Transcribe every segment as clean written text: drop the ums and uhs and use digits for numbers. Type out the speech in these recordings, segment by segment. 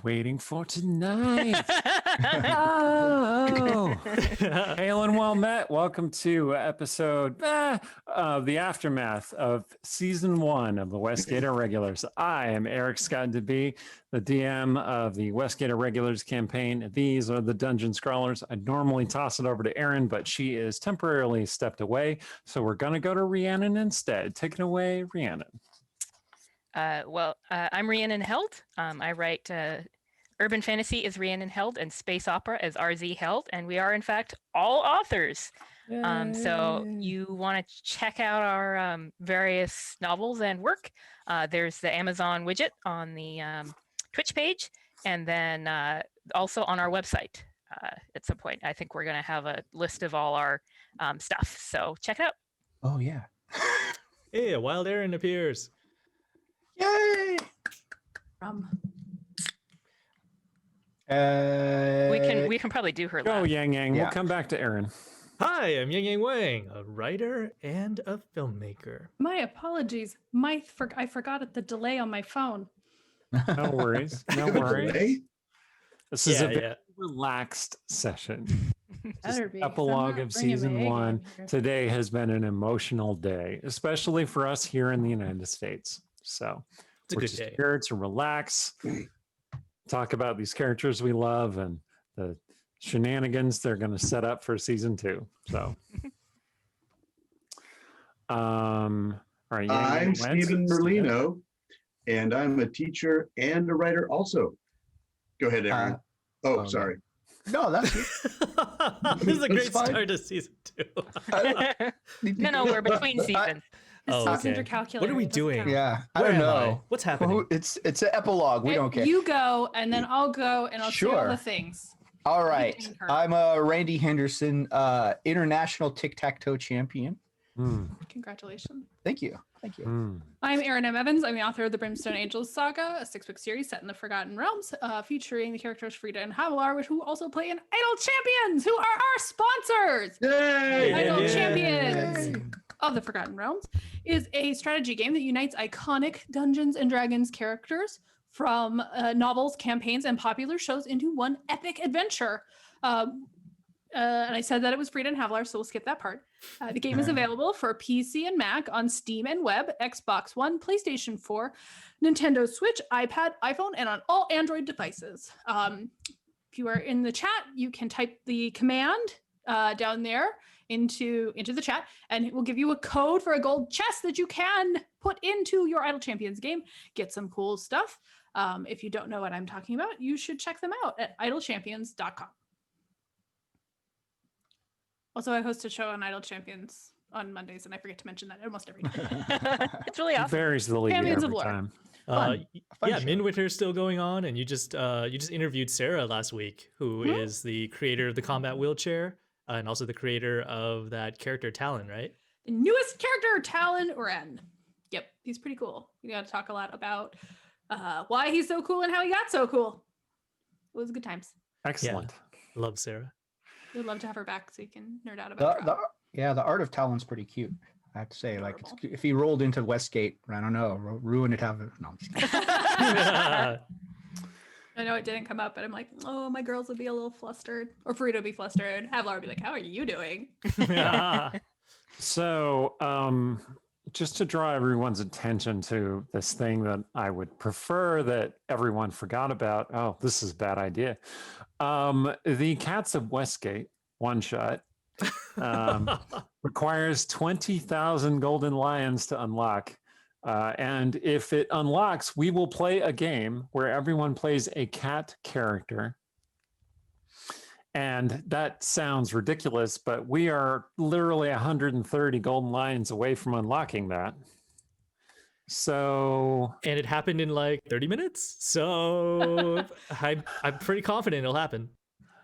Waiting for tonight. Oh, hail and well met. Welcome to episode of the aftermath of season 1 of the Westgate Irregulars. I am Eric Scott DeBee, the DM of the Westgate Irregulars campaign. These are the Dungeon Scrawlers. I'd normally toss it over to Erin, but she is temporarily stepped away. So we're going to go to Rhiannon instead. Take it away, Rhiannon. I'm Rhiannon Held. I write urban fantasy as Rhiannon Held and space opera as RZ Held, and we are in fact all authors. So you want to check out our various novels and work. There's the Amazon widget on the Twitch page, and then also on our website. At some point, I think we're going to have a list of all our stuff. So check it out. Oh yeah. Hey, a wild Aaron appears. Yay! We can probably do her. Go laugh. Yang Yang. Yeah. We'll come back to Erin. Hi, I'm Yang Yang Wang, a writer and a filmmaker. My apologies. I forgot the delay on my phone. No worries. No worries. Delay? This is a Yeah, very yeah. relaxed session. Better be, 'cause I'm Epilogue not of bringing season my A 1. game here. Today has been an emotional day, especially for us here in the United States. So It's a we're good just day. here to relax, talk about these characters we love and the shenanigans they're going to set up for season 2. So, all right. Yang I'm Yang Weds, Stephen stand up. Merlino, and I'm a teacher and a writer also. Go ahead, Aaron. oh, Sorry. No, that's it. This is a That's great fine. start to season 2. No, we're between seasons. Oh, This okay. isn't your calculator. What are we It doesn't doing? count. Yeah, I Where don't am know. What's happening? It's an epilogue. We don't care. You go, and then I'll go, and I'll say all Sure. the things. All right. Entertain her. I'm Randy Henderson, international tic-tac-toe champion. Congratulations. Thank you. Thank you. I'm Erin M. Evans. I'm the author of the Brimstone Angels Saga, a 6-book series set in the Forgotten Realms, featuring the characters Frida and Havilar, who also play in Idle Champions, who are our sponsors. Yay! Idle Yay. Champions of the Forgotten Realms is a strategy game that unites iconic Dungeons and Dragons characters from novels, campaigns, and popular shows into one epic adventure. And I said that it was Frida and Havilar, so we'll skip that part. The game is available for PC and Mac on Steam and web, Xbox One, PlayStation 4, Nintendo Switch, iPad, iPhone, and on all Android devices. If you are in the chat, you can type the command down there into the chat, and it will give you a code for a gold chest that you can put into your Idle Champions game. Get some cool stuff. If you don't know what I'm talking about, you should check them out at idlechampions.com. Also, I host a show on Idle Champions on Mondays, and I forget to mention that almost every time. It's really awesome. Varies the league Champions of every Lore. time. Fun Yeah, show. Midwinter's still going on, and you just interviewed Sarah last week, who is the creator of the combat wheelchair and also the creator of that character Talon, right? The newest character, Talon Ren. Yep, he's pretty cool. We got to talk a lot about why he's so cool and how he got so cool. It was good times. Excellent. Love Sarah. We'd love to have her back so you can nerd out about The art of Talon's pretty cute. I have to say, like, if he rolled into Westgate, I don't know, ruin it. No, I'm just kidding. I know it didn't come up, but I'm like, oh, my girls would be a little flustered. Or Frida would be flustered. Havilar would be like, how are you doing? So, just to draw everyone's attention to this thing that I would prefer that everyone forgot about. Oh, this is a bad idea. The Cats of Westgate one shot requires 20,000 golden lions to unlock. And if it unlocks, we will play a game where everyone plays a cat character. And that sounds ridiculous, but we are literally 130 golden lions away from unlocking that. So, And it happened in like 30 minutes. So I'm pretty confident it'll happen.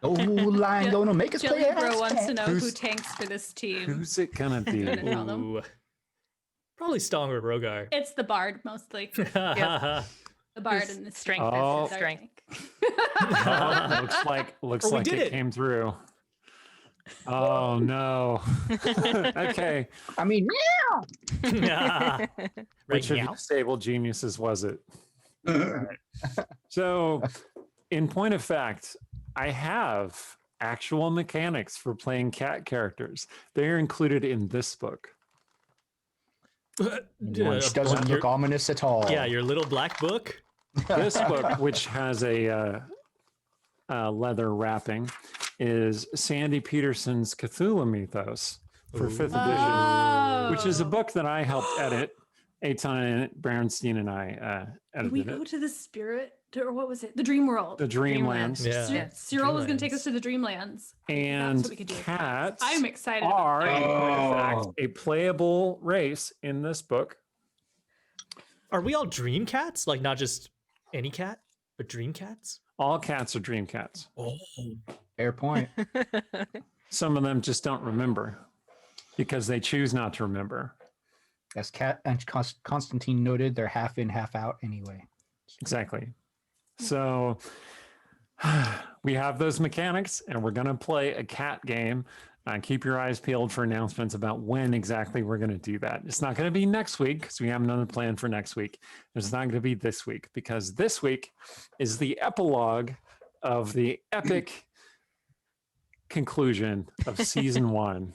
Oh, lion gonna make us play Jelly Bro ass wants to cat. know who Who's- tanks for this team. who's it gonna be? Gonna tell them. Ooh. Probably Stronger Rogar. It's the bard mostly. The bard and the Strength Oh. is his strength. Oh, looks Or we like did it it. came through. Oh no. Okay. I mean, Right Which of now. your stable geniuses was it? So in point of fact, I have actual mechanics for playing cat characters. They're included in this book. Which doesn't look ominous at all. Yeah, your little black book. This book, which has a leather wrapping, is Sandy Peterson's Cthulhu Mythos for 5th edition, which is a book that I helped edit. Eitan Berenstein and I edited we go it. to the spirit, or what was it? The Dream World. The Dreamlands. Yeah. Cyril was going to take us to the Dreamlands. And That's what we could do. cats I'm excited. are, in point of fact, Oh. a playable race in this book. Are we all dream cats? Like not just any cat, but dream cats? All cats are dream cats. Oh. Fair point. Some of them just don't remember because they choose not to remember. As Cat and Constantine noted, they're half in, half out anyway. Exactly. So we have those mechanics, and we're going to play a cat game. Keep your eyes peeled for announcements about when exactly we're going to do that. It's not going to be next week because we have another plan for next week. It's not going to be this week because this week is the epilogue of the epic conclusion of season 1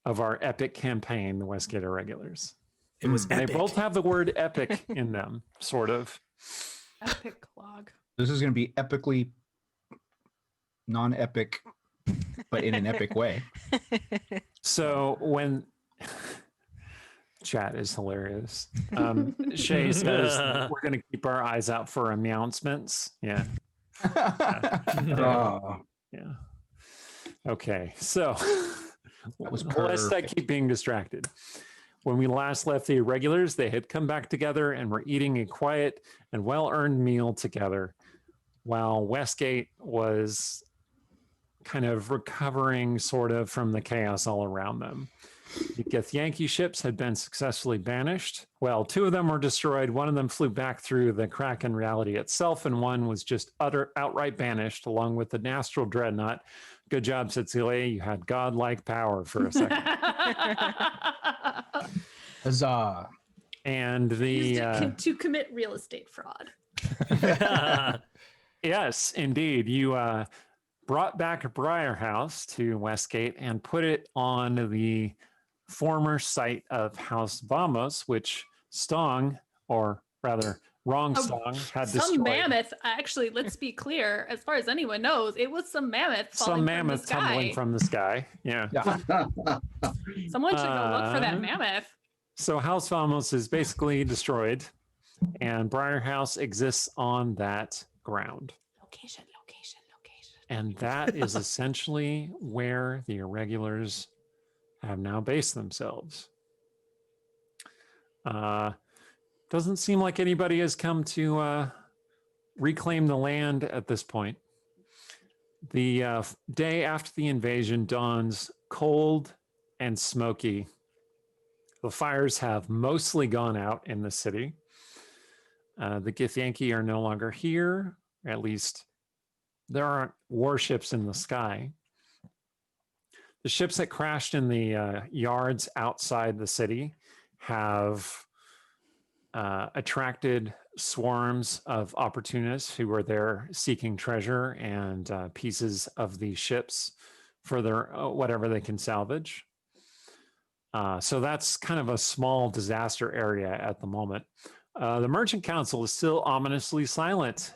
of our epic campaign, the Westgate Irregulars. It was And epic. they both have the word epic in them, sort of. Epic log. This is going to be epically non-epic, but in an epic way. So when chat is hilarious, Shay says we're going to keep our eyes out for announcements. Yeah. Oh. Yeah. Okay. So was lest I perfect. keep being distracted. When we last left the Irregulars, they had come back together and were eating a quiet and well-earned meal together while Westgate was kind of recovering sort of from the chaos all around them. The Githyanki ships had been successfully banished. Well, 2 of them were destroyed. 1 of them flew back through the crack in reality itself, and 1 was just outright banished along with the Nastral Dreadnought. Good job, Cecilia. You had godlike power for a second. Huzzah. And Used the it to commit real estate fraud. yes, indeed, you brought back Briar House to Westgate and put it on the former site of House Vamos, which Stong, or rather wrong Stong, had Some destroyed. mammoth, actually, let's be clear, as far as anyone knows, it was some mammoth falling Some mammoth from the tumbling sky. from the sky. Yeah. Someone should go look for that mammoth. So House Vamos is basically destroyed, and Briar House exists on that ground. Location. And that is essentially where the Irregulars have now based themselves. Doesn't seem like anybody has come to reclaim the land at this point. The day after the invasion dawns cold and smoky. The fires have mostly gone out in the city. The Githyanki are no longer here, or at least there aren't warships in the sky. The ships that crashed in the yards outside the city have attracted swarms of opportunists who are there seeking treasure and pieces of the ships for their whatever they can salvage. So that's kind of a small disaster area at the moment. The Merchant Council is still ominously silent.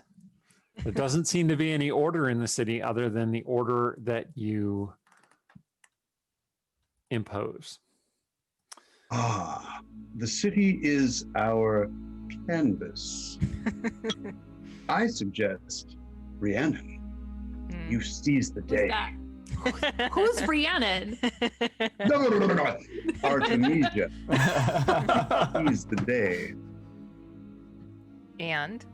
There doesn't seem to be any order in the city other than the order that you impose. The city is our canvas. I suggest, Rhiannon, you seize the Who's day. that? Who's Rhiannon? No. Artemisia. Seize the day. And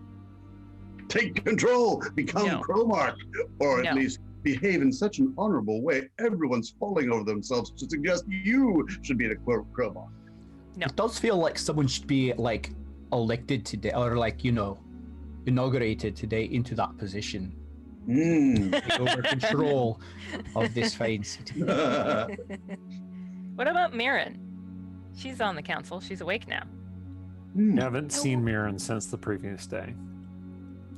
Take control. Become No. Cromark. Or at No. least behave in such an honorable way. Everyone's falling over themselves to suggest you should be the Cromark. No. It does feel like someone should be like elected today, or like, inaugurated today into that position. Take over control of this fine city. what about Mirren? She's on the council. She's awake now. You haven't seen Mirren since the previous day.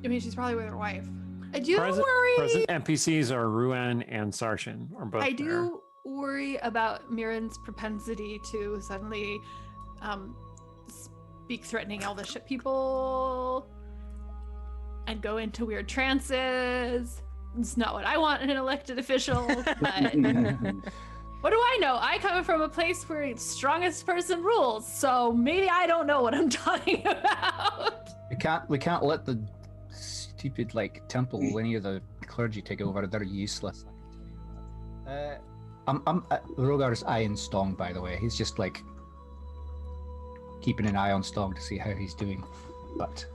I mean, she's probably with her wife. I do Present worry. NPCs are Ruan and Sarshan, or both. I there. do worry about Mirren's propensity to suddenly speak threatening elvish at people and go into weird trances. It's not what I want in an elected official, but what do I know? I come from a place where strongest person rules, so maybe I don't know what I'm talking about. We can't let the stupid temple any of the clergy take over. They're useless. Rogar's eyeing Stong, by the way. He's just keeping an eye on Stong to see how he's doing. But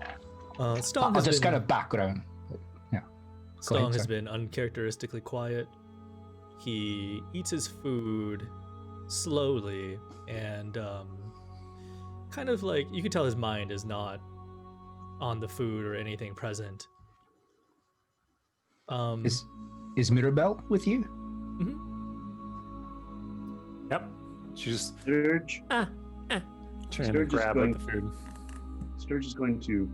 Stong I'll has just been, kind of background. Yeah. Go Stong ahead, has sorry. been uncharacteristically quiet. He eats his food slowly and kind of you can tell his mind is not on the food or anything present. Is Mirabelle with you? Mhm. Yep. She's Sturge. trying to Sturge is grab going at the food. Sturge is going to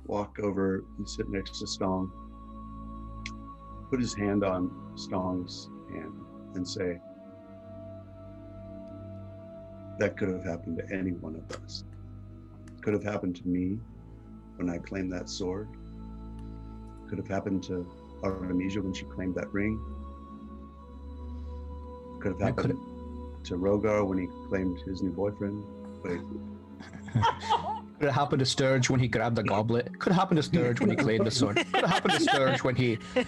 walk over and sit next to Stong, put his hand on Stong's hand, and say, "That could have happened to any one of us. Could have happened to me when I claimed that sword. Could have happened to Artemisia when she claimed that ring. Could have That happened to Rogar when he claimed his new boyfriend. Wait, Could have happened to Sturge when he grabbed the goblet. Could have happened to Sturge when he claimed the sword. Could have happened to Sturge when he, could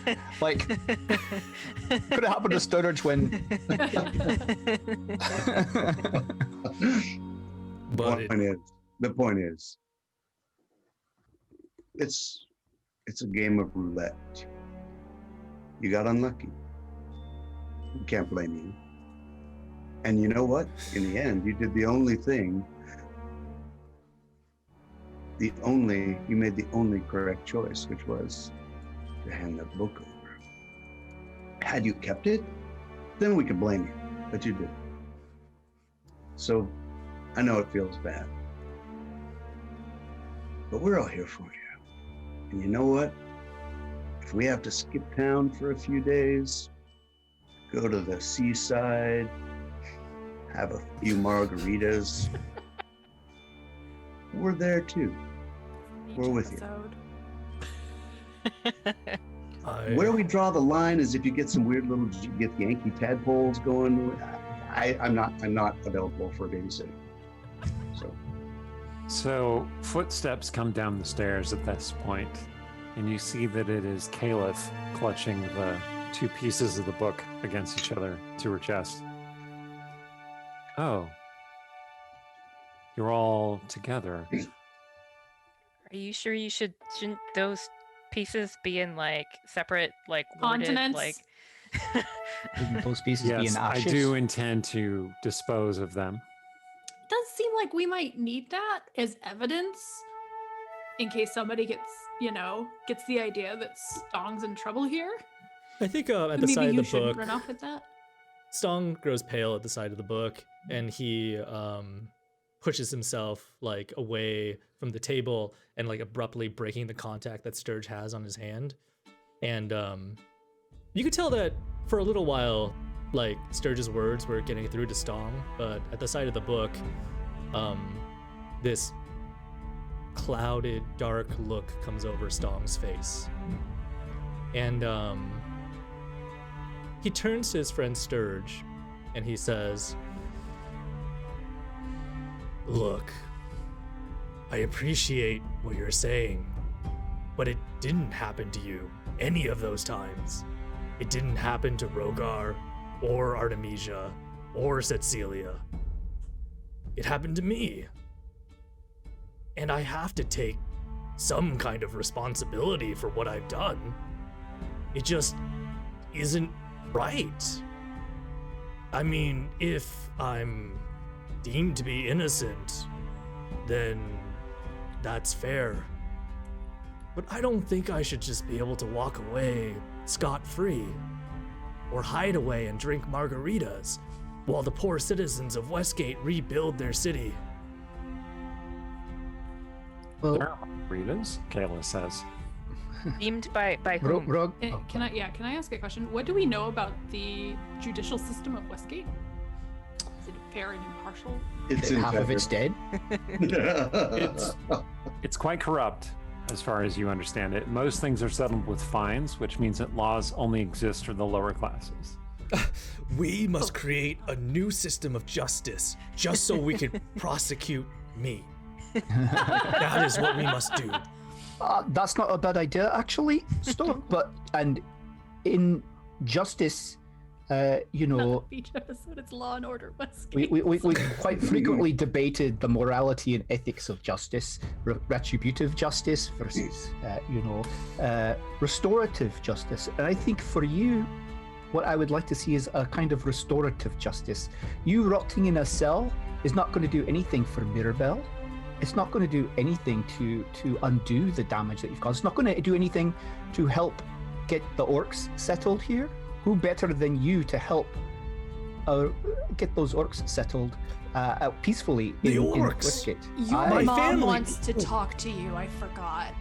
have happened to Sturge when. But the point is, it's a game of roulette. You got unlucky. You can't blame you. And you know what? In the end, you did the only thing. You made the only correct choice, which was to hand that book over. Had you kept it, then we could blame you, but you didn't. So, I know it feels bad, but we're all here for you. And you know what? If we have to skip town for a few days, go to the seaside, have a few margaritas, we're there too. We're with you. Where we draw the line is if you get some weird little Yankee tadpoles going. I'm not available for babysitting. So footsteps come down the stairs at this point, and you see that it is Caliph clutching the two pieces of the book against each other to her chest. Oh. You're all together. Are you sure shouldn't those pieces be in separate worded, Continents? Wouldn't those pieces be Yes, in I ashes? do intend to dispose of them. It does seem like we might need that as evidence in case somebody gets the idea that Stong's in trouble here. I think at the Maybe side of you the shouldn't book, run off with that. Stong grows pale at the side of the book, and he pushes himself away from the table and abruptly breaking the contact that Sturge has on his hand. And you could tell that for a little while, Sturge's words were getting through to Stong, but at the side of the book, this clouded, dark look comes over Stong's face. And he turns to his friend Sturge, and he says, "Look, I appreciate what you're saying, but it didn't happen to you any of those times. It didn't happen to Rogar, or Artemisia, or Cecilia. It happened to me. And I have to take some kind of responsibility for what I've done. It just isn't right. I mean, if I'm deemed to be innocent, then that's fair. But I don't think I should just be able to walk away scot-free, or hide away and drink margaritas while the poor citizens of Westgate rebuild their city." Well, There are margaritas, Kayla says. Deemed by whom? Rogue. Can I ask a question? What do we know about the judicial system of Westgate? Is it fair and impartial? It's Half of it's dead. It's quite corrupt, as far as you understand it. Most things are settled with fines, which means that laws only exist for the lower classes. We must create a new system of justice just so we can prosecute me. That is what we must do. That's not a bad idea, actually, Storm. And in justice, Each episode, it's Law and Order Westgate. we quite frequently debated the morality and ethics of justice, retributive justice versus, restorative justice. And I think for you, what I would like to see is a kind of restorative justice. You rotting in a cell is not going to do anything for Mirabelle. It's not going to do anything to undo the damage that you've caused. It's not going to do anything to help get the orcs settled here. Who better than you to help get those orcs settled out peacefully in Westgate? Your mom family. wants to talk to you. I forgot.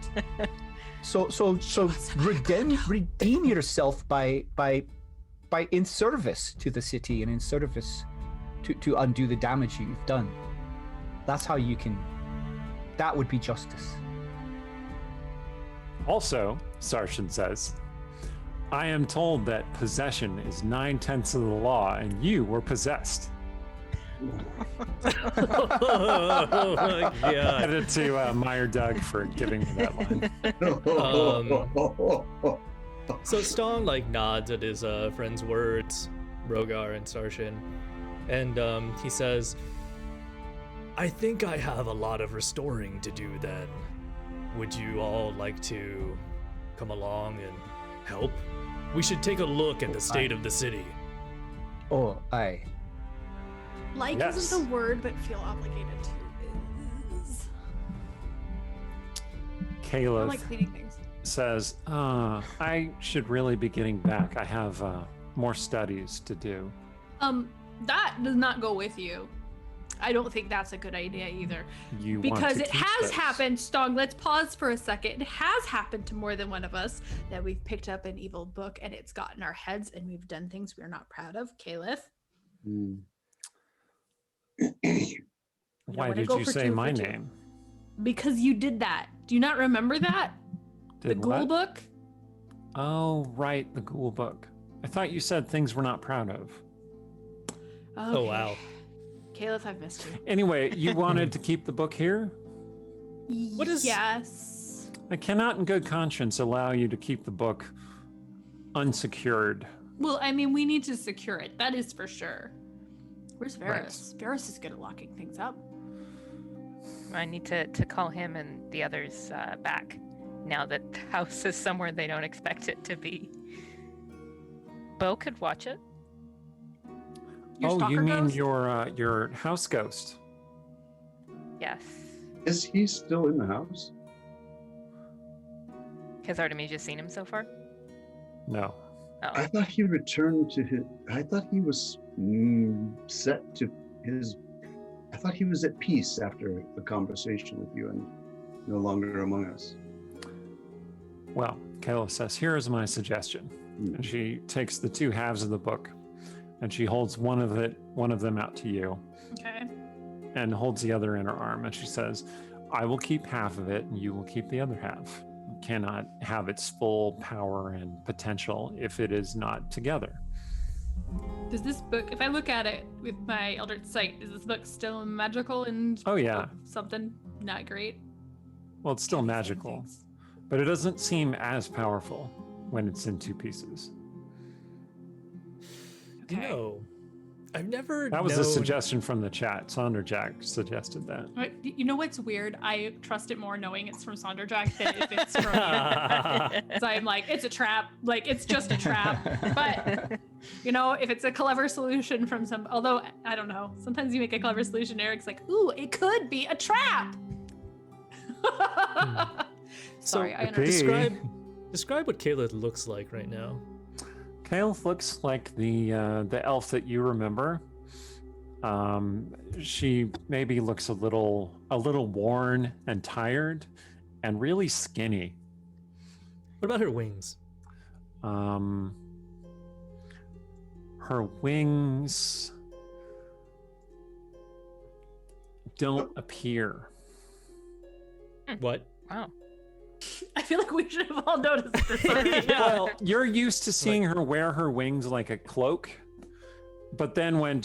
So redeem yourself by in service to the city and in service to undo the damage you've done. That's how you can. That would be justice. Also, Sarshan says, I am told that possession is 9/10 of the law, and you were possessed. Oh my god. Credit to Meyer Doug for giving me that line. So Stong nods at his friend's words, Rogar and Sarshan, and he says, I think I have a lot of restoring to do then. Would you all like to come along and help? We should take a look at the state of the city. Oh, aye. Like Yes. isn't the word, but feel obligated to is. I Caleb like cleaning things. says, I should really be getting back. I have more studies to do. That does not go with you. I don't think that's a good idea either. You want Because to it keep has this. happened, Stong. Let's pause for a second. It has happened to more than one of us that we've picked up an evil book and it's gotten our heads and we've done things we're not proud of. Caliph. Why wanna did go you for say 2 for my 2. name? Because you did that. Do you not remember that? The Did ghoul what? book? Oh, right, the ghoul book. I thought you said things we're not proud of. Oh Okay. wow. Caliph, I've missed you. Anyway, you wanted to keep the book here? What is- Yes. I cannot in good conscience allow you to keep the book unsecured. Well, I mean, we need to secure it. That is for sure. Where's Varus? Varus is good at locking things up. I need to call him and the others back now that the house is somewhere they don't expect it to be. Bo could watch it. Your Oh, you stalker mean ghost? your house ghost? Yes. Is he still in the house? Has Artemisia's seen him so far? No. Oh. I thought he returned to his. I thought he was set to his. I thought he was at peace after the conversation with you and no longer among us. Well, Kayla says, here is my suggestion. And she takes the 2 halves of the book and she holds one of them out to you Okay. and holds the other in her arm. And she says, I will keep half of it and you will keep the other half. You cannot have its full power and potential if it is not together. Does this book, if I look at it with my Eldritch Sight, is this book still magical and Oh, yeah. something not great? Well, it's still Same magical, things. but it doesn't seem as powerful when it's in 2 pieces. You Okay. know, I've never That was a known... suggestion from the chat. Sonderjack suggested that. You know what's weird? I trust it more knowing it's from Sonderjack than if it's from you. Because I'm like, it's a trap. Like, it's just a trap. But, if it's a clever solution from although, I don't know. Sometimes you make a clever solution, Eric's like, ooh, it could be a trap. Sorry, I could be. understand. Describe what Kayla looks like right now. Kale looks like the elf that you remember. She maybe looks a little worn and tired, and really skinny. What about her wings? Her wings don't appear. What? Wow. I feel like we should have all noticed this already. Well, you're used to seeing her wear her wings like a cloak, but then when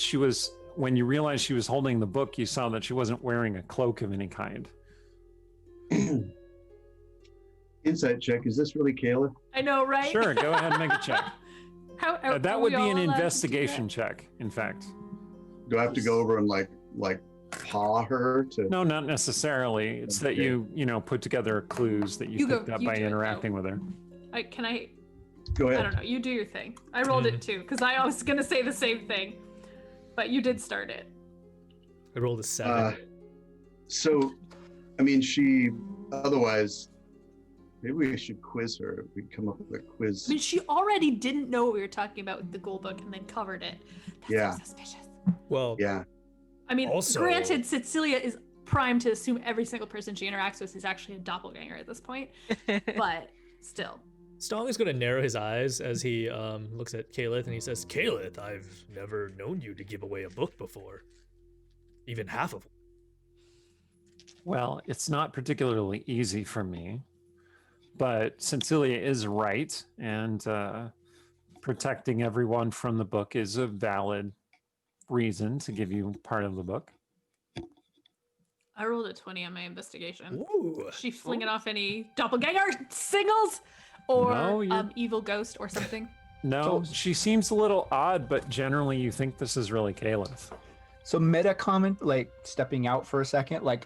you realized she was holding the book, you saw that she wasn't wearing a cloak of any kind. Insight check. Is this really Caleb? I know, right? Sure, go ahead and make a check. Are That we would be all an allowed to do investigation that? check, in fact. Do I have to go over and like paw her to? No, not necessarily. It's that Okay. you put together clues that you You go- picked up you by do it, interacting with her. Can I? Go I ahead. don't know. You do your thing. I rolled it too because I was gonna say the same thing, but you did start it. I rolled a 7. So, I mean, she. Otherwise, maybe we should quiz her. We come up with a quiz. I mean, she already didn't know what we were talking about with the gold book and then covered it. That's Yeah. so suspicious. Well, Yeah. I mean, Also- granted, Cecilia is primed to assume every single person she interacts with is actually a doppelganger at this point, but still. Stong is going to narrow his eyes as he looks at Kalith and he says, Kalith, I've never known you to give away a book before. Even half of one. Well, it's not particularly easy for me, but Cecilia is right, and protecting everyone from the book is a valid reason to give you part of the book. I rolled a 20 on my investigation. Ooh. Is she flinging off any doppelganger signals or No, you're- evil ghost or something? No, So- she seems a little odd, but generally you think this is really Caliph. So meta comment, like stepping out for a second, like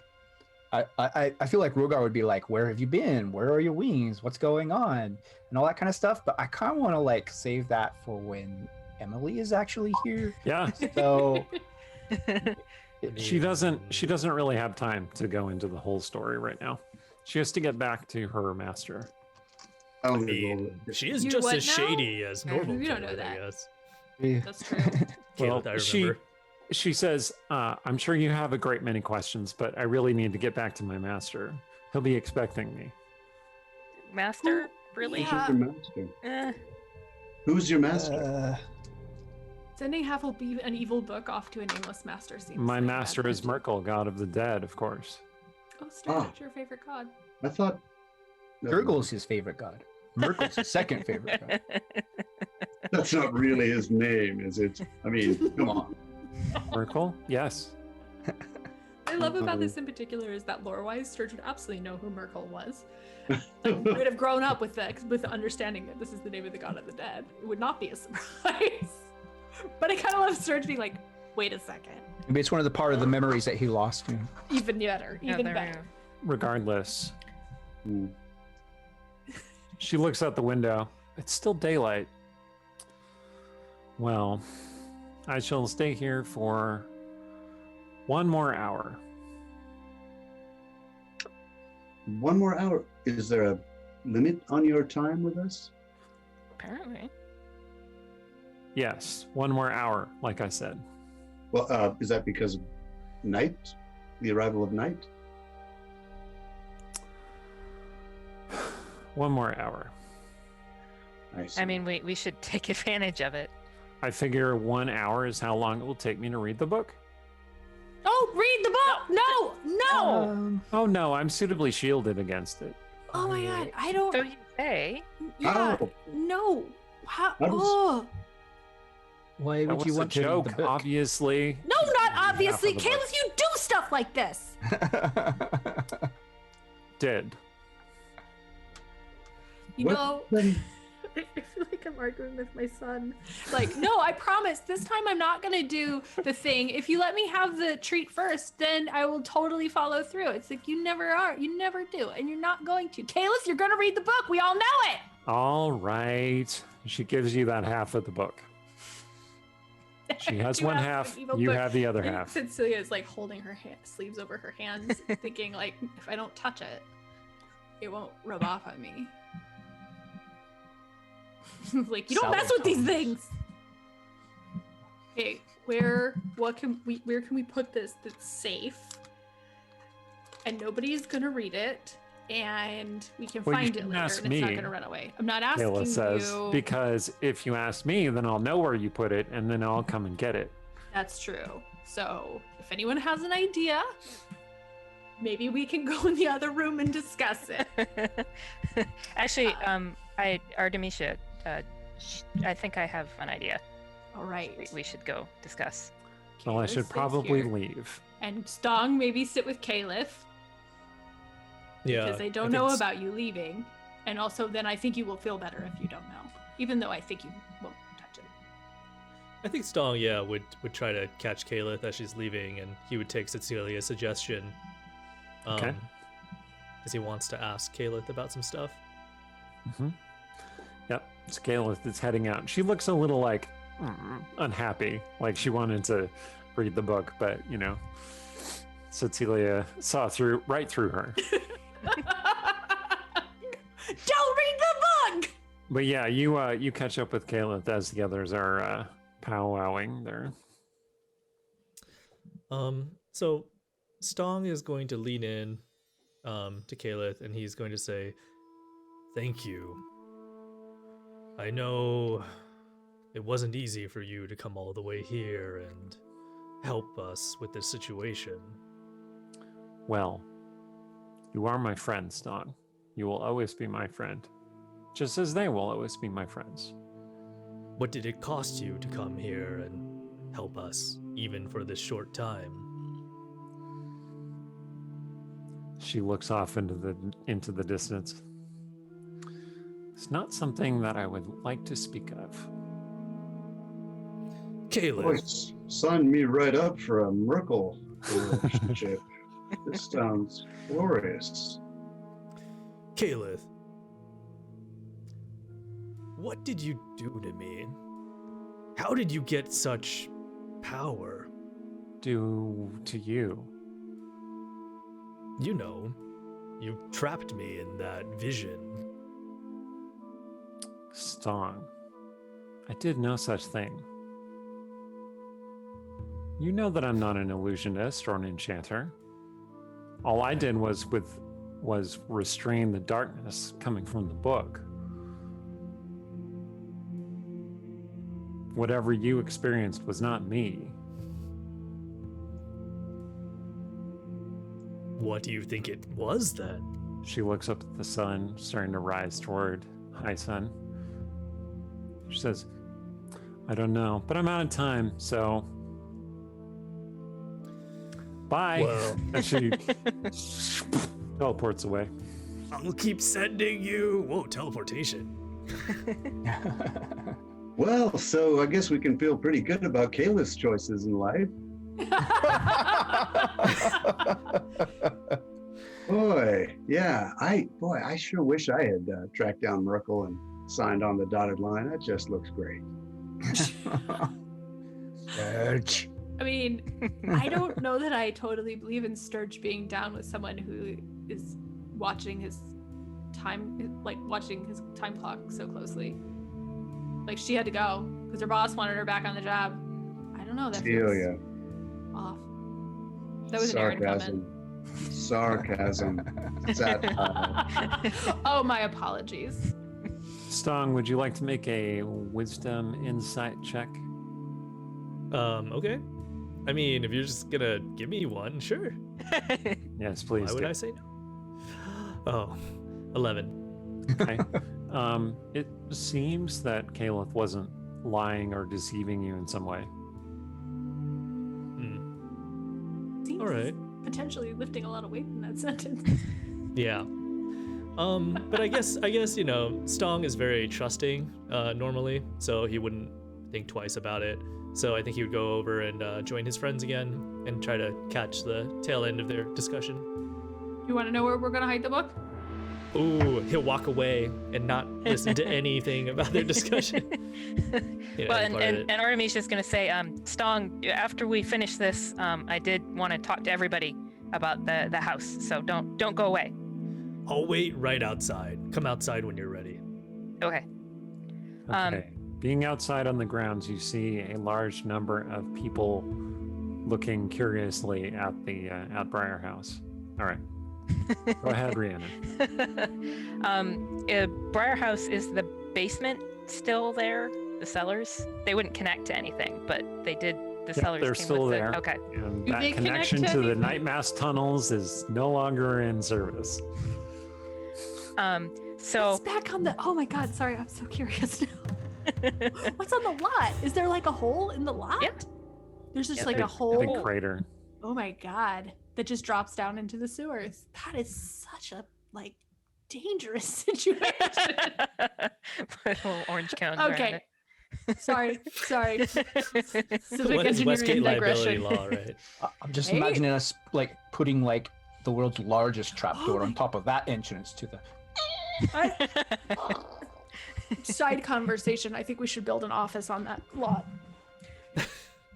I feel like Rogar would be like, "Where have you been? Where are your wings? What's going on?" and all that kind of stuff. But I kind of want to like save that for when Emily is actually here. Yeah, So she doesn't really have time to go into the whole story right now. She has to get back to her master. I I don't think mean, we'll- she is You just what as now? shady as normal. You don't know Kalith, I that. guess. yeah. That's true. Well, Kalith, I remember. she says, I'm sure you have a great many questions, but I really need to get back to my master. He'll be expecting me. Master? Really? Who's Yeah. your master? Eh. Who's your master? Sending half an evil book off to a nameless master seems My like a bad master is idea. Merkel, god of the dead, of course. Oh, Star, Ah. that's your favorite god. I thought. Gurgle's his favorite god. Merkel's his second favorite god. That's not really his name, is it? I mean, come on. Merkel? Yes. What I love about this in particular is that lore-wise, Sturge would absolutely know who Merkel was. Like, would have grown up with the understanding that this is the name of the god of the dead. It would not be a surprise. But I kind of love Sturge being like, wait a second. Maybe it's one of the part of the memories that he lost. You know? Even better. Yeah, Even there we better. go. Regardless, Hmm. she looks out the window. It's still daylight. Well, I shall stay here for one more hour. One more hour. Is there a limit on your time with us? Apparently. Yes, one more hour, like I said. Well, is that because of night? The arrival of night? One more hour. I see. I mean, we should take advantage of it. I figure 1 hour is how long it will take me to read the book. Oh, read the book! No! No! Oh no, I'm suitably shielded against it. Oh my god, I don't. So you say. Yeah, How? no. How? How does- Oh. Why That would was you a want to read joke, the book? obviously. No, not obviously. Half of the book. Caleb, you do stuff like this. Did. You What know, then- I feel like I'm arguing with my son. Like, no, I promise this time I'm not going to do the thing. If you let me have the treat first, then I will totally follow through. It's like, you never are. You never do. And you're not going to. Caleb, you're going to read the book. We all know it. All right. She gives you that half of the book. She has You one have half. an evil You book. have the other And half. Cecilia is like holding her sleeves over her hands, thinking like, if I don't touch it, it won't rub off on me. Like, you don't mess with these things. Okay, where can we put this that's safe? And nobody's gonna read it. and we can Well, you find it shouldn't later, ask and it's not me. going to run away. I'm not asking Kayla says, you. because if you ask me, then I'll know where you put it, and then I'll come and get it. That's true. So if anyone has an idea, maybe we can go in the other room and discuss it. Actually, Artemisia, I think I have an idea. All right. We should go discuss. Well, I Caliph should sits probably here. leave. And Stong, maybe sit with Caliph, Yeah. because they I don't think know s- about you leaving. And also, then I think you will feel better if you don't know, even though I think you won't touch it. I think Stong, would try to catch Kalith as she's leaving, and he would take Cecilia's suggestion. Okay. Because he wants to ask Kalith about some stuff. Mm-hmm. Yep. Scaleth is heading out. She looks a little like unhappy, like she wanted to read the book, but Cecilia saw right through her. Don't read the book! But yeah, you catch up with Caleb as the others are powwowing there. So Stong is going to lean in to Kalith, and he's going to say, "Thank you. I know it wasn't easy for you to come all the way here and help us with this situation." Well, you are my friend, Stong. You will always be my friend, just as they will always be my friends. What did it cost you to come here and help us, even for this short time? She looks off into the distance. It's not something that I would like to speak of. Kalith, Boy, sign me right up for a Merkle relationship. This sounds glorious. Kalith, what did you do to me? How did you get such power? Do to you. You know, you trapped me in that vision. Stong. I did no such thing. You know that I'm not an illusionist or an enchanter. All I did was restrain the darkness coming from the book. Whatever you experienced was not me. What do you think it was then? She looks up at the sun, starting to rise toward high sun. She says, I don't know, but I'm out of time, so bye. Well, And she teleports away. I'll keep sending you. Whoa, teleportation. Well, so I guess we can feel pretty good about Kayla's choices in life. Boy, yeah, I sure wish I had tracked down Merkle and signed on the dotted line. That just looks great. Urge. I mean, I don't know that I totally believe in Sturge being down with someone who is watching his time clock so closely. Like, she had to go because her boss wanted her back on the job. I don't know. That feels Celia, off. That was an Aaron comment. Sarcasm. Satire. Oh, my apologies. Stong, would you like to make a wisdom insight check? Okay. I mean, if you're just gonna give me one, sure. Yes, please. Why would do. I say no? Oh, 11. Okay. It seems that Caliph wasn't lying or deceiving you in some way. Seems All right. potentially lifting a lot of weight in that sentence. Yeah. But I guess Stong is very trusting normally, so he wouldn't think twice about it. So I think he would go over and join his friends again and try to catch the tail end of their discussion. You want to know where we're gonna hide the book? Ooh, he'll walk away and not listen to anything about their discussion. Yeah, Well, any part of it. and Artemisia's going to say, Stong, after we finish this, I did want to talk to everybody about the house, so don't go away. I'll wait right outside. Come outside when you're ready. Okay. Okay. Being outside on the grounds, you see a large number of people looking curiously at the at Briar House. All right. Go ahead, Rhiannon. Briar House, is the basement still there? The cellars? They wouldn't connect to anything, but they did. The cellars they're came still with there. Okay. And Do that they connect connection to to the anything? night mass tunnels is no longer in service. So What's back on the? Oh my God! Sorry, I'm so curious now. What's on the lot? Is there like a hole in the lot? Yeah. There's just Yeah, like a there's- hole. Big crater. Oh my God! That just drops down into the sewers. That is such a like dangerous situation. Put a little orange cone around Okay. it. Sorry. Civic What is engineering Westgate liability digression. law, right? I'm just Right? imagining us like putting like the world's largest trapdoor Oh on my- top of that entrance to the. Side conversation. I think we should build an office on that lot.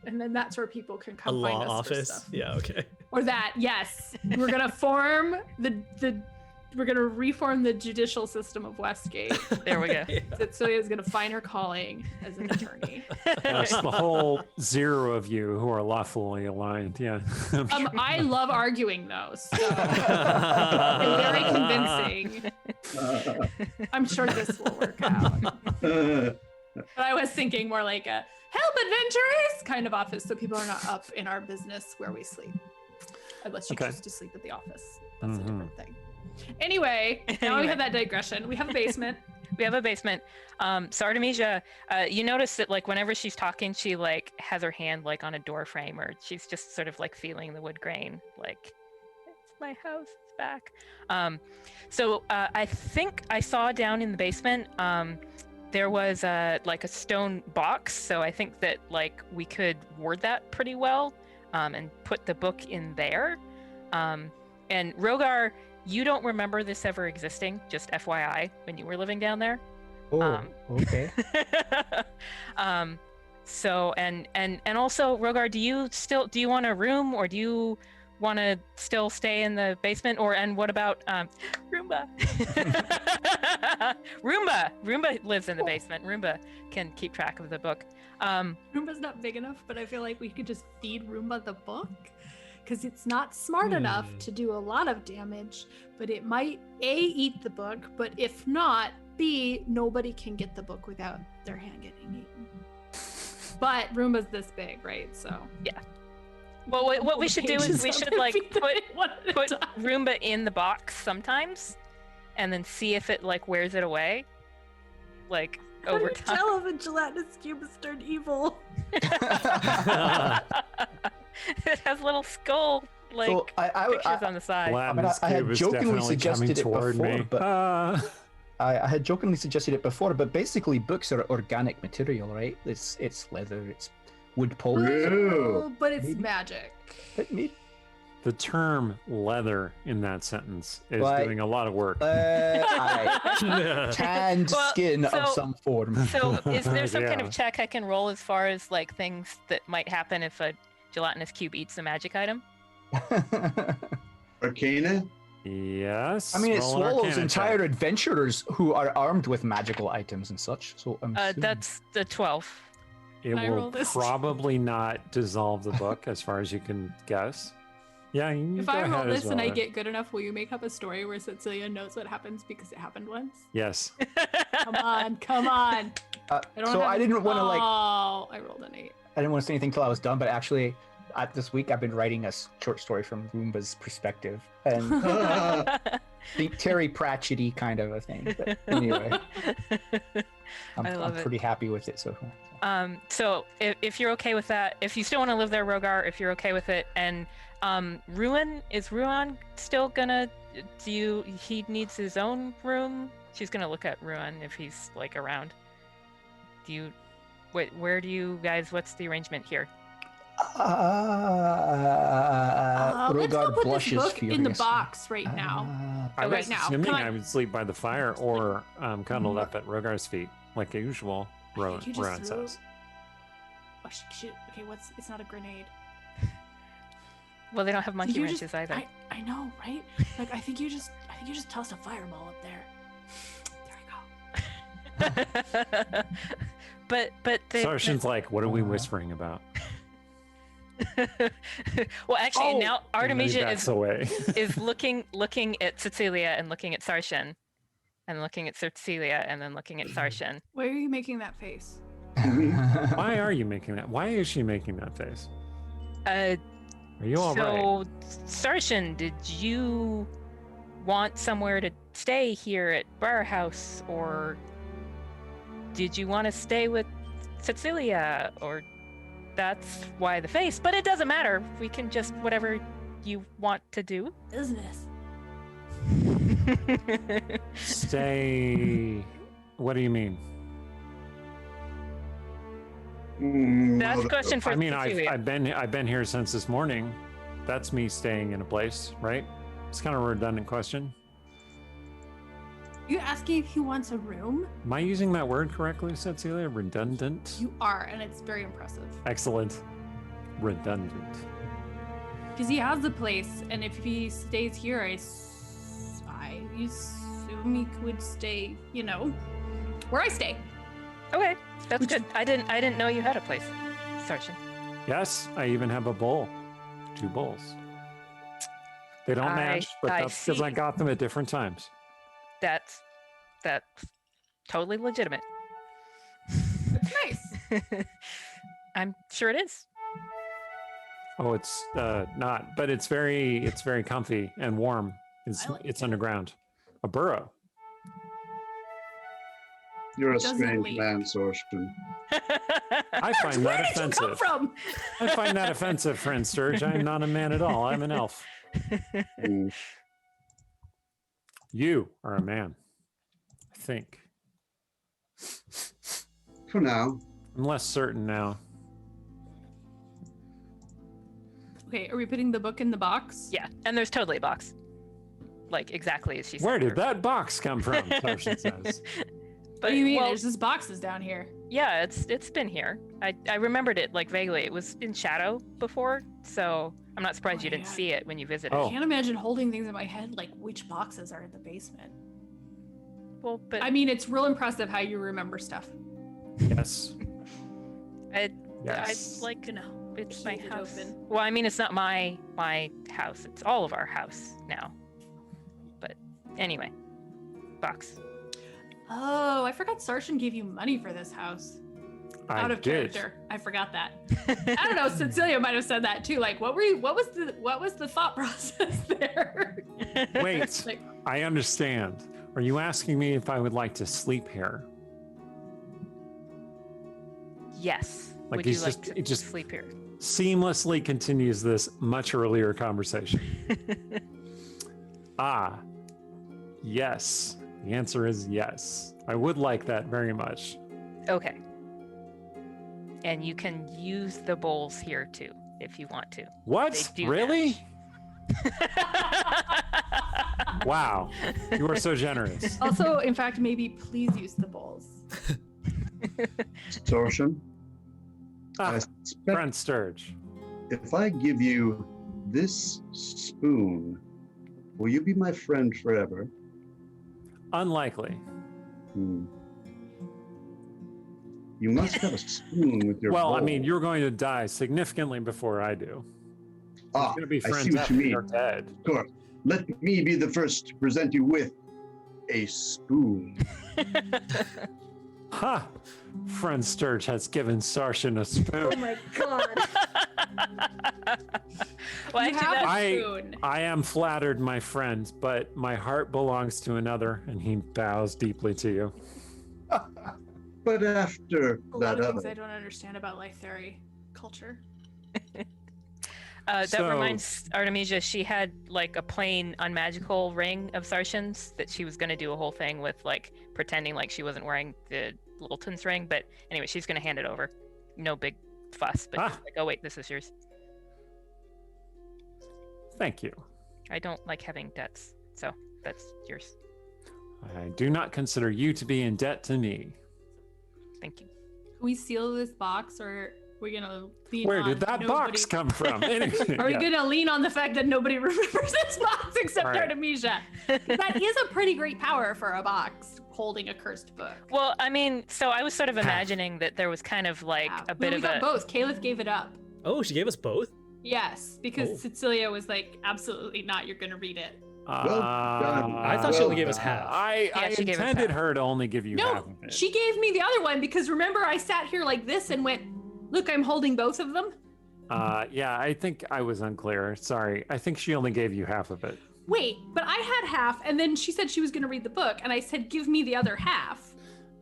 And then that's where people can A come law find us for office? stuff. Yeah, okay. Or that, yes. We're gonna form we're gonna reform the judicial system of Westgate. There we go. Yeah. Cecilia is gonna find her calling as an attorney. That's the whole 0 of you who are lawfully aligned. Yeah. I love arguing though, so and very convincing. I'm sure this will work out. But I was thinking more like a help adventurers kind of office, so people are not up in our business where we sleep. Unless you Okay. choose to sleep at the office. That's a Mhm. different thing. Anyway, now we Anyway. have that digression. We have a basement. We have a basement. So Artemisia, you notice that like whenever she's talking, she like has her hand like on a door frame, or she's just sort of like feeling the wood grain, like it's my house, it's back. So I think I saw down in the basement there was like a stone box. So I think that like we could word that pretty well and put the book in there. And Rogar, you don't remember this ever existing, just FYI, when you were living down there. Oh, okay. So and also Rogar, do you want a room, or do you want to still stay in the basement, and what about Roomba? Roomba lives in the basement. Roomba can keep track of the book. Roomba's not big enough, but I feel like we could just feed Roomba the book. Because it's not smart enough to do a lot of damage, but it might A, eat the book, but if not, B, nobody can get the book without their hand getting eaten. But Roomba's this big, right? So Well, what we should do is we should like put put Roomba in the box sometimes, and then see if it like wears it away, like over time. Tell if a gelatinous cube is turned evil. It has a little skull like So pictures on the side. Gladness I had Cube is jokingly definitely coming suggested it toward before, me. but- I had jokingly suggested it before, but basically books are organic material, right? It's leather, it's wood pulp. Ew. But it's Maybe. magic. The term leather in that sentence is Why- doing a lot of work. Tanned Well, skin so- of some form. So is there some kind Yeah. of check I can roll as far as like things that might happen if a gelatinous cube eats a magic item? Arcana? Yes. I mean, it roll an swallows Arcana entire check. adventurers who are armed with magical items and such. So I'm assuming- That's the 12. It Can I will roll this? probably not dissolve the book, as far as you can guess. Yeah, you If go I roll ahead as this and I well. get good enough, will you make up a story where Cecilia knows what happens because it happened once? Yes. Come on, come on. so I didn't want to like Oh, I rolled an 8. I didn't want to say anything till I was done, but actually, this week I've been writing a short story from Roomba's perspective, and think Terry Pratchett-y kind of a thing. But anyway, I'm I love it. pretty happy with it so far. So if you're okay with that, if you still want to live there, Rogar, if you're okay with it, and is Ruan still gonna? He needs his own room? She's gonna look at Ruan if he's like around. Where do you guys? What's the arrangement here? Let's go Rogard put this blushes book in the furiously. box right now. I right was now. assuming Come on. I would sleep by the fire or cuddled up at Rogar's feet, like usual. Rowan think you just threw- says. Oh, shoot. Okay, it's not a grenade. Well, they don't have monkey You wrenches just- either. I know, right? Like I think you just tossed a fireball up there. There we go. but the Sarshan's like, what are we whispering about? Well, actually, Oh! now And then he Artemisia backs away. is looking at Cecilia and looking at Sarshan, and looking at Cecilia and then looking at Sarshan. Why are you making that face? Why are you making that? Why is she making that face? Uh, Are you all right? so, Sarshan, did you want somewhere to stay here at Bar House, or did you want to stay with Cecilia, or that's why the face? But it doesn't matter. We can just whatever you want to do. Business. Stay. What do you mean? That's a question for I mean, Cecilia. I've been here since this morning. That's me staying in a place, right? It's kind of a redundant question. You asking if he wants a room? Am I using that word correctly, Cecilia? Redundant? You are, and it's very impressive. Excellent. Redundant. Because he has the place, and if he stays here, I assume he would stay, where I stay. Okay, that's Which- good. I didn't know you had a place, Sarshan. Yes, I even have a bowl. 2 bowls. They don't match, but I that's because I see. got them at different times. That's totally legitimate. It's nice. I'm sure it is. Oh, it's not, but it's very comfy and warm. It's I like it's it. underground. A burrow. You're a It doesn't strange leak. man, Sorston. I find Where that did you come offensive. from? I find that offensive, friend Sturge. I'm not a man at all. I'm an elf. Mm. You are a man. I think. For now. I'm less certain now. Okay, are we putting the book in the box? Yeah, and there's totally a box, like exactly as she said. Where did that box come from? Tarshan says. What do you mean? well, There's just boxes down here. yeah, it's been here. I remembered it like vaguely. It was in shadow before, so I'm not surprised Oh you my didn't God. see it when you visited. Oh. I can't imagine holding things in my head like which boxes are in the basement. Well, but I mean, it's real impressive how you remember stuff. Yes. I Yes. like it's my Keep it house. open. Well, I mean, it's not my house. It's all of our house now. But anyway, box. Oh, I forgot Sarshan gave you money for this house. Out I of did. character. I forgot that. I don't know, Cecilia might have said that too. Like, what was the thought process there? Wait. Like, I understand. Are you asking me if I would like to sleep here? Yes. Like Would he's you like just- to it just- sleep here? Seamlessly continues this much earlier conversation. Ah, yes. The answer is yes. I would like that very much. Okay. And you can use the bowls here too, if you want to. What? They do Really? Wow. You are so generous. also, in fact, maybe please use the bowls. Sorston, I Ah, suspect friend Sturge. if I give you this spoon, will you be my friend forever? Unlikely. Hmm. You must have a spoon with your Well, I bowl. mean, you're going to die significantly before I do. We're Ah, going to be I see friends what after you mean. you're dead. Sure. Let me be the first to present you with a spoon. Ha! Friend Sturge has given Sarshan a spoon. my god. Well, You actually, have that- a spoon. I am flattered, my friend, but my heart belongs to another, and he bows deeply to you. But after A that lot of things other, I don't understand about life theory culture. that So- reminds Artemisia, she had like a plain unmagical ring of Sarshan's that she was going to do a whole thing with, like pretending like she wasn't wearing the Littleton's ring. But anyway, she's going to hand it over. No big fuss, but Ah. she's like, oh wait, this is yours. Thank you. I don't like having debts, so that's yours. I do not consider you to be in debt to me. Thank you. Can we seal this box, or are we gonna lean Where on did that nobody- box come from? Anyway, Are we yeah. gonna lean on the fact that nobody remembers this box except All right. Artemisia? That is a pretty great power for a box holding a cursed book. Well, I mean, so I was sort of imagining that there was kind of like Wow. a bit we of got a both. Caliph gave it up. Oh, she gave us both? Yes, because Oh. Cecilia was like, absolutely not. You're going to read it. I thought she only gave us half. I she gave us intended half. her to only give you half No, of it. she gave me the other one because remember I sat here like this and went, look, I'm holding both of them. Yeah, I think I was unclear. Sorry. I think she only gave you half of it. Wait, but I had half, and then she said she was going to read the book, and I said, give me the other half.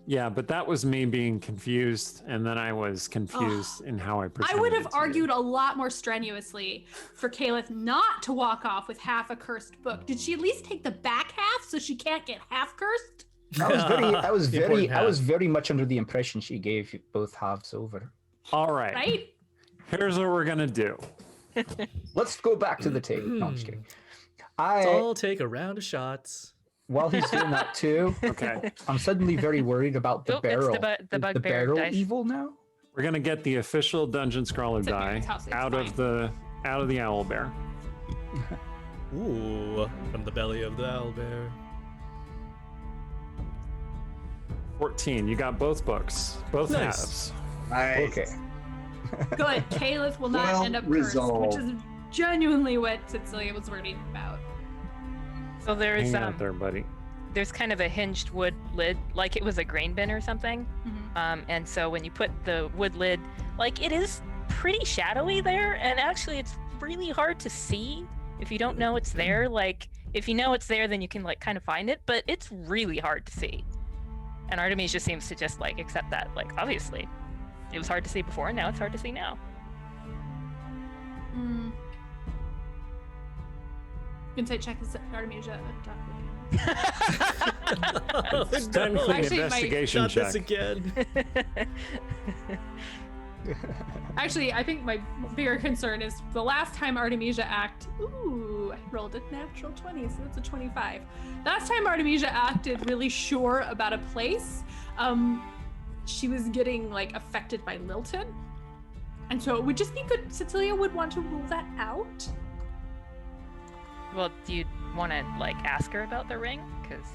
Yeah, but that was me being confused, and then I was confused in how I presented I would it have to you. argued a lot more strenuously for Caliph not to walk off with half a cursed book. Did she at least take the back half so she can't get half cursed? I was The important very much under the impression she gave you both halves over. All right. Right? Here's what we're gonna do. Let's go back to the tape. No, I'm just kidding. Let's all take a round of shots. While he's doing that too, Okay. I'm suddenly very worried about the Oh, it's barrel. the Is bugbear barrel dice. evil now? We're gonna get the official dungeon scrawler It's at die Mary's house, it's out of fine. the owl bear. Ooh, from the belly of the owlbear. 14. You got both books. Both Nice. halves. Nice. Okay. Good. Caliph will not Well end up resolved. cursed, which is genuinely what Cecilia was worried about. So there's Hang out there, buddy. there's kind of a hinged wood lid, like it was a grain bin or something. And so when you put the wood lid, like it is pretty shadowy there, and actually it's really hard to see if you don't know it's there. Like if you know it's there, then you can like kind of find it, but it's really hard to see. And Artemisia seems to just like accept that. Like obviously, it was hard to see before, and now it's hard to see now. Insight check is Artemisia. It's technically an Actually, my- investigation Not check. this again. Actually, I think my bigger concern is the last time Artemisia I rolled a natural 20, so that's a 25. Last time Artemisia acted really sure about a place, she was getting like affected by Lilton. And so it would just be good, Cecilia would want to rule that out. Well, do you want to like ask her about the ring? Because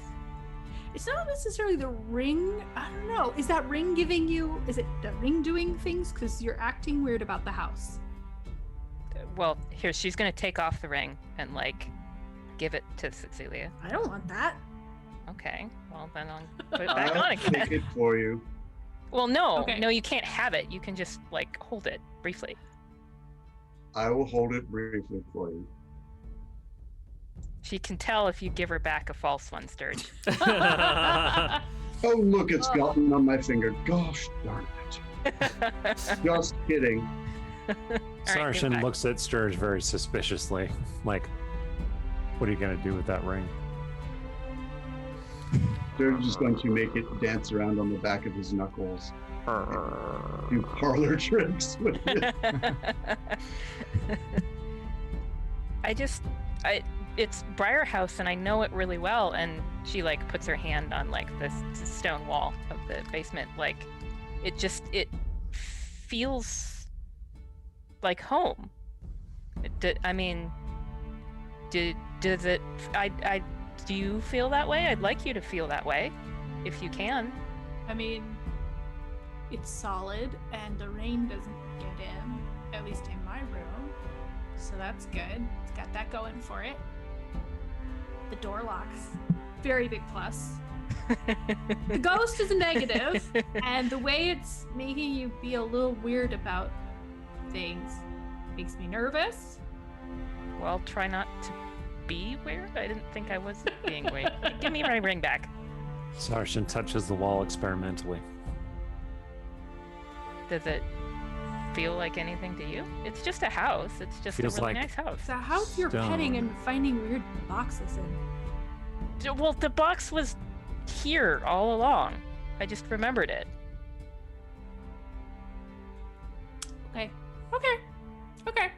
It's not necessarily the ring. I don't know. Is that ring giving you, is it the ring doing things? Because you're acting weird about the house. well, here she's gonna take off the ring and like give it to Cecilia. I don't want that. Okay, well then I'll put it back on I'll again. take it for you. Well, no, Okay. no, you can't have it. You can just like hold it briefly. I will hold it briefly for you. She can tell if you give her back a false one, Sturge. Oh, look, it's gotten on my finger. Gosh darn it. Just kidding. All right, give it Sarshan back. looks at Sturge very suspiciously. Like, what are you gonna do with that ring? They're just going to make it dance around on the back of his knuckles. Do parlor tricks with it. It's Briar House, and I know it really well. And she like puts her hand on like this stone wall of the basement. Like, it feels like home. Does it? Do you feel that way? I'd like you to feel that way, if you can. I mean, it's solid and the rain doesn't get in, at least in my room. So that's good. It's got that going for it. The door locks. Very big plus. The ghost is a negative, and the way it's making you be a little weird about things makes me nervous. Well, try not to be weird. I didn't think I was being weird. Give me my ring back. Sarshan touches the wall experimentally. Does it feel like anything to you? It's just a house. It's just Feels a really like nice house. It's a house you're Stone. petting and finding weird boxes in. Well, the box was here all along. I just remembered it. Okay.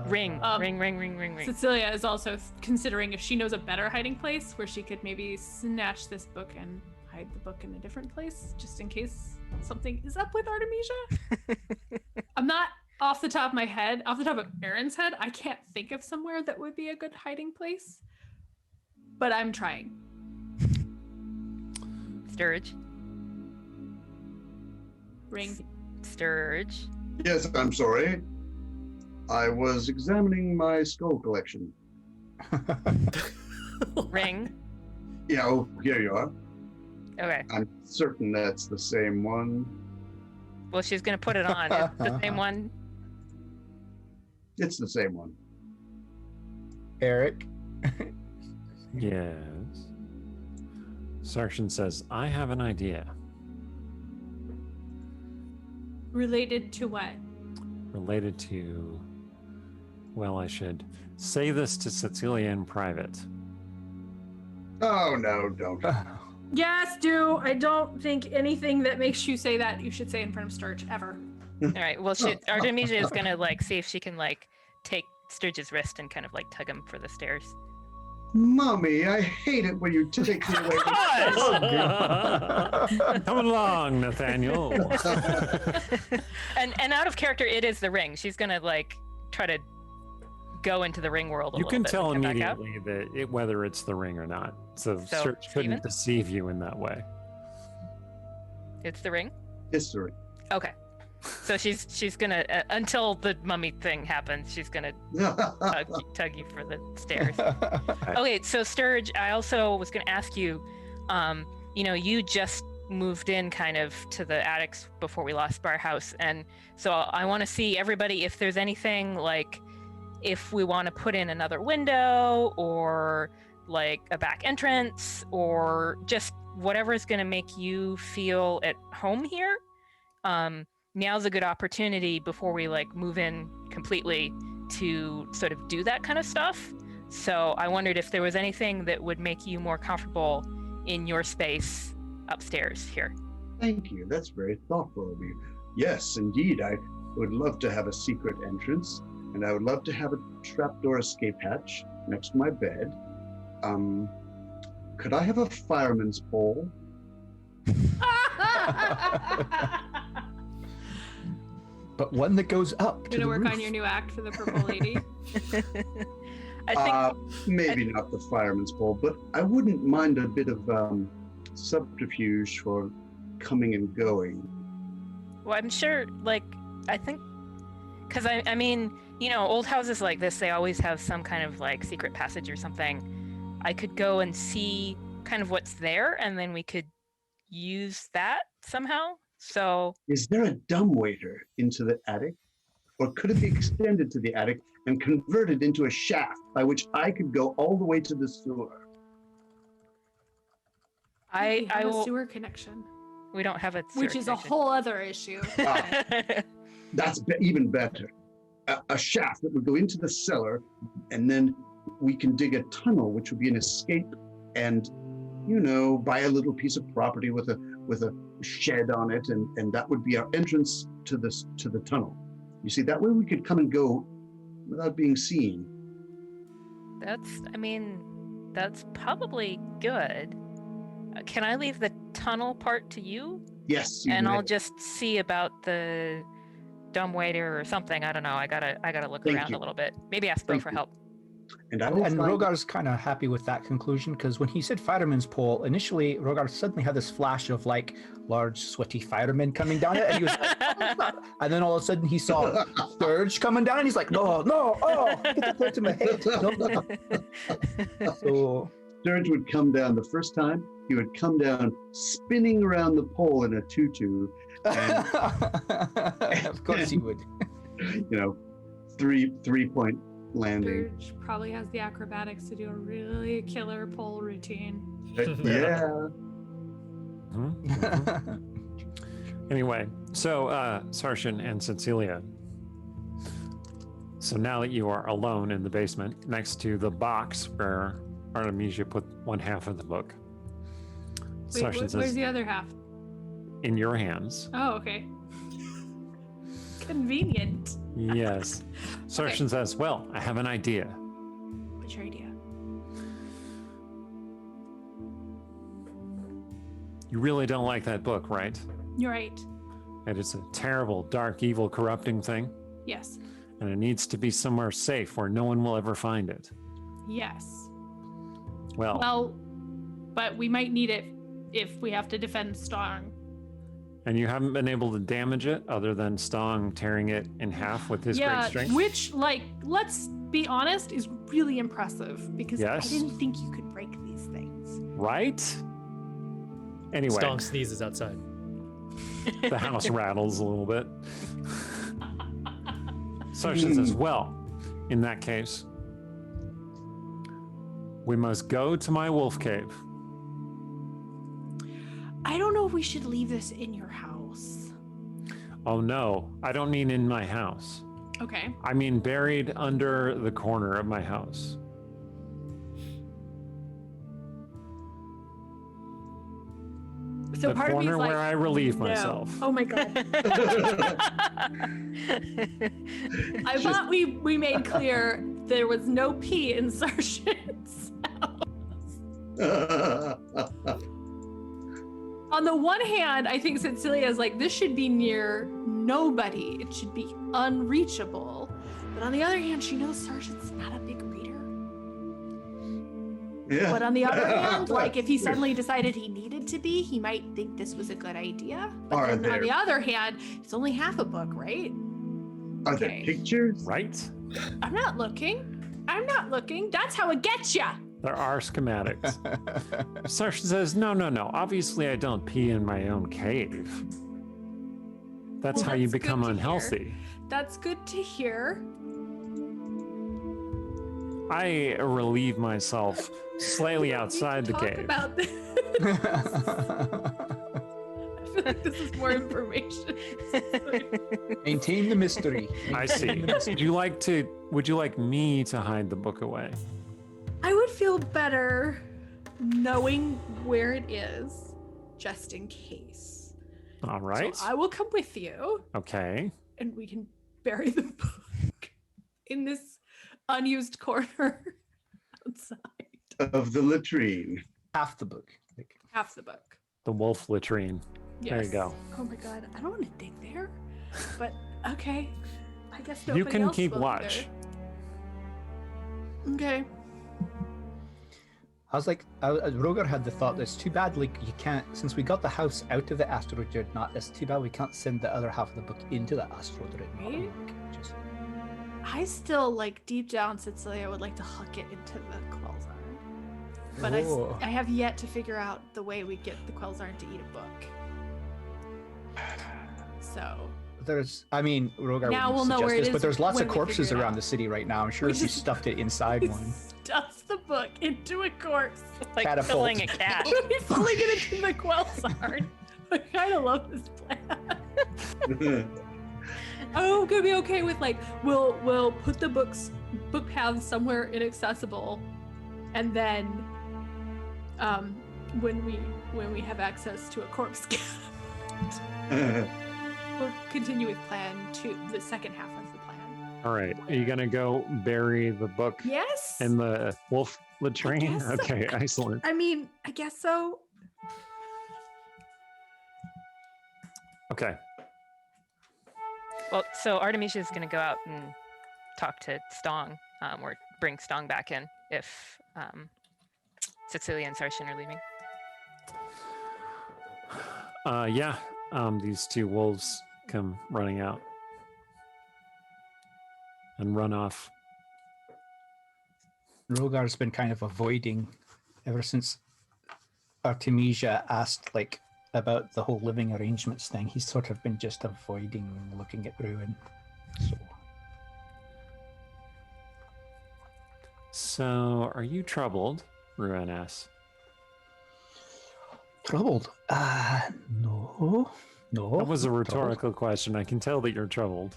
Ring, Uh, ring. Cecilia is also considering if she knows a better hiding place where she could maybe snatch this book and hide the book in a different place, just in case something is up with Artemisia. I'm not off the top of Aaron's head, I can't think of somewhere that would be a good hiding place, but I'm trying. Sturge. Ring. Sturge. Yes, I'm sorry. I was examining my skull collection. Ring. Yeah, oh, here you are. Okay. I'm certain that's the same one. Well, she's gonna put it on. It's the same one. It's the same one. Eric. Yes. Sarshan says, I have an idea. Related to what? Related to, well, I should say this to Cecilia in private. Oh, no, don't. Yes, do. I don't think anything that makes you say that you should say in front of Sturge ever. All right. Well, Artemisia is gonna like see if she can like take Sturge's wrist and kind of like tug him for the stairs. Mommy, I hate it when you take me away. Come along, Nathaniel. And out of character, it is the ring. She's gonna like try to go into the ring world. You can bit tell and come back out. immediately whether it's the ring or not. So Search Steven? couldn't deceive you in that way. It's the ring. History. Okay. So she's gonna until the mummy thing happens. She's gonna tug you for the stairs. Okay, so Sturge, I also was gonna ask you, you just moved in kind of to the attics before we lost our house, and so I want to see everybody if there's anything like if we want to put in another window or like a back entrance or just whatever is going to make you feel at home here. Now's a good opportunity before we like move in completely to sort of do that kind of stuff. So I wondered if there was anything that would make you more comfortable in your space upstairs here. Thank you. That's very thoughtful of you. Yes, indeed. I would love to have a secret entrance, and I would love to have a trapdoor escape hatch next to my bed. Could I have a fireman's pole? But one that goes up to Gonna the work roof. on your new act for the Purple Lady. I think Maybe not the fireman's pole, but I wouldn't mind a bit of subterfuge for coming and going. Well, I'm sure, I think, because I mean, old houses like this, they always have some kind of like secret passage or something. I could go and see kind of what's there, and then we could use that somehow. So, Is there a dumbwaiter into the attic? Or could it be extended to the attic and converted into a shaft by which I could go all the way to the sewer? We I have a will. sewer connection, We don't have a which sewer is a connection. whole other issue. That's even better. A shaft that would go into the cellar, and then we can dig a tunnel, which would be an escape, and buy a little piece of property with a shed on it, and that would be our entrance to the tunnel. You see, that way we could come and go without being seen. That's probably good. Can I leave the tunnel part to you? Yes, you And may. I'll just see about the dumbwaiter or something. I don't know. I gotta look Thank around you. a little bit. Maybe ask Bo Thank for you. help. And I will And find- Rogar's kind of happy with that conclusion because when he said fireman's pole, initially Rogar suddenly had this flash of like large sweaty firemen coming down it, and he was like, and then all of a sudden he saw Sturge coming down, and he's like, no, get that to my head. No. So Sturge would come down the first time. He would come down spinning around the pole in a tutu, and of course he would. 3-point landing. Sturge probably has the acrobatics to do a really killer pole routine. Yeah. Anyway, so Sarshan and Cecilia. So now that you are alone in the basement next to the box where Artemisia put one half of the book, Wait, Sarshan where's says, the other half? in your hands. Oh, okay. Convenient. Yes. Sarshan says, well, I have an idea. What's your idea? You really don't like that book, right? You're right. It is a terrible, dark, evil, corrupting thing, Yes. and it needs to be somewhere safe where no one will ever find it. Yes. Well, Well, but we might need it if we have to defend Strong. And you haven't been able to damage it other than Stong tearing it in half with his great strength? Which, like, let's be honest, is really impressive because Yes. I didn't think you could break these things. Right? Anyway, Stong sneezes outside. the house rattles a little bit. Sarshan says, well, in that case, we must go to my wolf cave. I don't know if we should leave this in your house. Oh no, I don't mean in my house. Okay. I mean buried under the corner of my house. So The part of me is corner like, where I relieve no. myself. Oh my god. I thought we made clear there was no pee in Sarshan's house. On the one hand, I think Cecilia is like, this should be near nobody. It should be unreachable. But on the other hand, she knows Sarshan's not a big reader. Yeah. But on the other hand, like if he suddenly decided he needed to be, he might think this was a good idea. But Are then on the there- other hand, it's only half a book, right? Are there Okay. pictures? Right? I'm not looking. I'm not looking. That's how it gets ya. There are schematics. Sarshan says, no. Obviously, I don't pee in my own cave. That's Well, how you that's good become to hear. unhealthy. That's good to hear. I relieve myself slightly We don't need outside to the talk cave. About this. I feel like this is more information. Maintain the mystery. I see. Would you like me to hide the book away? I would feel better knowing where it is, just in case. All right. So I will come with you, Okay. and we can bury the book in this unused corner outside. Of the latrine. Half the book. Like, Half the book. The wolf latrine. Yes. There you go. Oh my god, I don't want to dig there, but okay. I guess You nobody can else keep will watch. either. Okay. I was like, Roger had the thought that it's too bad, like, you can't, since we got the house out of the asteroid dreadnought, it's too bad we can't send the other half of the book into the asteroid dreadnought. Right? Just, I still, like, deep down, Cecilia would like to huck it into the Quelzarn. But Oh. I have yet to figure out the way we get the Quelzarn to eat a book. So, there's, I mean, Roger Now wouldn't we'll know suggest where it this, but is there's lots when of we figure corpses it around out. the city right now. I'm sure We if you just- stuffed it inside one. stuffs the book into a corpse. Like Catapult. killing a cat. We're pulling it into the Quelzarn. I kind of love this plan. I'm gonna be okay with, like, we'll put the book paths somewhere inaccessible, and then when we have access to a corpse cabinet, we'll continue with plan 2, the second half of the plan. All right. Are you going to go bury the book Yes. in the wolf latrine? guess so. Okay, excellent. I mean, I guess so. Okay. Well, so Artemisia is going to go out and talk to Stong, or bring Stong back in if Cecilia and Sarshan are leaving. Yeah. These two wolves come running out and run off. Rogar's been kind of avoiding ever since Artemisia asked, like, about the whole living arrangements thing. He's sort of been just avoiding looking at Ruin. So, are you troubled? Ruin asks. Troubled? No. That was a not troubled. rhetorical question. I can tell that you're troubled.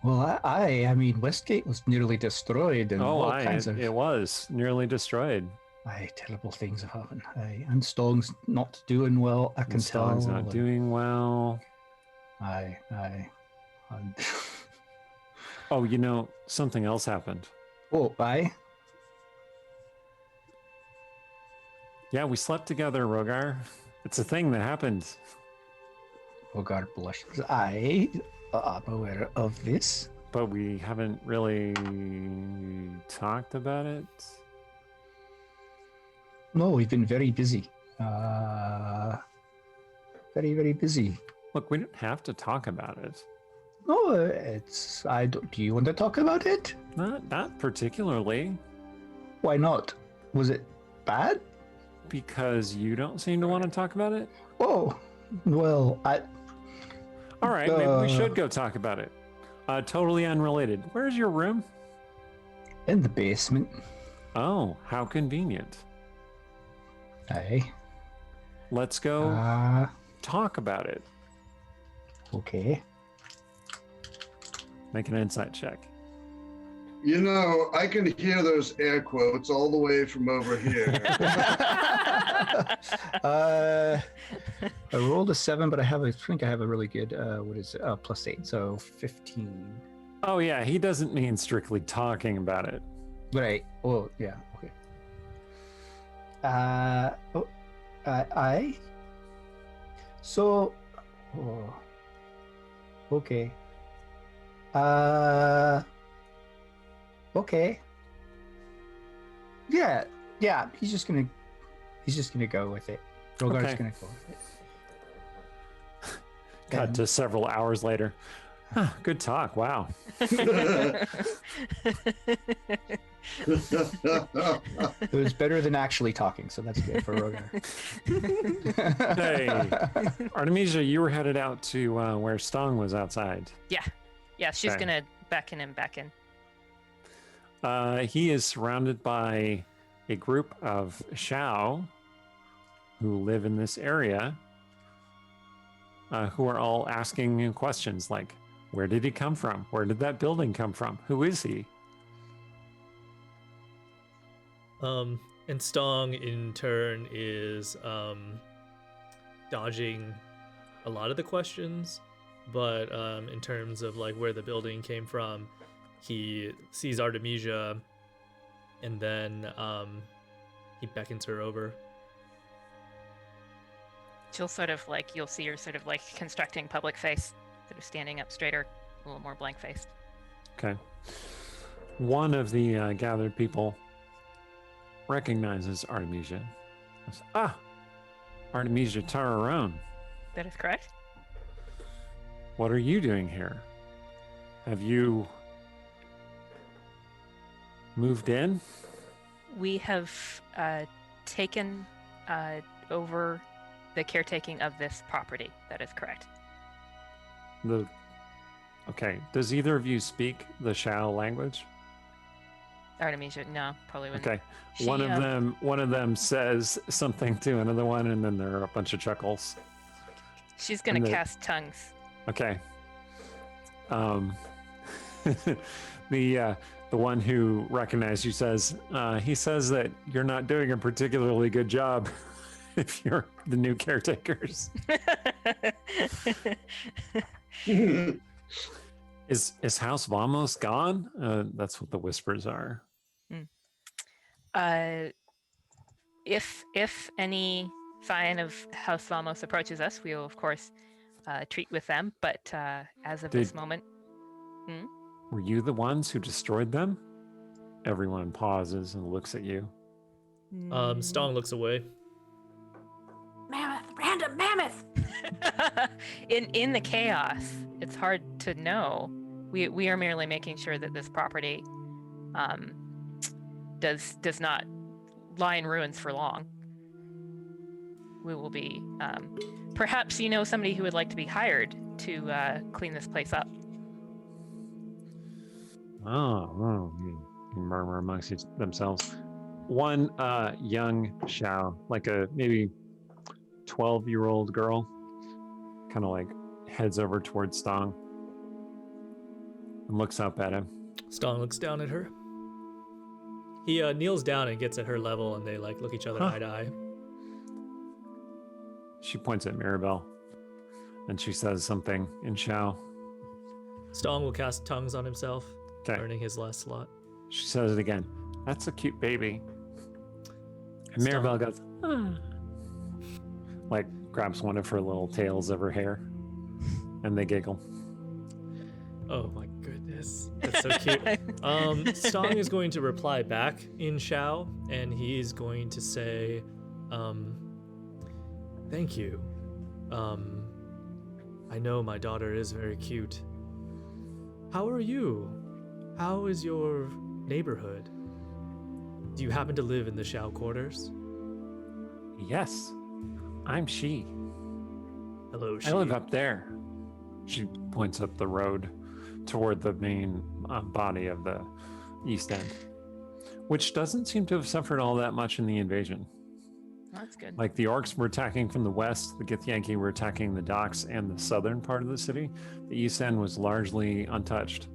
Well, I mean, Westgate was nearly destroyed, and all kinds of it was nearly destroyed. terrible things have happened. And Stong's not doing well. I can And Stong's tell. not doing well. Aye. And- Oh, you know, something else happened. oh, aye. Yeah, we slept together, Rogar. It's a thing that happened. Rogar blushes. I'm aware of this. But we haven't really talked about it. No, we've been very busy. very, very busy. Look, we don't have to talk about it. No, it's. I don't. Do you want to talk about it? Not particularly, Why not? Was it bad? because you don't seem to want to talk about it. Oh, well, All right, maybe we should go talk about it. Totally unrelated. Where's your room? in the basement. Oh, how convenient. Aye. Let's go talk about it. Okay. Make an insight check. You know, I can hear those air quotes all the way from over here. I rolled a 7, but I think I have a really good what is it? +8, so 15. Oh yeah, he doesn't mean strictly talking about it. Right. Oh yeah. Okay. I. So. Oh. Okay. Okay. Yeah. He's just gonna go with it. Rogar's Okay. gonna go with it. Cut to several hours later. Huh, good talk. Wow. It was better than actually talking, so that's good for Rogar. Hey, Artemisia, you were headed out to where Stong was outside. Yeah, she's Okay. gonna beckon him back in. He is surrounded by a group of Shao who live in this area, who are all asking him questions like, where did he come from? Where did that building come from? Who is he? And Stong in turn is dodging a lot of the questions, but in terms of like where the building came from, he sees Artemisia, and then he beckons her over. She'll you'll see her sort of like constructing public face, sort of standing up straighter, a little more blank faced. Okay. One of the gathered people recognizes Artemisia. Goes, Artemisia Tararon. That is correct. What are you doing here? Have you moved in? We have taken over the caretaking of this property. That is correct. Okay. Does either of you speak the Shao language? Artemisia, no, probably wouldn't. Okay. She, One of them says something to another one, and then there are a bunch of chuckles. She's gonna and the- cast tongues. Okay. The one who recognized you says, he says that you're not doing a particularly good job if you're the new caretakers. Is House Vamos gone? That's what the whispers are. If any sign of House Vamos approaches us, we will of course treat with them. But as of this moment, Were you the ones who destroyed them? Everyone pauses and looks at you. Stong looks away. Mammoth, random mammoth. in the chaos, it's hard to know. We are merely making sure that this property does not lie in ruins for long. We will be perhaps somebody who would like to be hired to clean this place up. Oh, you murmur amongst themselves. One young Shao, like a maybe 12-year-old girl, kind of like heads over towards Stong and looks up at him. Stong looks down at her. He kneels down and gets at her level, and they like look each other eye to eye. She points at Mirabelle, and she says something in Shao. Stong will cast tongues on himself, Okay. earning his last slot. She says it again. That's a cute baby. And Mirabelle goes, like grabs one of her little tails of her hair, and they giggle. Oh my goodness, that's so cute. Stong is going to reply back in Shao, and he's going to say, "Thank you. I know my daughter is very cute. How are you? How is your neighborhood? Do you happen to live in the Shao quarters? Yes, I'm she. Hello, she. I live up there. She points up the road toward the main body of the East End, which doesn't seem to have suffered all that much in the invasion. That's good. Like the orcs were attacking from the west, the Githyanki were attacking the docks and the southern part of the city. The East End was largely untouched.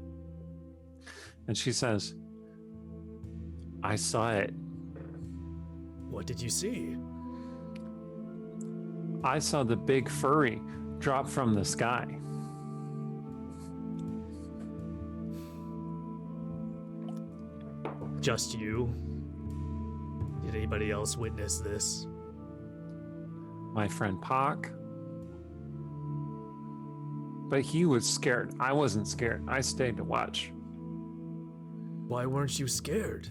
And she says, I saw it. What did you see? I saw the big furry drop from the sky. Just you? Did anybody else witness this? My friend Pak. But he was scared. I wasn't scared. I stayed to watch. Why weren't you scared?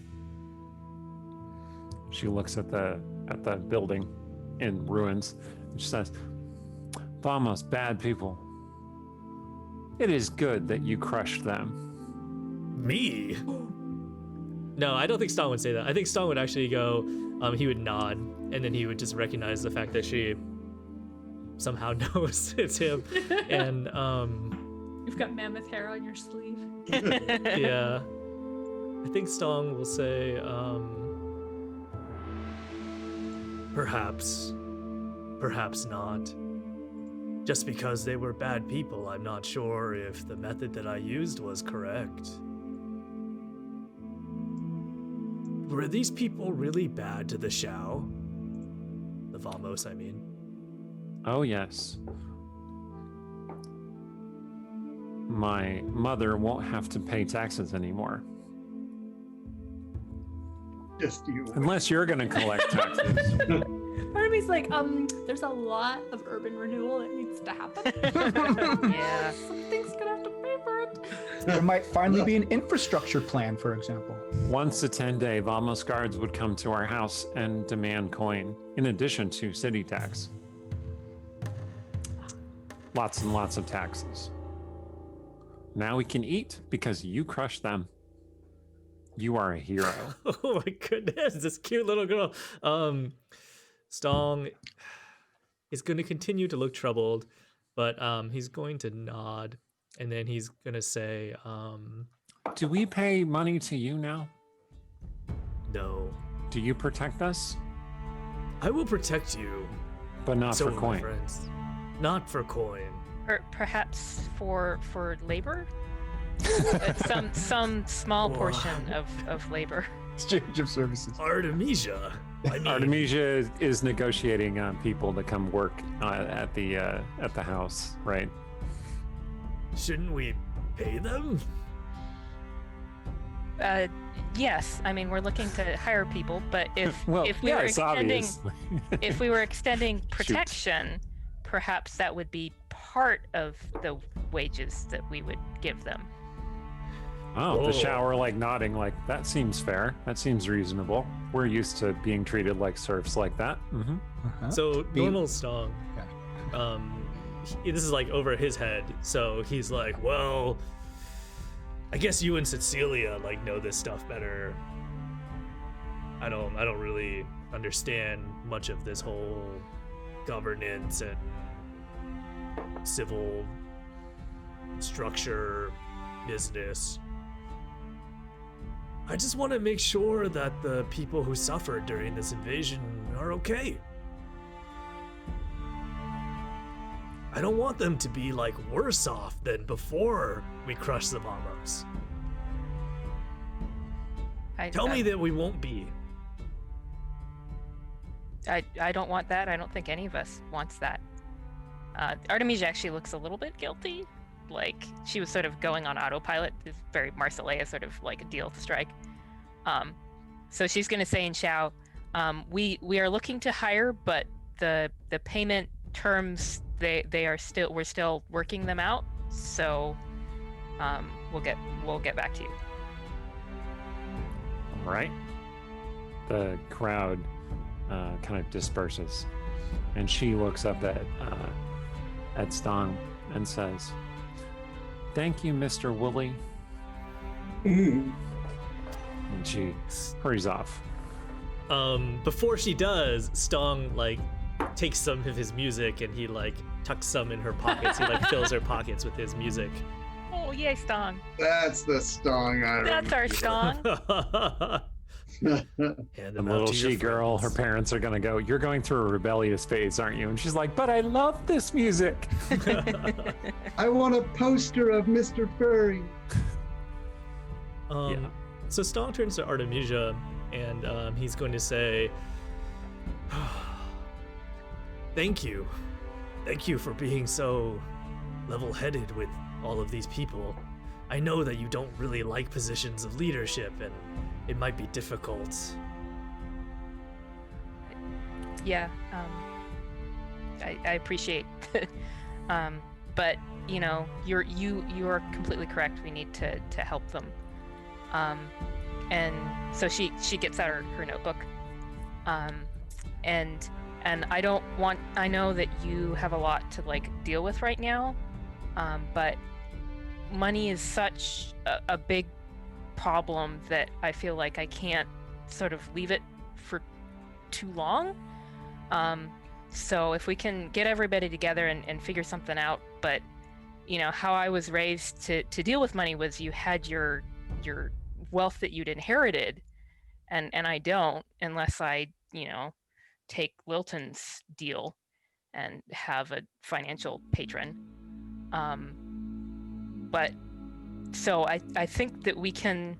She looks at the building in ruins and she says, Vamos, bad people. It is good that you crushed them. Me? No, I don't think Stone would say that. I think Stone would actually go, he would nod, and then he would just recognize the fact that she somehow knows it's him. And, You've got mammoth hair on your sleeve. yeah. I think Stone will say, perhaps not. Just because they were bad people, I'm not sure if the method that I used was correct. Were these people really bad to the Shao? The Vamos, I mean. Oh, yes. My mother won't have to pay taxes anymore. Just you. Unless you're going to collect taxes. Part of me's like, there's a lot of urban renewal that needs to happen. Yeah. Something's gonna have to pay for it. There might finally be an infrastructure plan, for example. Once a 10-day, Vamos guards would come to our house and demand coin, in addition to city tax. Lots and lots of taxes. Now we can eat because you crushed them. You are a hero. Oh my goodness, this cute little girl. Stong is going to continue to look troubled, but he's going to nod, and then he's going to say, Do we pay money to you now? no. Do you protect us? I will protect you. But not So for will my coin. friends. Not for coin. Or perhaps for labor? some small portion of labor. Exchange of services. Artemisia. I mean, Artemisia is negotiating people to come work at the house, right? shouldn't we pay them? Yes, I mean we're looking to hire people, but if Well, if we yeah, were it's extending obvious. if we were extending protection, perhaps that would be part of the wages that we would give them. Oh, Whoa. the shower like nodding like that seems fair. That seems reasonable. We're used to being treated like serfs like that. Mm-hmm. Uh-huh. So Be- normal Stong, this is like over his head. So he's like, well, I guess you and Cecilia like know this stuff better. I don't really understand much of this whole governance and civil structure business. I just want to make sure that the people who suffered during this invasion are okay. I don't want them to be like worse off than before we crush the Vamos. Tell me that we won't be. I don't want that. I don't think any of us wants that. Artemisia actually looks a little bit guilty. Like she was sort of going on autopilot. It's very Marseillais sort of like a deal to strike. So she's going to say in Shao, we are looking to hire, but the payment terms we're still working them out. So we'll get back to you. All right. The crowd kind of disperses, and she looks up at at Stong and says, "Thank you, Mr. Woolley." And she hurries off. Before she does, Stong like takes some of his music and he like tucks some in her pockets. He like fills her pockets with his music. Oh, yay, Stong. That's the Stong I That's our Stong. Hand The them out little to your she-girl, her friends. parents are gonna go, "You're going through a rebellious phase, aren't you?" And she's like, "But I love this music." I want a poster of Mr. Furry. Yeah. So Stong turns to Artemisia and he's going to say, Thank you for being so level-headed with all of these people. I know that you don't really like positions of leadership and it might be difficult. Yeah, I appreciate but you know, you are completely correct. We need to help them. And so she gets out her notebook. And I know that you have a lot to like deal with right now. But money is such a big problem that I feel like I can't sort of leave it for too long. So if we can get everybody together and figure something out, but you know, how I was raised to deal with money was you had your wealth that you'd inherited, and I don't, unless I, you know, take Lilton's deal and have a financial patron. But so I think that we can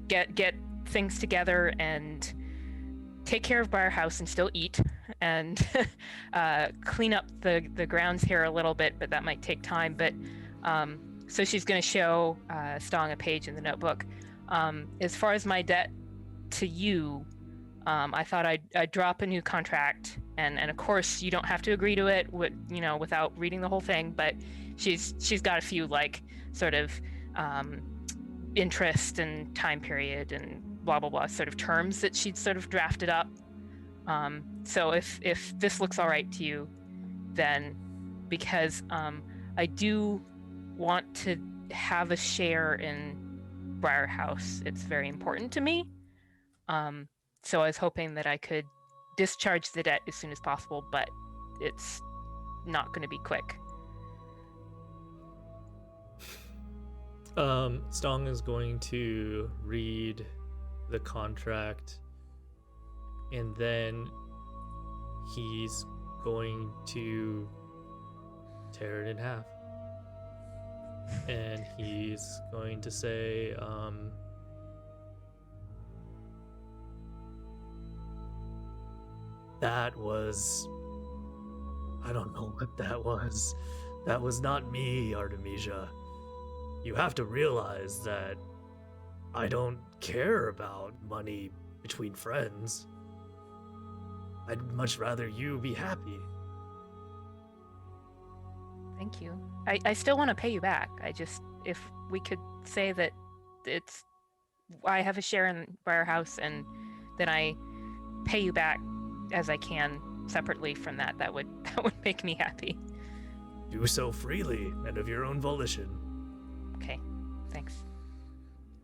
get things together and take care of Briar House and still eat and clean up the grounds here a little bit, but that might take time. But so she's going to show Stong a page in the notebook. As far as my debt to you, I thought I'd drop a new contract, and of course you don't have to agree to it, you know, without reading the whole thing. But she's got a few like sort of interest and time period and blah blah blah sort of terms that she'd sort of drafted up. So if this looks all right to you, then because I do want to have a share in Briar House, it's very important to me. So I was hoping that I could discharge the debt as soon as possible, but it's not going to be quick. Stong is going to read the contract and then he's going to tear it in half. And he's going to say, that was... I don't know what that was. That was not me, Artemisia. You have to realize that I don't care about money between friends. I'd much rather you be happy. Thank you. I still want to pay you back. If we could say that I have a share in Briar House and then I pay you back as I can separately from that would make me happy. Do so freely and of your own volition. Okay, thanks.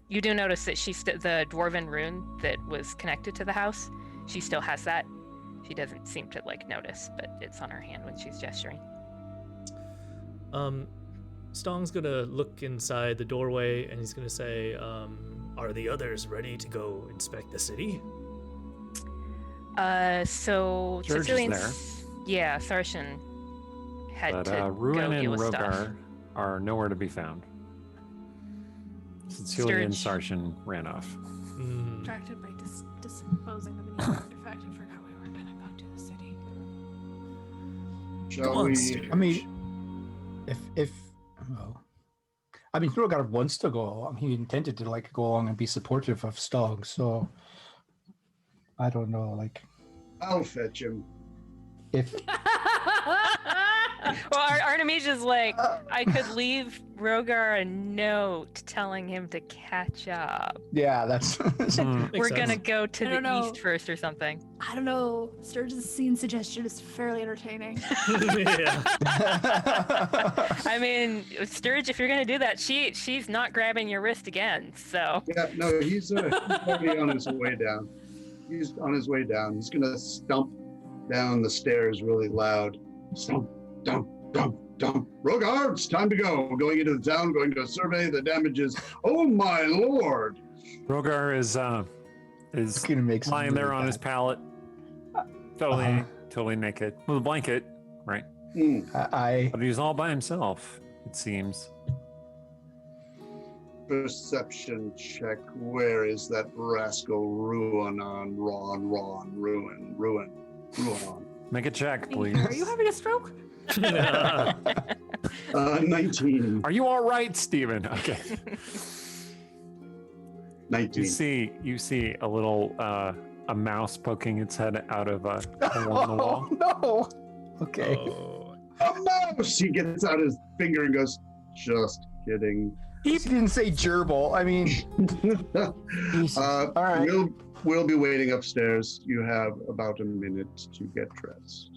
You do notice that the dwarven rune that was connected to the house, she still has that. She doesn't seem to like notice, but it's on her hand when she's gesturing. Stong's gonna look inside the doorway and he's gonna say, are the others ready to go inspect the city? So George is Cecilian's there. Yeah, Sarshan had But to Ruin go and deal with stuff. Rogar are nowhere to be found. Cecilia and Sturge. Sarshan ran off. Distracted by disposing of an evil artifact and forgot we were gonna go to the city. Shall Come on, we? Stu. I mean, Rogar wants to go along. He intended to like go along and be supportive of Stog, so I don't know, I'll fetch him. if Well, Artemisia's like, I could leave Rogar a note telling him to catch up. Yeah, that's. We're gonna go to I the don't know. east first or something. I don't know. Sturge's scene suggestion is fairly entertaining. Yeah. I mean, Sturge, if you're gonna do that, she's not grabbing your wrist again. So Yeah, no, he's already on his way down. He's on his way down. He's gonna stump down the stairs really loud. Stump, dump, dump, dump. Rogar, it's time to go. We're going into the town, going to survey the damages. Oh my lord! Rogar is gonna make some lying there really on his bad. pallet, totally naked, with a blanket, right? But he's all by himself, it seems. Perception check. Where is that rascal Ruin? Make a check, please. Are you having a stroke? 19. Are you all right, Steven? Okay. 19. You see a little a mouse poking its head out of a hole in the wall. No. Okay. Oh. A mouse! He gets out his finger and goes, just kidding. He didn't say gerbil. I mean, all right. We'll be waiting upstairs. You have about a minute to get dressed.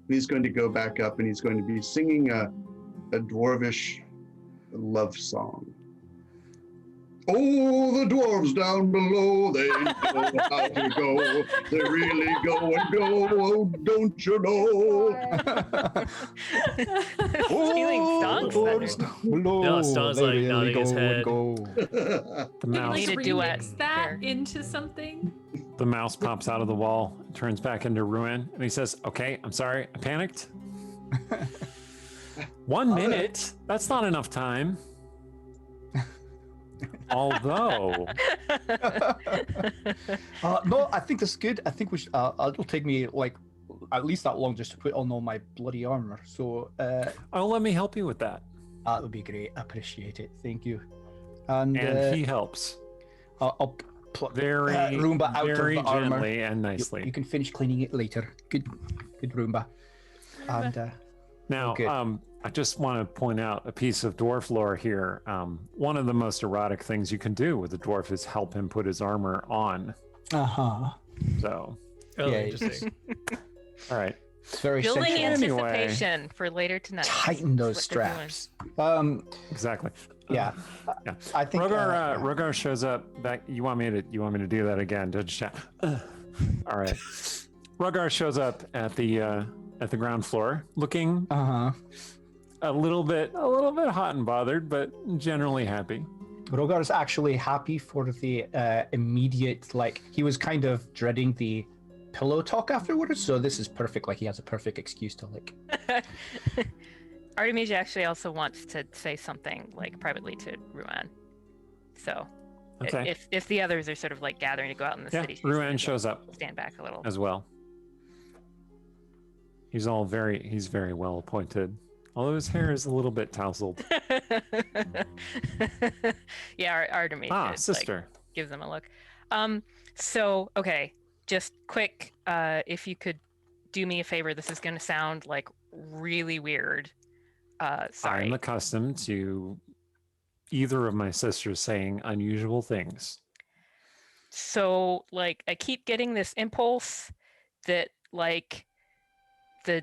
He's going to go back up and he's going to be singing a dwarvish love song. Oh, the dwarves down below, they know how to go. They really go and go, oh, don't you know? Stealing songs. dwarves then. down below, No, Stan's they like really nodding his go and head. go. The Maybe mouse, Need like a duet remix that there. into something. the mouse pops out of the wall, turns back into Ruin, and he says, "Okay, I'm sorry, I panicked. 1 minute? That's not enough time." Although, No, I think that's good. I think we should. It'll take me like at least that long just to put on all my bloody armor. So oh, let me help you with that. that would be great. I appreciate it. Thank you. And He helps I'll put very, Roomba out very of the armor. gently and nicely. You can finish cleaning it later. Good Roomba. And Now, good. I just want to point out a piece of dwarf lore here. One of the most erotic things you can do with a dwarf is help him put his armor on. So, Oh, Yeah. interesting. all right. it's very Building sensual. Anyway. anticipation for later tonight. Tighten those That's what they're doing. straps. Exactly. Yeah. Yeah. I think Rogar shows up back. You want me to do that again? Judge chat. All right. Rogar shows up at the ground floor, looking a little bit hot and bothered, but generally happy. Rogar's actually happy for the immediate, like, he was kind of dreading the pillow talk afterwards, so this is perfect. Like, he has a perfect excuse to, like, Artemisia actually also wants to say something like privately to Ruan. So Okay. if the others are sort of like gathering to go out in the Yeah, city, she's Ruan gonna shows up stand back a little. as well. He's very well appointed, although his hair is a little bit tousled. Yeah, Artemisia Sister. gives them a look. So okay, just quick, if you could do me a favor, this is going to sound like really weird. Sorry. I'm accustomed to either of my sisters saying unusual things. So like I keep getting this impulse that like the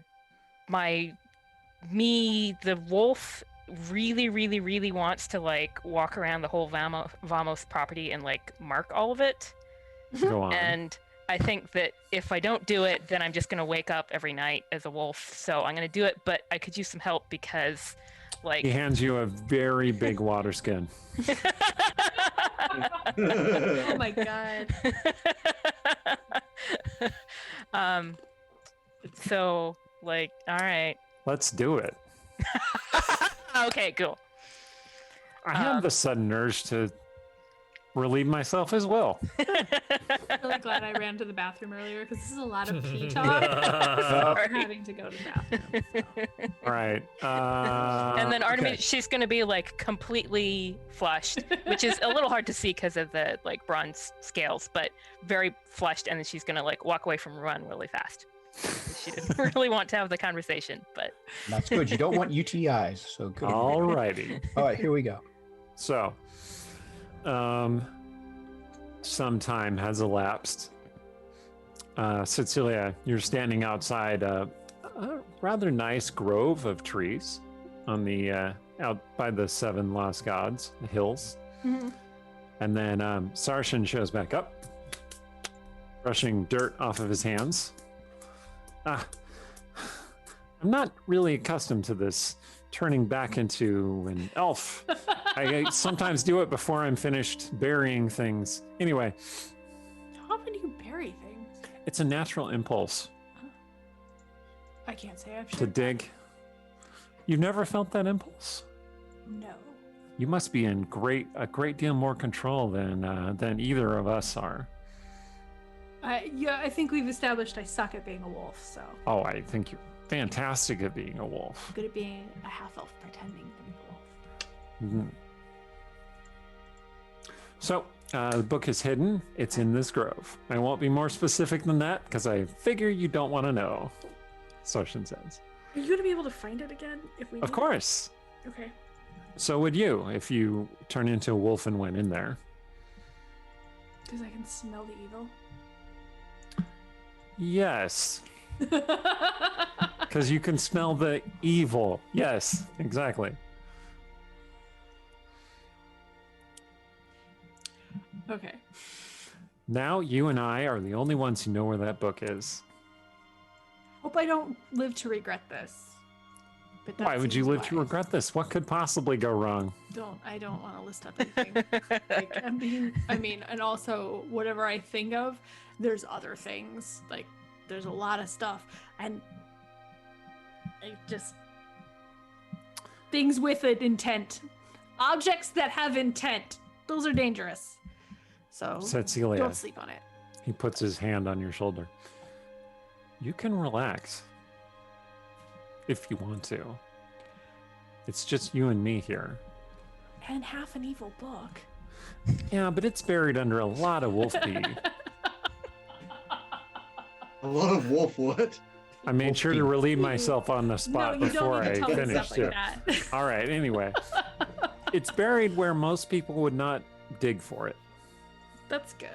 wolf really wants to like walk around the whole Vamos property and like mark all of it. Go on. And I think that if I don't do it, then I'm just going to wake up every night as a wolf. So I'm going to do it, but I could use some help because like He hands you a very big water skin. Oh my god. So like, all right. Let's do it. Okay, cool. I have the sudden urge to relieve myself as well. I'm really glad I ran to the bathroom earlier because this is a lot of pee talk. I'm having to go to the bathroom. So. All right. And then Artemis, okay. she's going to be like completely flushed, which is a little hard to see because of the like bronze scales, but very flushed. And then she's going to like walk away from Ruan really fast. She didn't really want to have the conversation, but That's good. You don't want UTIs, so good. All righty. All right, here we go. So, some time has elapsed. Cecilia, you're standing outside a rather nice grove of trees on the out by the Seven Lost Gods, the hills. Mhm. And then Sarshan shows back up, brushing dirt off of his hands. I'm not really accustomed to this turning back into an elf. I sometimes do it before I'm finished burying things. Anyway, How often do you bury things? it's a natural impulse I can't say I've to shared that. dig. You've never felt that impulse? No. You must be in a great deal more control than either of us are. I think we've established I suck at being a wolf, so Oh, I think you're fantastic at being a wolf. I'm good at being a half elf pretending to be a wolf. Mhm. So, the book is hidden. It's in this grove. I won't be more specific than that because I figure you don't want to know, Sarshan says. Are you gonna be able to find it again if we? Of course. Okay. So would you if you turn into a wolf and went in there. Because I can smell the evil. Yes, because you can smell the evil. Yes, exactly. Okay. Now you and I are the only ones who know where that book is. Hope I don't live to regret this. But that Why would you seems live to wise. regret this? What could possibly go wrong? I don't want to list up everything. And also whatever I think of, there's other things. Like there's a lot of stuff, and just things with an intent, objects that have intent. Those are dangerous. So Cecilia, don't sleep on it. he puts his hand on your shoulder. You can relax if you want to. It's just you and me here. And half an evil book. Yeah, but it's buried under a lot of wolf pee. A lot of wolf what? I made sure to relieve myself on the spot no, you before don't need I to tell me finished stuff like it. that. All right, anyway. It's buried where most people would not dig for it. That's good.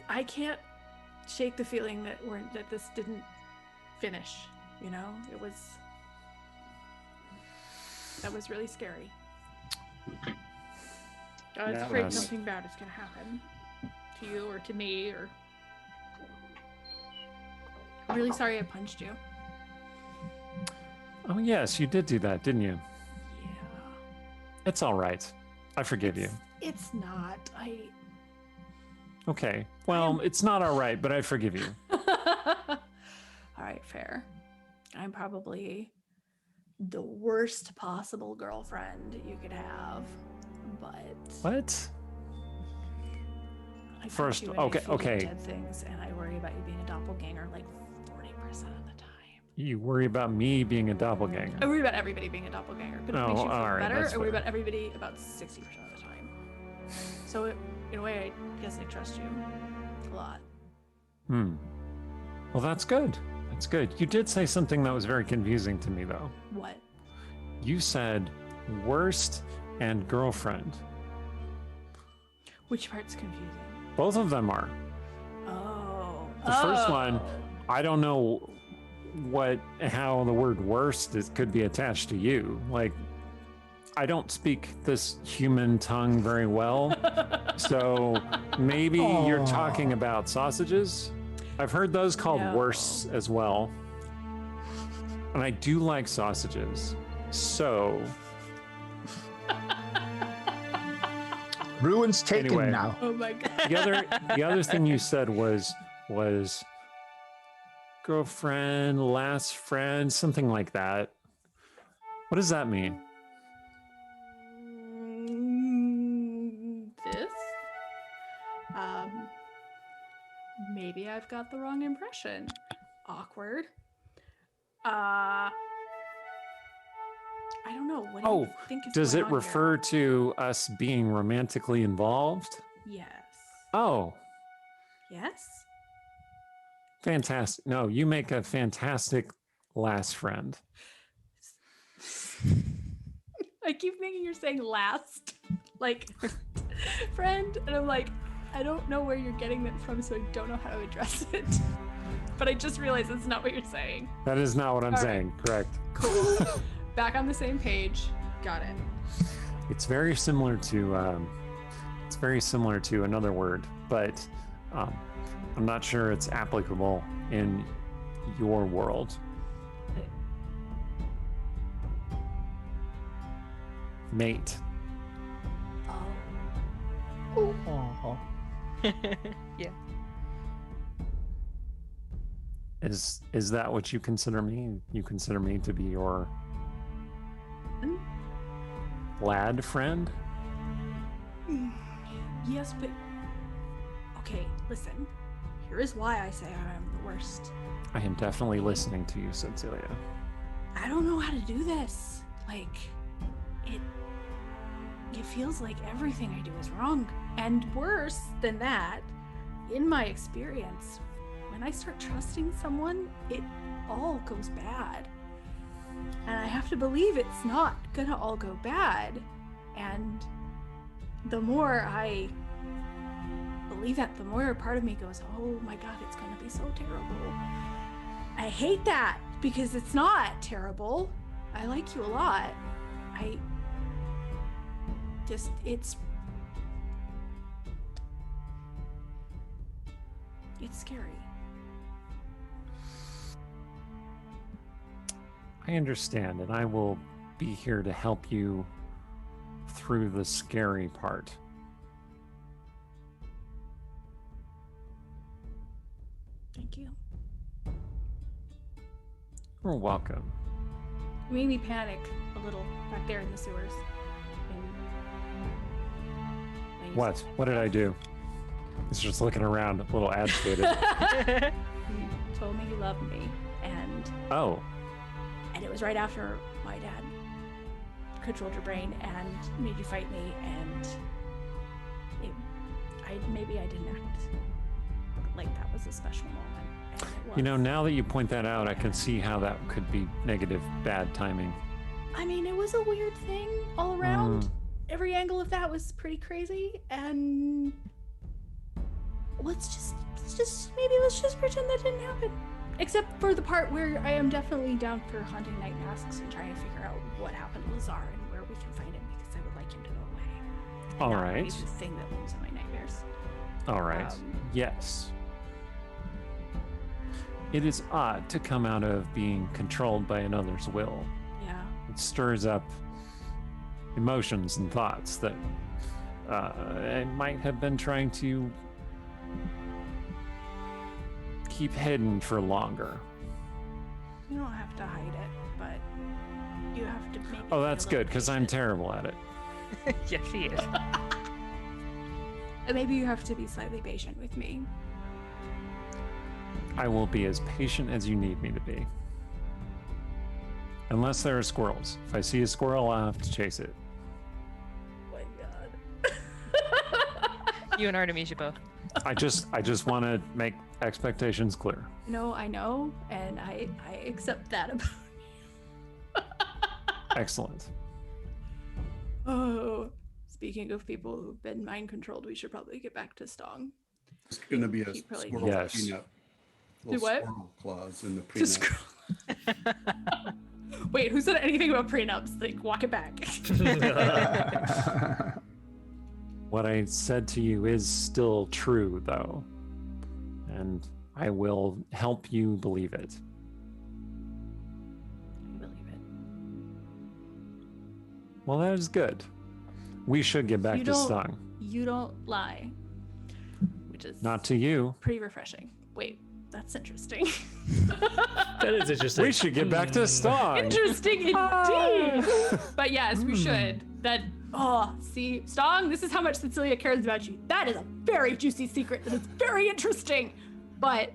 I can't shake the feeling that this didn't finish. You know, that was really scary. I was afraid Yes. something bad is gonna happen to you or to me or. I'm really sorry I punched you. Oh, yes, you did do that, didn't you? Yeah. It's all right. I forgive you. It's not. Okay. Well, it's not all right, but I forgive you. All right, fair. I'm probably the worst possible girlfriend you could have, but What? I punch First, you and I okay, feed you okay. dead things, and I worry about you being a doppelganger like 40% of the time. You worry about me being a doppelganger. I worry about everybody being a doppelganger. But if it Oh, makes you feel all right, better, that's I worry fair. about everybody about 60% of the time. So in a way, I guess I trust you a lot. Well, that's good. That's good. You did say something that was very confusing to me, though. What? You said worst and girlfriend. Which part's confusing? Both of them are. Oh. The first Oh. one, I don't know how the word worst could be attached to you. Like, I don't speak this human tongue very well, so maybe you're talking about sausages. I've heard those called No. worse as well, and I do like sausages. So Ruin's taken Anyway. now. Oh my god. the other thing you said was girlfriend, last friend, something like that. What does that mean? This? Maybe I've got the wrong impression. Awkward. I don't know. What do Oh, you think is Does going it on refer to us being romantically involved? Yes. Oh, Yes? fantastic. No, you make a fantastic last friend. I keep thinking you're saying last, like friend, and I'm like, I don't know where you're getting that from, so I don't know how to address it. But I just realized that's not what you're saying. That is not what I'm All right. saying. Correct. Cool. Back on the same page. Got it. It's very similar to another word, but I'm not sure it's applicable in your world. Mate. Oh. Aw. Yeah. Is that what you consider me? You consider me to be your lad friend? Yes, but okay, listen. Here is why I say I am the worst. I am definitely listening to you, Cecilia. I don't know how to do this. Like, it feels like everything I do is wrong. And worse than that, in my experience, when I start trusting someone, it all goes bad. And I have to believe it's not gonna all go bad. And the more I believe that, the more a part of me goes, oh my God, it's gonna be so terrible. I hate that because it's not terrible. I like you a lot. It's scary. I understand, and I will be here to help you through the scary part. Thank you. You're welcome. You made me panic a little back there in the sewers. And What? What did I do? He's just looking around, a little agitated. You told me you loved me, and Oh, it was right after my dad controlled your brain and made you fight me, and maybe I didn't act like that was a special moment. And it was. you know, now that you point that out, I can see how that could be negative, bad timing. I mean, it was a weird thing all around. Every angle of that was pretty crazy, and let's just pretend that didn't happen. Except for the part where I am definitely down for hunting night masks and trying to figure out what happened to Lazar and where we can find him, because I would like him to go away. And All not right. be the thing that lives in my nightmares. All right. Yes. It is odd to come out of being controlled by another's will. Yeah. It stirs up emotions and thoughts that I might have been trying to keep hidden for longer. You don't have to hide it, but you have to maybe. Oh, be a that's little good, because I'm patient. terrible at it. Yes, he is. And maybe you have to be slightly patient with me. I will be as patient as you need me to be. Unless there are squirrels. If I see a squirrel, I'll have to chase it. Oh my God. You and Artemisia both. I just want to make expectations clear. No, I know, and I accept that about you. Excellent. Oh, speaking of people who've been mind controlled, we should probably get back to Stong. It's going to be a He probably squirrel Yes. peanut. Do Little what? squirrel clause in the To peanut. scroll. Wait, who said anything about prenups? Like, walk it back. What I said to you is still true, though. And I will help you believe it. I believe it. Well, that is good. We should get back You to don't- Stung. You don't lie, which is Not to you. pretty refreshing. Wait, that's interesting. That is interesting. We should get back to Stung. Interesting indeed. But yes, we should. See, Stong, this is how much Cecilia cares about you. That is a very juicy secret. That is very interesting. But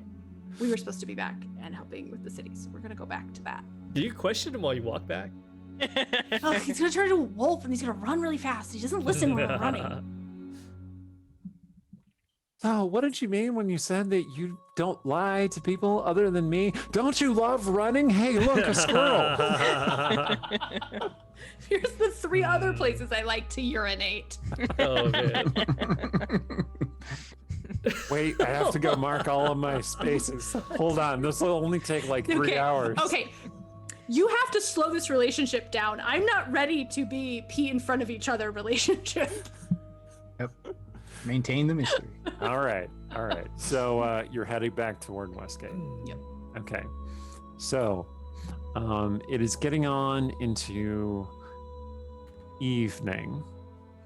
we were supposed to be back and helping with the city, so we're gonna go back to that. Do you question him while you walk back? Oh, he's gonna turn into a wolf and he's gonna run really fast. He doesn't listen when we're running. So, what did you mean when you said that you don't lie to people other than me? Don't you love running? Hey, look, a squirrel. Here's the 3 other places I like to urinate. Oh man. Wait, I have to go mark all of my spaces. Hold on, this will only take like 3 hours. Okay. You have to slow this relationship down. I'm not ready to be pee in front of each other relationship. Yep. Maintain the mystery. All right. So you're heading back toward Westgate. Yep. Okay. So it is getting on into evening,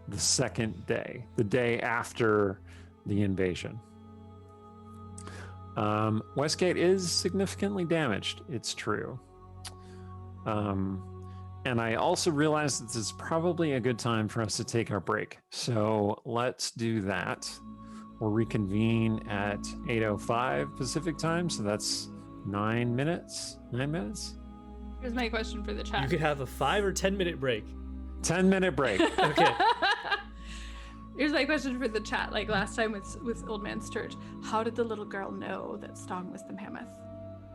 the second day, the day after the invasion. Westgate is significantly damaged, it's true. And I also realized that this is probably a good time for us to take our break. So let's do that. We'll reconvene at 8:05 Pacific time. So that's 9 minutes. 9 minutes? Here's my question for the chat. You could have a 5 or 10 minute break. 10-minute break. Okay. Here's my question for the chat. Like last time with Old Man Sturge, how did the little girl know that Stong was the mammoth?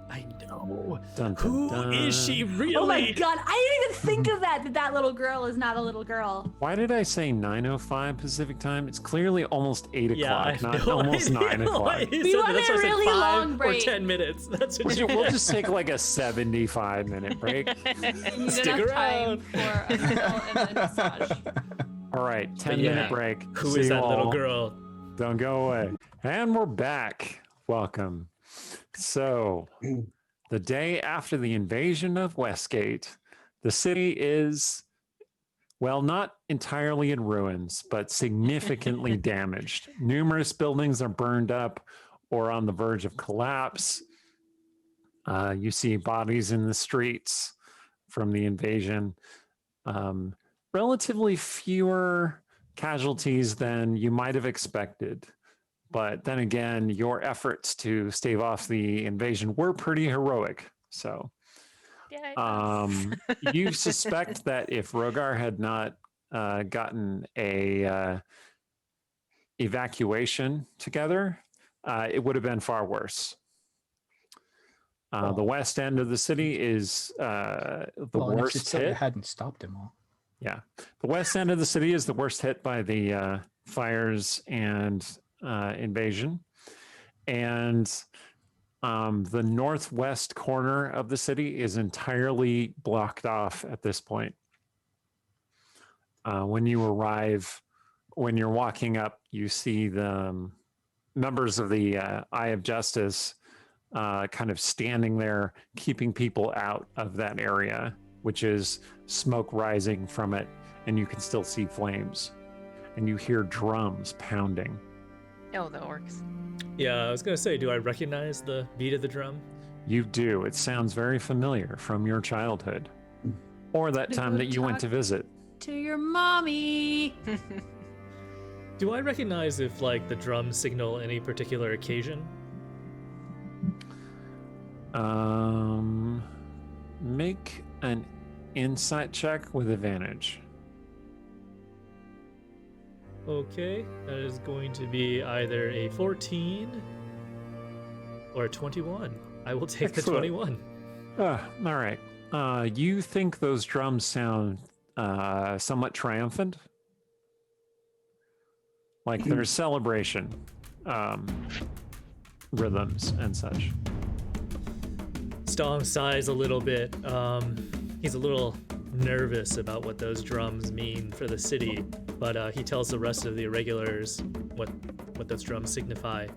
I know. Dun, dun, Who dun. is she really? Oh my god, I didn't even think of that little girl is not a little girl. Why did I say 9:05 Pacific time? It's clearly almost 8 o'clock, Yeah, I have not no almost idea 9 o'clock. why you We said want that. That's a why I said really 5 long or break. 10 minutes. That's what you We'll just take like a 75-minute break. You need Stick enough around. time for a meal and a massage. All right, But 10-minute yeah, break. Who See is you that little all. girl? Don't go away. And we're back. Welcome. So, the day after the invasion of Westgate, the city is, well, not entirely in ruins, but significantly damaged. Numerous buildings are burned up or on the verge of collapse. You see bodies in the streets from the invasion. Relatively fewer casualties than you might have expected. But then again, your efforts to stave off the invasion were pretty heroic. So you suspect that if Rogar had not gotten a evacuation together, it would have been far worse. The west end of the city is the worst I hit. hadn't stopped him all. Yeah. The west end of the city is the worst hit by the fires and invasion. And the northwest corner of the city is entirely blocked off at this point. When you arrive, when you're walking up, you see the members of the Eye of Justice kind of standing there, keeping people out of that area, which is smoke rising from it, and you can still see flames. And you hear drums pounding. Oh, the orcs. Yeah, I was gonna say, do I recognize the beat of the drum? You do. It sounds very familiar from your childhood, or that time that you went to visit. To your mommy. Do I recognize if, like, the drums signal any particular occasion? Make an insight check with advantage. Okay, that is going to be either a 14 or a 21. I will take Excellent. the 21. All right. You think those drums sound somewhat triumphant? Like there's celebration rhythms and such. Stong sighs a little bit. He's a little nervous about what those drums mean for the city, but he tells the rest of the irregulars what those drums signify.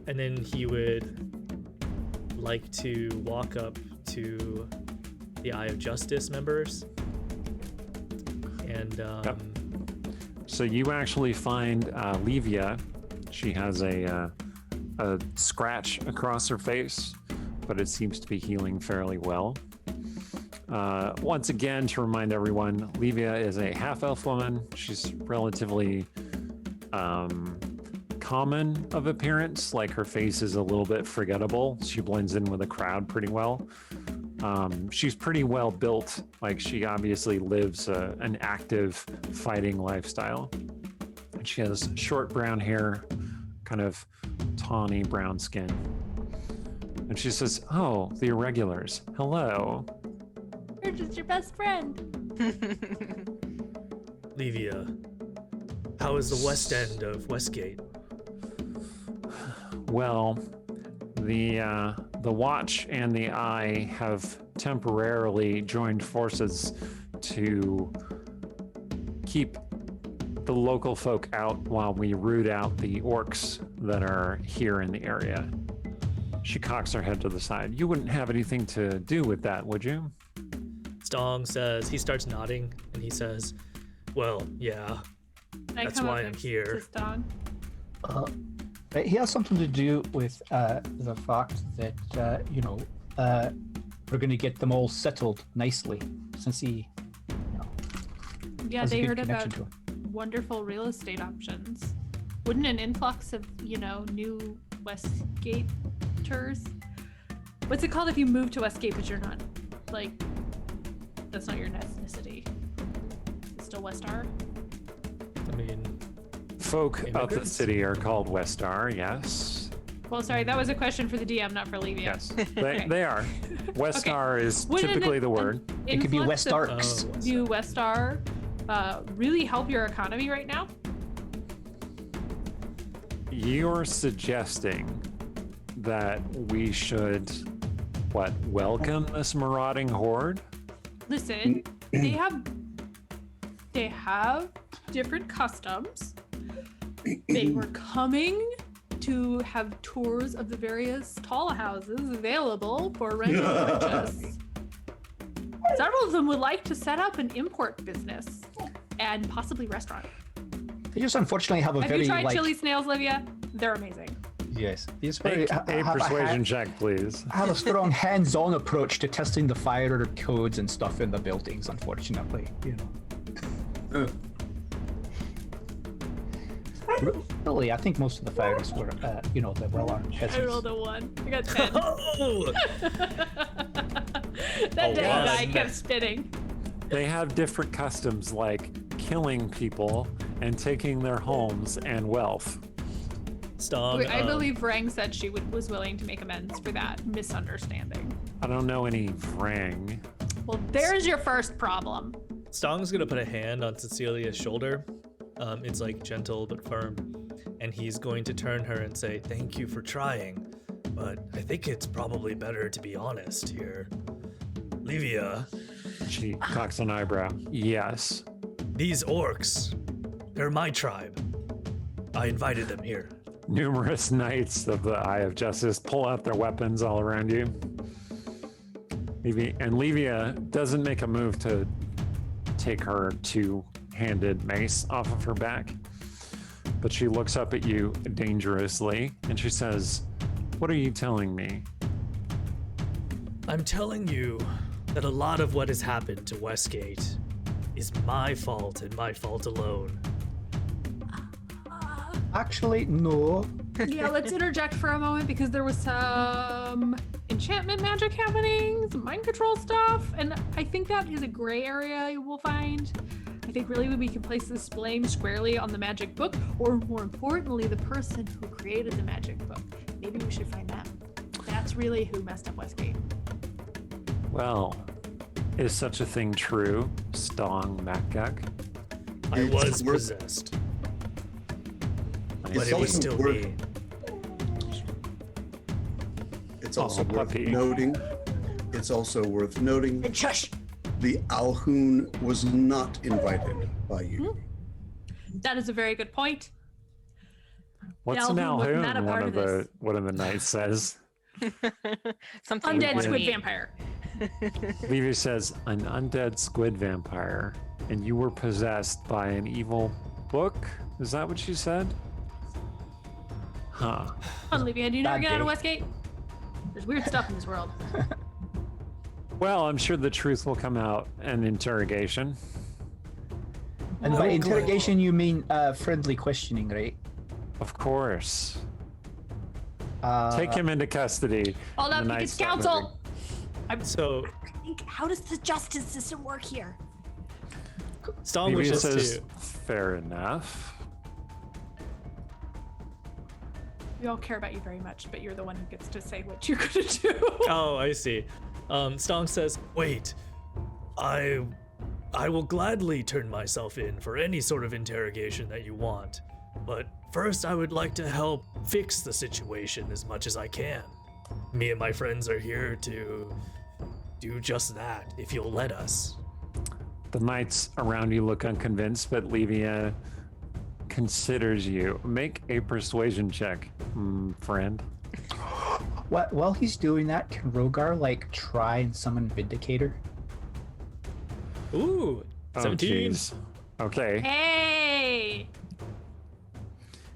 And then he would like to walk up to the Eye of Justice members. And Yep. So you actually find Levia. She has a scratch across her face, but it seems to be healing fairly well. Once again, to remind everyone, Levia is a half-elf woman. She's relatively common of appearance. Like her face is a little bit forgettable. She blends in with the crowd pretty well. She's pretty well built. Like she obviously lives an active fighting lifestyle. And she has short brown hair, kind of tawny brown skin. And she says, "Oh, the Irregulars. Hello." We're just your best friend. Livia, how is the west end of Westgate? Well, the Watch and the Eye have temporarily joined forces to keep the local folk out while we root out the orcs that are here in the area. She cocks her head to the side. You wouldn't have anything to do with that, would you? Stong says, he starts nodding, and he says, well, yeah, I that's come up why I'm next to here. Stong. He has something to do with the fact that, we're going to get them all settled nicely, since he Yeah, has a they good heard connection about to it. wonderful real estate options. Wouldn't an influx of, new Westgaters? What's it called if you move to Westgate but you're not, that's not your ethnicity? It's still Westar? I mean, Folk of the Immigrants? city are called Westar, yes. Well, sorry, that was a question for the DM, not for Levia. Yes, they are. Westar is Wouldn't typically the an word. It could be influx West of Arcs. New Westar really help your economy right now? You're suggesting that we should, welcome this marauding horde? Listen, they have different customs. They were coming to have tours of the various tall houses available for rental purchase. Several of them would like to set up an import business and possibly restaurant. They just unfortunately have a Have very you tried chili snails, Livia? They're amazing. Yes. These Make very a persuasion check, please. have a strong hands-on approach to testing the fire codes and stuff in the buildings. Unfortunately, Really, I think most of the fires were, the well-armed I rolled peasants. a 1. I got 10. oh! That dang wow. guy kept spitting. They have different customs like killing people and taking their homes and wealth. Stong, Wait, I believe Rang said she was willing to make amends for that misunderstanding. I don't know any Vrang. Well, there's your first problem. Stong's gonna put a hand on Cecilia's shoulder. It's like gentle but firm. And he's going to turn her and say, thank you for trying, but I think it's probably better to be honest here. Livia, She cocks an eyebrow. Yes. these orcs, they're my tribe. I invited them here. Numerous knights of the Eye of Justice pull out their weapons all around you. Livia doesn't make a move to take her two-handed mace off of her back, but she looks up at you dangerously and she says, "What are you telling me?" I'm telling you that a lot of what has happened to Westgate is my fault and my fault alone. Actually, no. Yeah, let's interject for a moment because there was some enchantment magic happening, some mind control stuff, and I think that is a gray area you will find. I think really we can place this blame squarely on the magic book, or more importantly, the person who created the magic book. Maybe we should find them. That's really who messed up Westgate. Well, is such a thing true, Stong Macgug? I It's was worth- possessed, but It's it was also still worth- me. It's also worth puppy. noting. It's also worth noting And shush. the Alhoon was not invited by you. That is a very good point. What's an Alhoon was not a Alhoon? part of this. One of the knights says. Something Undead funny. squid vampire. Levy says, an undead squid vampire, and you were possessed by an evil book? Is that what she said? Huh. Come on, Olivia, do you never Bad get out of day. Westgate? There's weird stuff in this world. Well, I'm sure the truth will come out in interrogation. And by interrogation, you mean friendly questioning, right? Of course. Uh, Take him into custody. Hold up, The you knights get start counsel. So How does the justice system work here? Stong Maybe it wishes says, to. fair enough. We all care about you very much, but you're the one who gets to say what you're gonna do. Oh, I see. Stonk says, wait, I will gladly turn myself in for any sort of interrogation that you want. But first, I would like to help fix the situation as much as I can. Me and my friends are here to do just that, if you'll let us. The knights around you look unconvinced, but Levia considers you. Make a persuasion check, friend. While he's doing that, can Rogar try and summon Vindicator? Ooh, 17. jeez. Okay. Hey!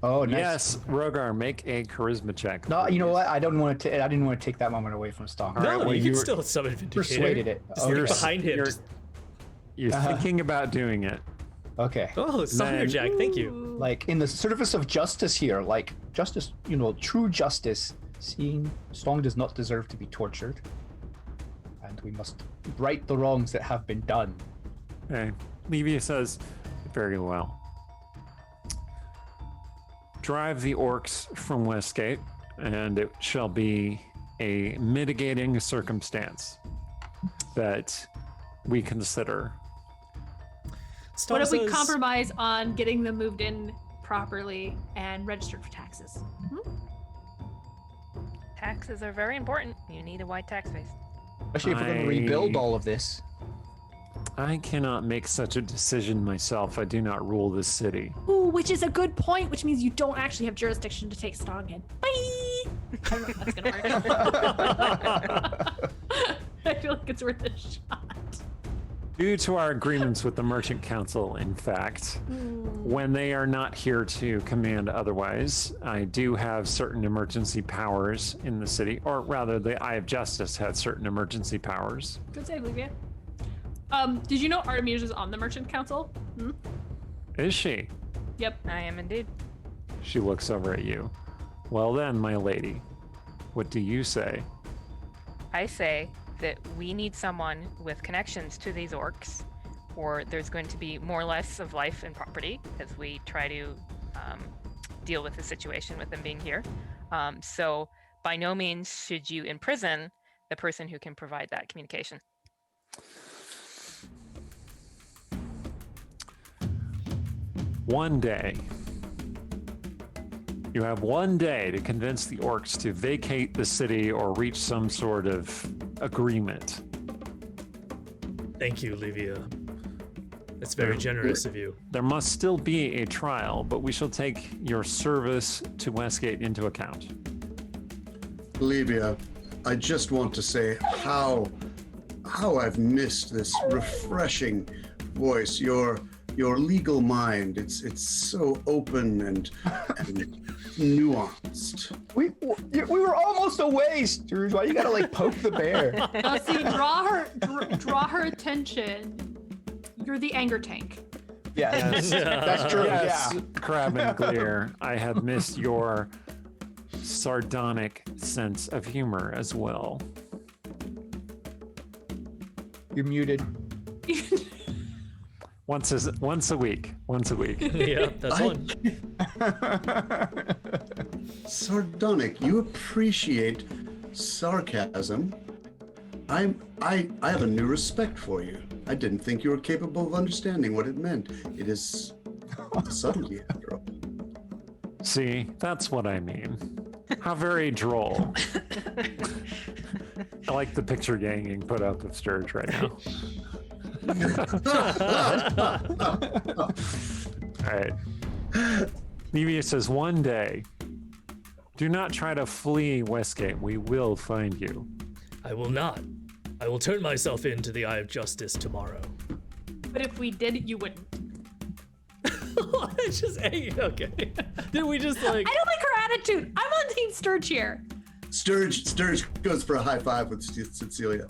Oh, nice. Yes, Rogar, make a charisma check. No, you know please. what? I didn't want to take that moment away from Stonk. All right, No, well, you you can were- still summon Vindicator. Persuaded it. Just Okay. look behind him. You're, you're thinking about doing it. Okay. Oh, Summoner Then- Jack, thank you. In the service of justice here, justice, true justice, seeing Stong does not deserve to be tortured. And we must right the wrongs that have been done. Okay. Levia says, very well. Drive the orcs from Westgate, and it shall be a mitigating circumstance that we consider. What if we says- compromise on getting them moved in properly and registered for taxes? Taxes are very important. You need a wide tax base. Especially if we're going to rebuild all of this. I cannot make such a decision myself. I do not rule this city. Ooh, which is a good point, which means you don't actually have jurisdiction to take Stong in. Bye! I don't know if that's gonna work. I feel like it's worth a shot. Due to our agreements with the Merchant Council, in fact, when they are not here to command otherwise, I do have certain emergency powers in the city, or rather, the Eye of Justice had certain emergency powers. Good save, Olivia. Did you know Artemisia is on the Merchant Council? Is she? Yep. I am indeed. She looks over at you. Well then, my lady, what do you say? I say that we need someone with connections to these orcs, or there's going to be more or less of life and property as we try to deal with the situation with them being here. So by no means should you imprison the person who can provide that communication. One day. You have one day to convince the orcs to vacate the city or reach some sort of agreement. Thank you, Livia. That's very generous of you. There must still be a trial, but we shall take your service to Westgate into account. Olivia, I just want to say how I've missed this refreshing voice. Your legal mind. It's so open and nuanced. We were almost away, Sturge. Why you gotta poke the bear? Now see, draw her attention. You're the anger tank. Yeah, that's true. Yes, Yeah. Crab and Gleer, I have missed your sardonic sense of humor as well. You're muted. Once a week. Yeah, that's one. Sardonic. You appreciate sarcasm. I have a new respect for you. I didn't think you were capable of understanding what it meant. It is subtlety, after all. See, that's what I mean. How very droll. I like the picture ganging put up of Sturge right now. All right. Nevia says, one day, do not try to flee Westgate. We will find you. I will not. I will turn myself in to the Eye of Justice tomorrow. But if we did, you wouldn't. It's just okay. Did we just I don't like her attitude. I'm on Team Sturge here. Sturge goes for a high five with Cecilia.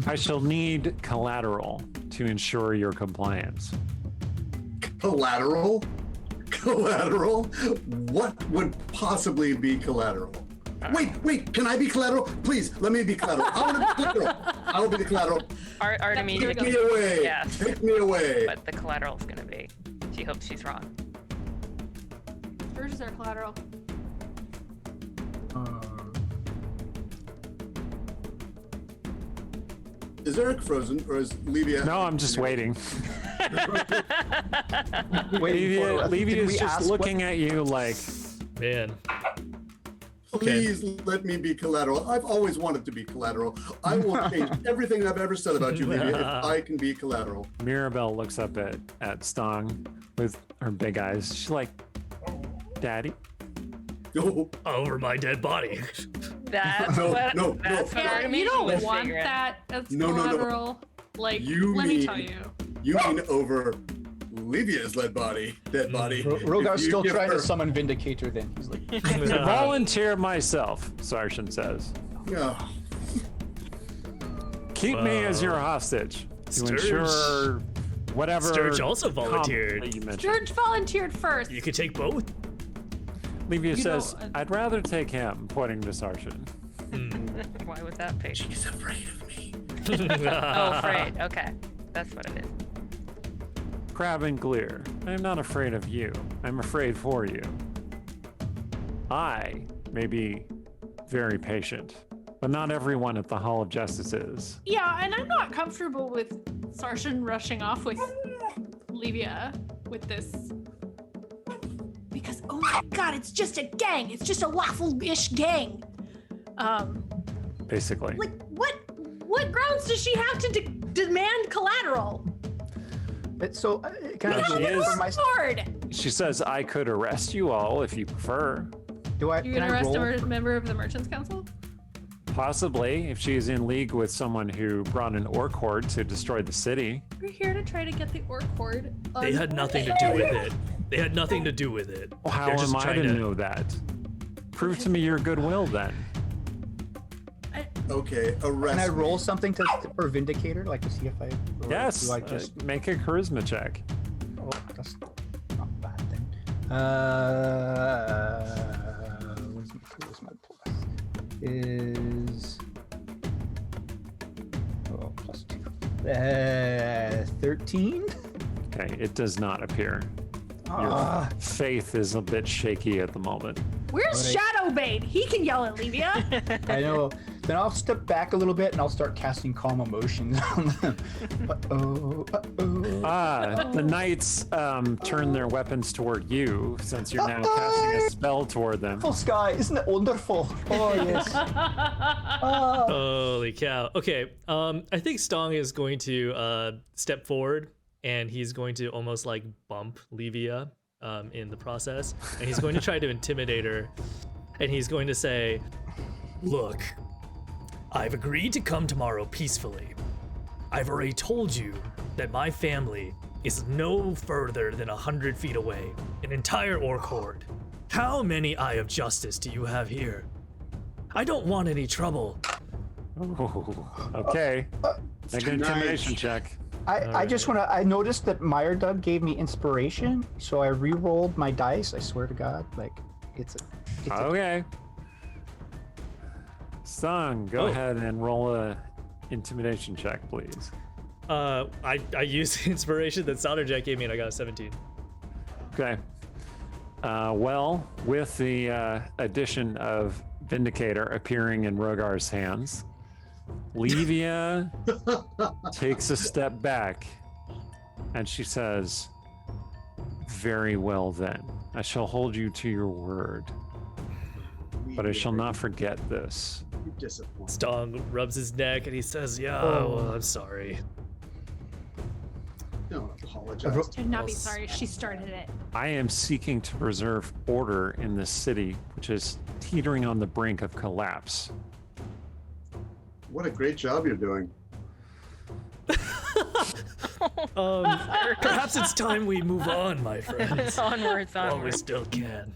I shall need collateral to ensure your compliance. Collateral? Collateral? What would possibly be collateral? Wait, can I be collateral? Please, let me be collateral. I want to be collateral. I will be the collateral. Artemisia Take me goes, away. yeah, Take me away. but the collateral's going to be, she hopes she's wrong. Sturge is there collateral? Is Eric frozen, or is Levia? No, I'm just waiting. Did Levia's we just ask looking at you like, Man. Please let me be collateral. I've always wanted to be collateral. I will change everything I've ever said about you, Levia, if I can be collateral. Mirabelle looks up at Stong with her big eyes. She's like, Daddy? No, Over my dead body. That's No, what, no, that's no. what Yeah, Artemis you don't was want figuring. that as No, no, no. collateral. Like, You let me mean- tell you. you mean over Livia's dead body. Rogar's If you still give trying her- to summon Vindicator then. He's like, Volunteer myself, Sargent says. Yeah. Keep me as your hostage to ensure whatever. Sturge also comp volunteered. that you mentioned. George volunteered first. You could take both. Levia You says, know, I'd rather take him, pointing to Sargent. Why was that page? He's afraid of me. Oh, afraid. Okay, that's what it is. Crab and Gleer, I am not afraid of you. I'm afraid for you. I may be very patient, but not everyone at the Hall of Justice is. Yeah, and I'm not comfortable with Sarshan rushing off with Levia with this. Because, oh my god, it's just a gang. It's just a waffle-ish gang. Basically. Like, what grounds does she have to demand collateral? but so, can I She roll is- for my? Hard. She says, I could arrest you all if you prefer. Do I? You're Can gonna I arrest roll? a member of the Merchants Council? Possibly, if she's in league with someone who brought an orc horde to destroy the city. We're here to try to get the orc horde. They had nothing to do with it. They had nothing to do with it. Well, how They're just am I trying to know that? Prove to me your goodwill then. Okay, arrest Can I me. roll something for Vindicator, like to see if I? Or Yes, Do I just? make a charisma check. Oh, that's not bad then. What's my plus? Is +2. 13. Okay, it does not appear. Your Ah, faith is a bit shaky at the moment. Where's Shadowbane? He can yell at Levia. I know. Then I'll step back a little bit and I'll start casting calm emotions on them. The knights turn their weapons toward you since you're now casting a spell toward them. Full sky, isn't it wonderful? Oh yes. Ah. Holy cow. Okay, I think Stong is going to step forward and he's going to almost like bump Levia in the process. And he's going to try to intimidate her. And he's going to say, look, I've agreed to come tomorrow peacefully. I've already told you that my family is no further than 100 feet away, an entire orc horde. How many Eye of Justice do you have here? I don't want any trouble. Ooh, okay. Make an intimidation check. I just want to. I noticed that Meyerdug gave me inspiration, so I re-rolled my dice. I swear to God, like it's a Okay. Sung, go ahead and roll a intimidation check, please. I used the inspiration that Soderjack gave me and I got a 17. Okay. Well, with the addition of Vindicator appearing in Rogar's hands, Levia takes a step back and she says, very well then. I shall hold you to your word, but I shall not forget this. You disappoint. Stong rubs his neck and he says, yeah, well, I'm sorry. Don't apologize. Should not be sorry. She started it. I am seeking to preserve order in this city, which is teetering on the brink of collapse. What a great job you're doing. Perhaps it's time we move on, my friends. Onwards, While we onwards. still can.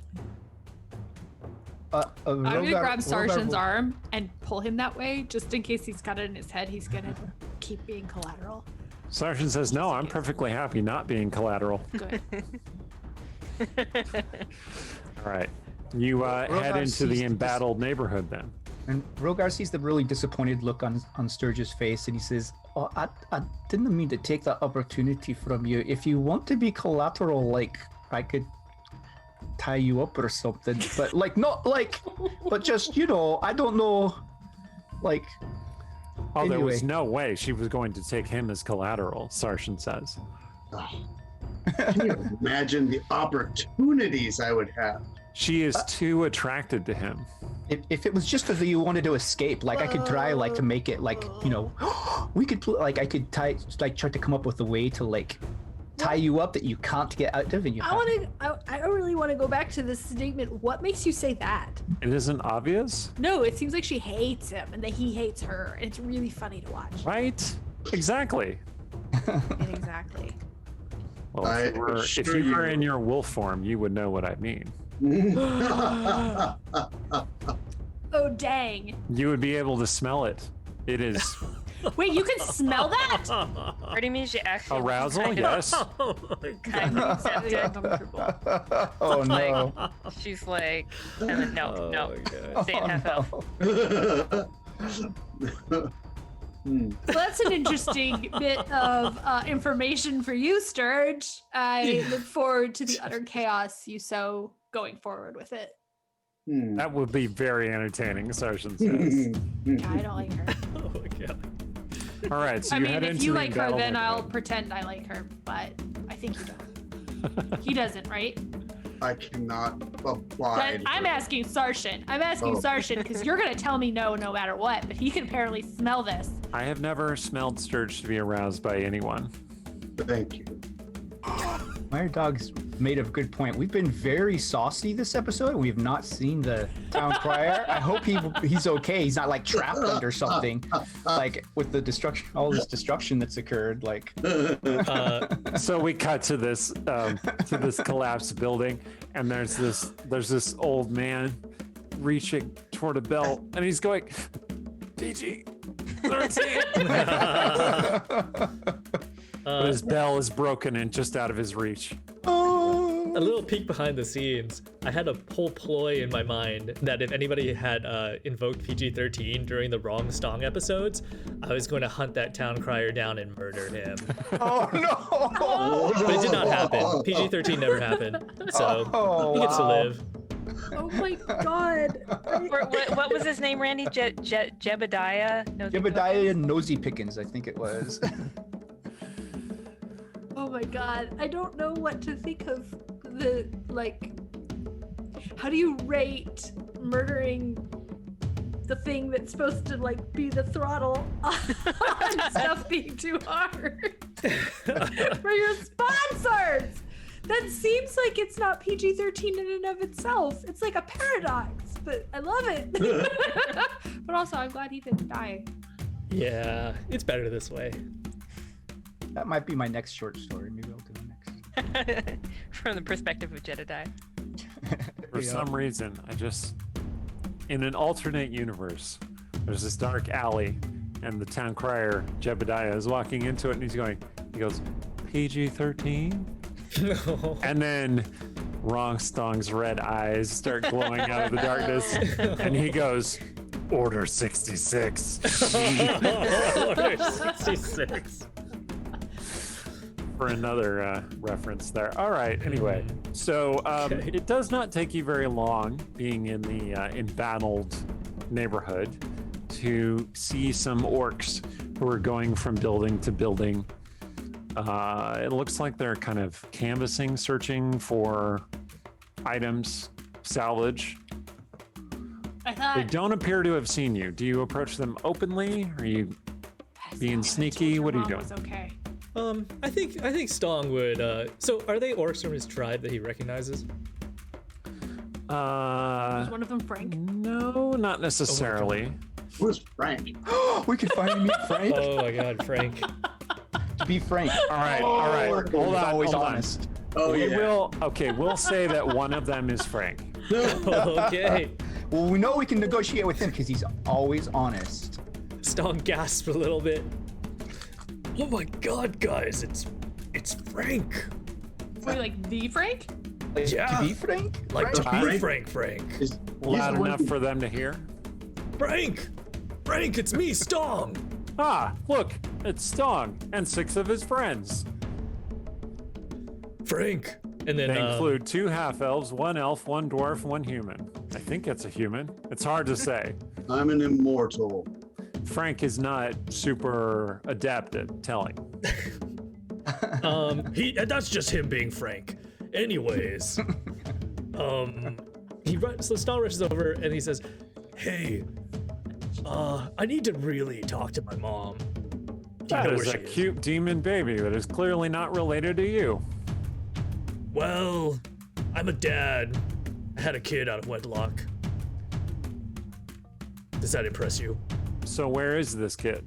I'm gonna grab Sargent's arm and pull him that way, just in case he's got it in his head. He's gonna keep being collateral. Sergeant says, no, I'm perfectly happy not being collateral. Good. All right. You head into the embattled neighborhood then. And Rogar sees the really disappointed look on Sturge's face, and he says, "Oh, I didn't mean to take that opportunity from you. If you want to be collateral, like I could tie you up or something. But like, not like, but just, you know, I don't know. Like, Oh, there was anyway. no way she was going to take him as collateral, Sarshan says. Can you imagine the opportunities I would have? She is too attracted to him. If it was just that you wanted to escape, like I could try like to make it like, you know, we could like I could try to come up with a way to like tie you up that you can't get out of, and you. I really want to go back to this statement. What makes you say that? It isn't obvious, No, it seems like she hates him and that he hates her. It's really funny to watch. right? Exactly. Exactly. Well, if assure you were you- in your wolf form, you would know what I mean. Oh dang! You would be able to smell it. It is Wait, you can smell that? Party means you actually arousal, kind of- yes. Oh my kind of accept it. Oh Like, no! she's like, and then no, Oh no, my God. stay in half elf. Hmm. Well, that's an interesting bit of information for you, Sturge. I look forward to the utter chaos you sow going forward with it. Hmm. That would be very entertaining, Sarshan says. Yeah, I don't like her. Oh my God. All right, so I you mean, head if into you the like her, battle then with I'll her. pretend I like her. But I think you don't. He doesn't, right? I cannot abide. Then I'm asking Sarshan. I'm asking Oh. Sarshan because you're gonna tell me no matter what. But he can apparently smell this. I have never smelled Sturge to be aroused by anyone. Thank you. My dog's made a good point. We've been very saucy this episode. We have not seen the town crier. I hope he's okay. He's not like trapped under something, like with the destruction, all this destruction that's occurred. Like, So we cut to this collapsed building, and there's this old man reaching toward a bell, and he's going, PG 13. But his bell is broken and just out of his reach. A little peek behind the scenes. I had a whole ploy in my mind that if anybody had invoked PG-13 during the Wrong Stong episodes, I was going to hunt that town crier down and murder him. oh no! But it did not happen. PG-13 never happened. So Oh, he gets to wow. live. Oh my god! What was his name, Randy? Jebediah? No, Jebediah Nosy Pickens, I think it was. Oh my god! I don't know what to think of the like. How do you rate murdering the thing that's supposed to like be the throttle on stuff being too hard for your sponsors? That seems like it's not PG-13 in and of itself. It's like a paradox, but I love it. But also, I'm glad he didn't die. Yeah, it's better this way. That might be my next short story. Maybe I'll do it next. From the perspective of Jedidiah. For Yeah. some reason, in an alternate universe, there's this dark alley, and the town crier, Jebediah, is walking into it, and he goes, PG-13? And then Wrong Stong's red eyes start glowing out of the darkness, and he goes, Order 66. Order 66. For another reference there. All right, anyway. So Okay. it does not take you very long being in the embattled neighborhood to see some orcs who are going from building to building. It looks like they're kind of canvassing, searching for items, salvage. I thought. They don't appear to have seen you. Do you approach them openly? Are you being sneaky? What are you doing? Was okay. I think Stong would. So are they orcs from his tribe that he recognizes? Was one of them Frank? No, not necessarily. Who's Frank? We could finally meet Frank. Oh my God, Frank. To be frank. All right, all right. Hold He's on, always hold on. honest. Oh, We yeah. will. Okay, we'll say that one of them is Frank. Okay. Well, we know we can negotiate with him because he's always honest. Stong gasped a little bit. Oh my God, guys, it's Frank. Wait, like the Frank? Like, Yeah. To be frank? Like to Frank? be Frank. He's Loud the one enough who- for them to hear. Frank, it's me, Stong. Ah, look, it's Stong and 6 of his friends. Frank, And then They include 2 half-elves, 1 elf, 1 dwarf, 1 human. I think it's a human. It's hard to say. I'm an immortal. Frank is not super adept at telling. That's just him being Frank. Anyways, so Snail rushes over and he says, "Hey, I need to really talk to my mom. Do you That know is where a she is?" cute demon baby that is clearly not related to you. Well, I'm a dad. I had a kid out of wedlock. Does that impress you? So where is this kid?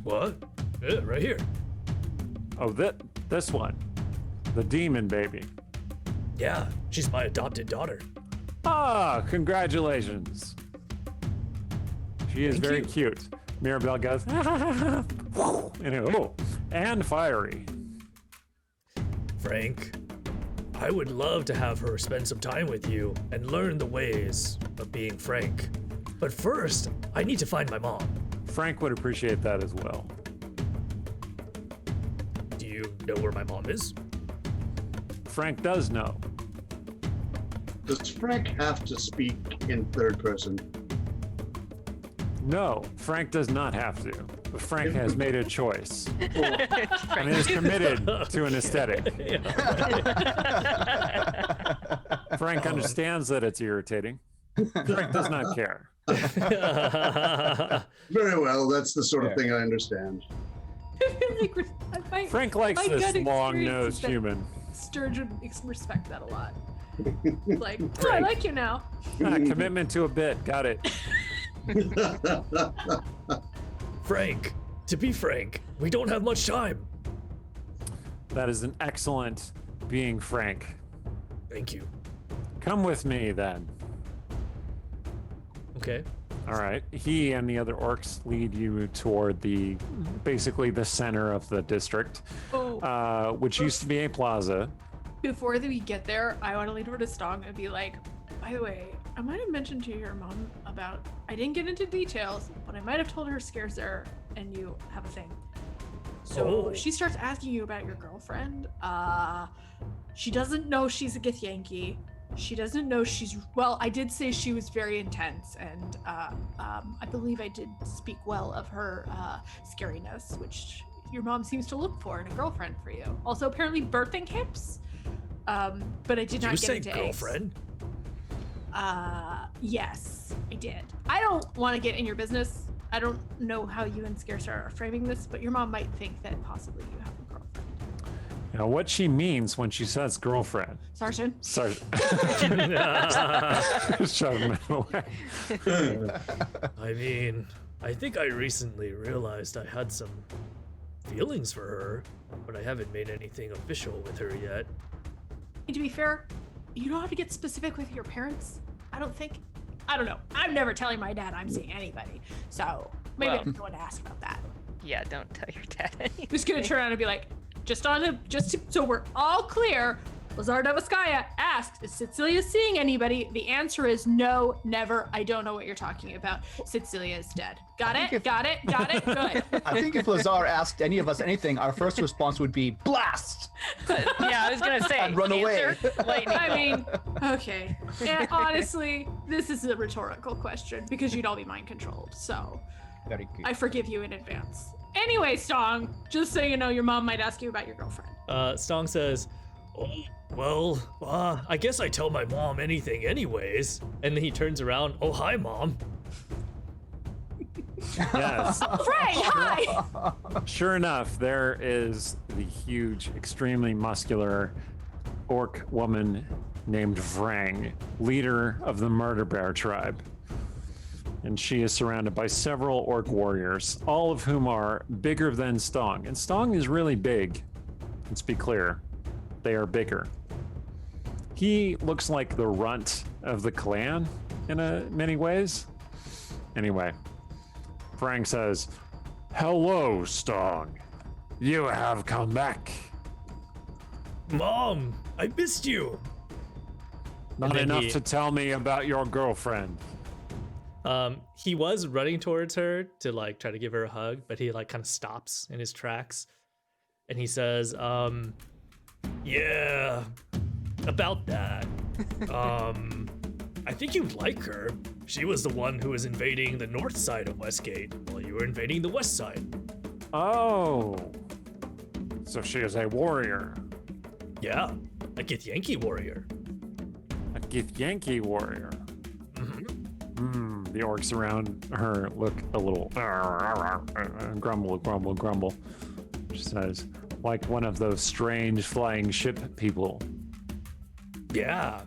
What? Yeah, right here. Oh, this one. The demon baby. Yeah, she's my adopted daughter. Ah, congratulations. She is Thank very you. cute. Mirabelle goes, and fiery. Frank, I would love to have her spend some time with you and learn the ways of being Frank. But first, I need to find my mom. Frank would appreciate that as well. Do you know where my mom is? Frank does know. Does Frank have to speak in third person? No, Frank does not have to. But Frank has made a choice Oh, and is committed to an aesthetic. Frank understands that it's irritating. Frank does not care. very well. That's the sort of thing I understand. I feel like Frank likes my this gut experience long-nosed is that human. Sturgeon respect that a lot. Like, oh, I like you now. Commitment to a bit. Got it. Frank, to be frank, we don't have much time. That is an excellent being Frank. Thank you. Come with me then. Okay. All right. He and the other orcs lead you toward basically the center of the district, which used to be a plaza. Before we get there, I want to lean over to Stong and be like, by the way, I might have mentioned to your mom about, I didn't get into details, but I might have told her Scares there and you have a thing. So she starts asking you about your girlfriend. She doesn't know she's a Githyanki. She doesn't know well, I did say she was very intense, and I believe I did speak well of her scariness, which your mom seems to look for in a girlfriend for you. Also, apparently birthing hips, but I did not get into girlfriend? Yes, I did. I don't want to get in your business. I don't know how you and Scarce are framing this, but your mom might think that possibly you have a girlfriend. Now, what she means when she says girlfriend. Sergeant? Shove him away. I mean, I think I recently realized I had some feelings for her, but I haven't made anything official with her yet. And to be fair, you don't have to get specific with your parents. I don't know. I'm never telling my dad I'm seeing anybody. So maybe I'm going to ask about that. Yeah, don't tell your dad anything. Just gonna turn around and be like, so we're all clear. Lazar Devskaya asked, is Cecilia seeing anybody? The answer is no, never. I don't know what you're talking about. Cecilia is dead. Got it? Got it? Good. I think if Lazar asked any of us anything, our first response would be blast. Yeah, I was gonna say. And run away. Lightning I bolt. mean, okay. And honestly, this is a rhetorical question because you'd all be mind controlled. So Very good. I forgive you in advance. Anyway, Stong, just so you know, your mom might ask you about your girlfriend. Stong says, "Oh, well, I guess I tell my mom anything anyways." And then he turns around, "Oh, hi, Mom." Yes. Frank, hi! Sure enough, there is the huge, extremely muscular orc woman named Vrang, leader of the Murder Bear tribe. And she is surrounded by several orc warriors, all of whom are bigger than Stong. And Stong is really big. Let's be clear. They are bigger. He looks like the runt of the clan in many ways. Anyway, Frank says, "Hello, Stong. You have come back. Mom, I missed you. Not then enough he- to tell me about your girlfriend." He was running towards her to like try to give her a hug, but he like kind of stops in his tracks, and he says, Yeah, about that. I think you'd like her. She was the one who was invading the north side of Westgate while you were invading the west side. Oh. So she is a warrior. Yeah, a Githyanki warrior. A Githyanki warrior. The orcs around her look a little grumble. She says, like one of those strange flying ship people. Yeah.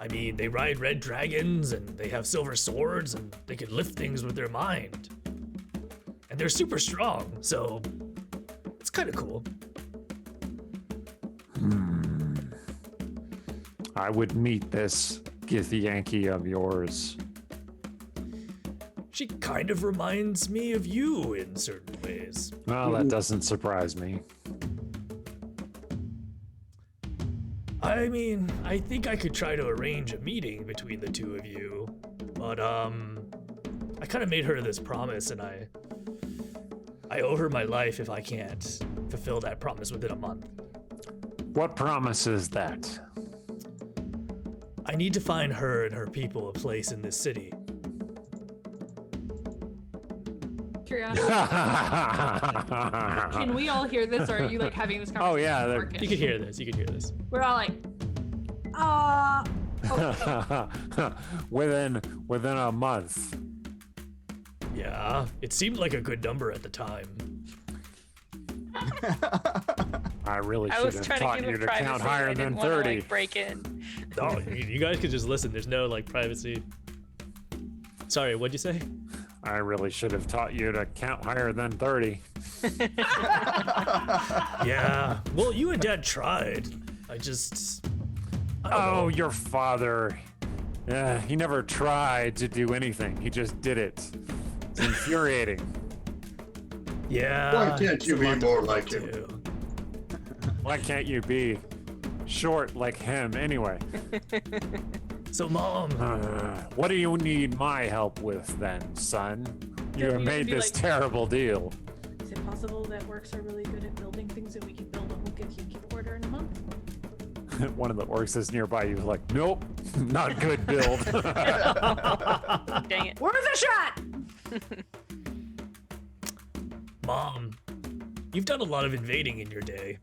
I mean, they ride red dragons and they have silver swords and they can lift things with their mind. And they're super strong, so it's kind of cool. I would meet this Githyanki of yours. She kind of reminds me of you in certain ways. Well, that doesn't surprise me. I mean, I think I could try to arrange a meeting between the two of you, but I kind of made her this promise, and I owe her my life if I can't fulfill that promise within a month. What promise is that? I need to find her and her people a place in this city. Curiosity. Can we all hear this, or are you like having this conversation? Oh, yeah, with Marcus? You could hear this. You could hear this. We're all like, within a month. Yeah, it seemed like a good number at the time. I really I should was have trying taught to you give to it privacy. count I higher didn't than wanna, 30. like, break in. No, you guys could just listen. There's no like privacy. Sorry, what'd you say? I really should have taught you to count higher than 30. Yeah. Well, you and Dad tried. I don't know. Your father. Yeah, he never tried to do anything. He just did it. It's infuriating. Yeah. Why can't you it's a be lot to more work like him? to. Why can't you be short like him anyway? So, Mom, What do you need my help with then, son? You Don't have you made be this like- terrible deal. Is it possible that orcs are really good at building things that we can build a whole Githyanki order in a month? One of the orcs is nearby you, like, nope, not good build. Dang it. Worth a shot! Mom, you've done a lot of invading in your day.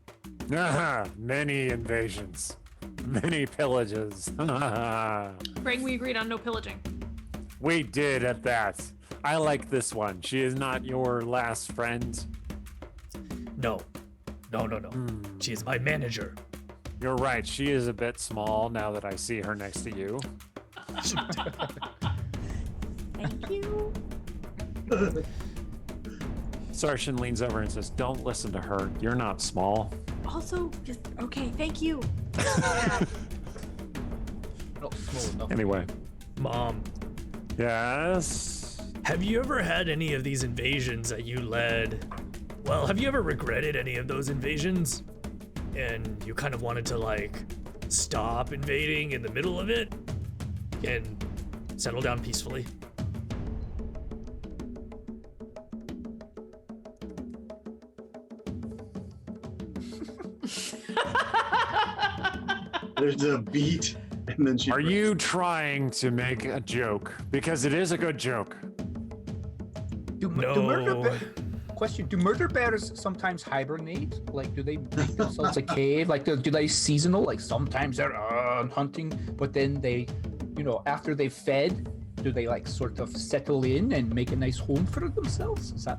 Many invasions, many pillages. Greg, we agreed on no pillaging. We did at that. I like this one. She is not your last friend. No. She is my manager. You're right. She is a bit small now that I see her next to you. Thank you. Sarshan leans over and says, "Don't listen to her. You're not small." Also, just okay, thank you. Not small enough. Anyway, Mom, yes. have you ever had any of these invasions that you led? Well, have you ever regretted any of those invasions? And you kind of wanted to, like, stop invading in the middle of it and settle down peacefully? There's a beat, and then she. Are you trying to make a joke? Because it is a good joke. Do No. murder bears sometimes hibernate? Like, do they make themselves a cave? Like, do they seasonal? Like, sometimes they're hunting, but then they, after they've fed, do they like sort of settle in and make a nice home for themselves? Is that?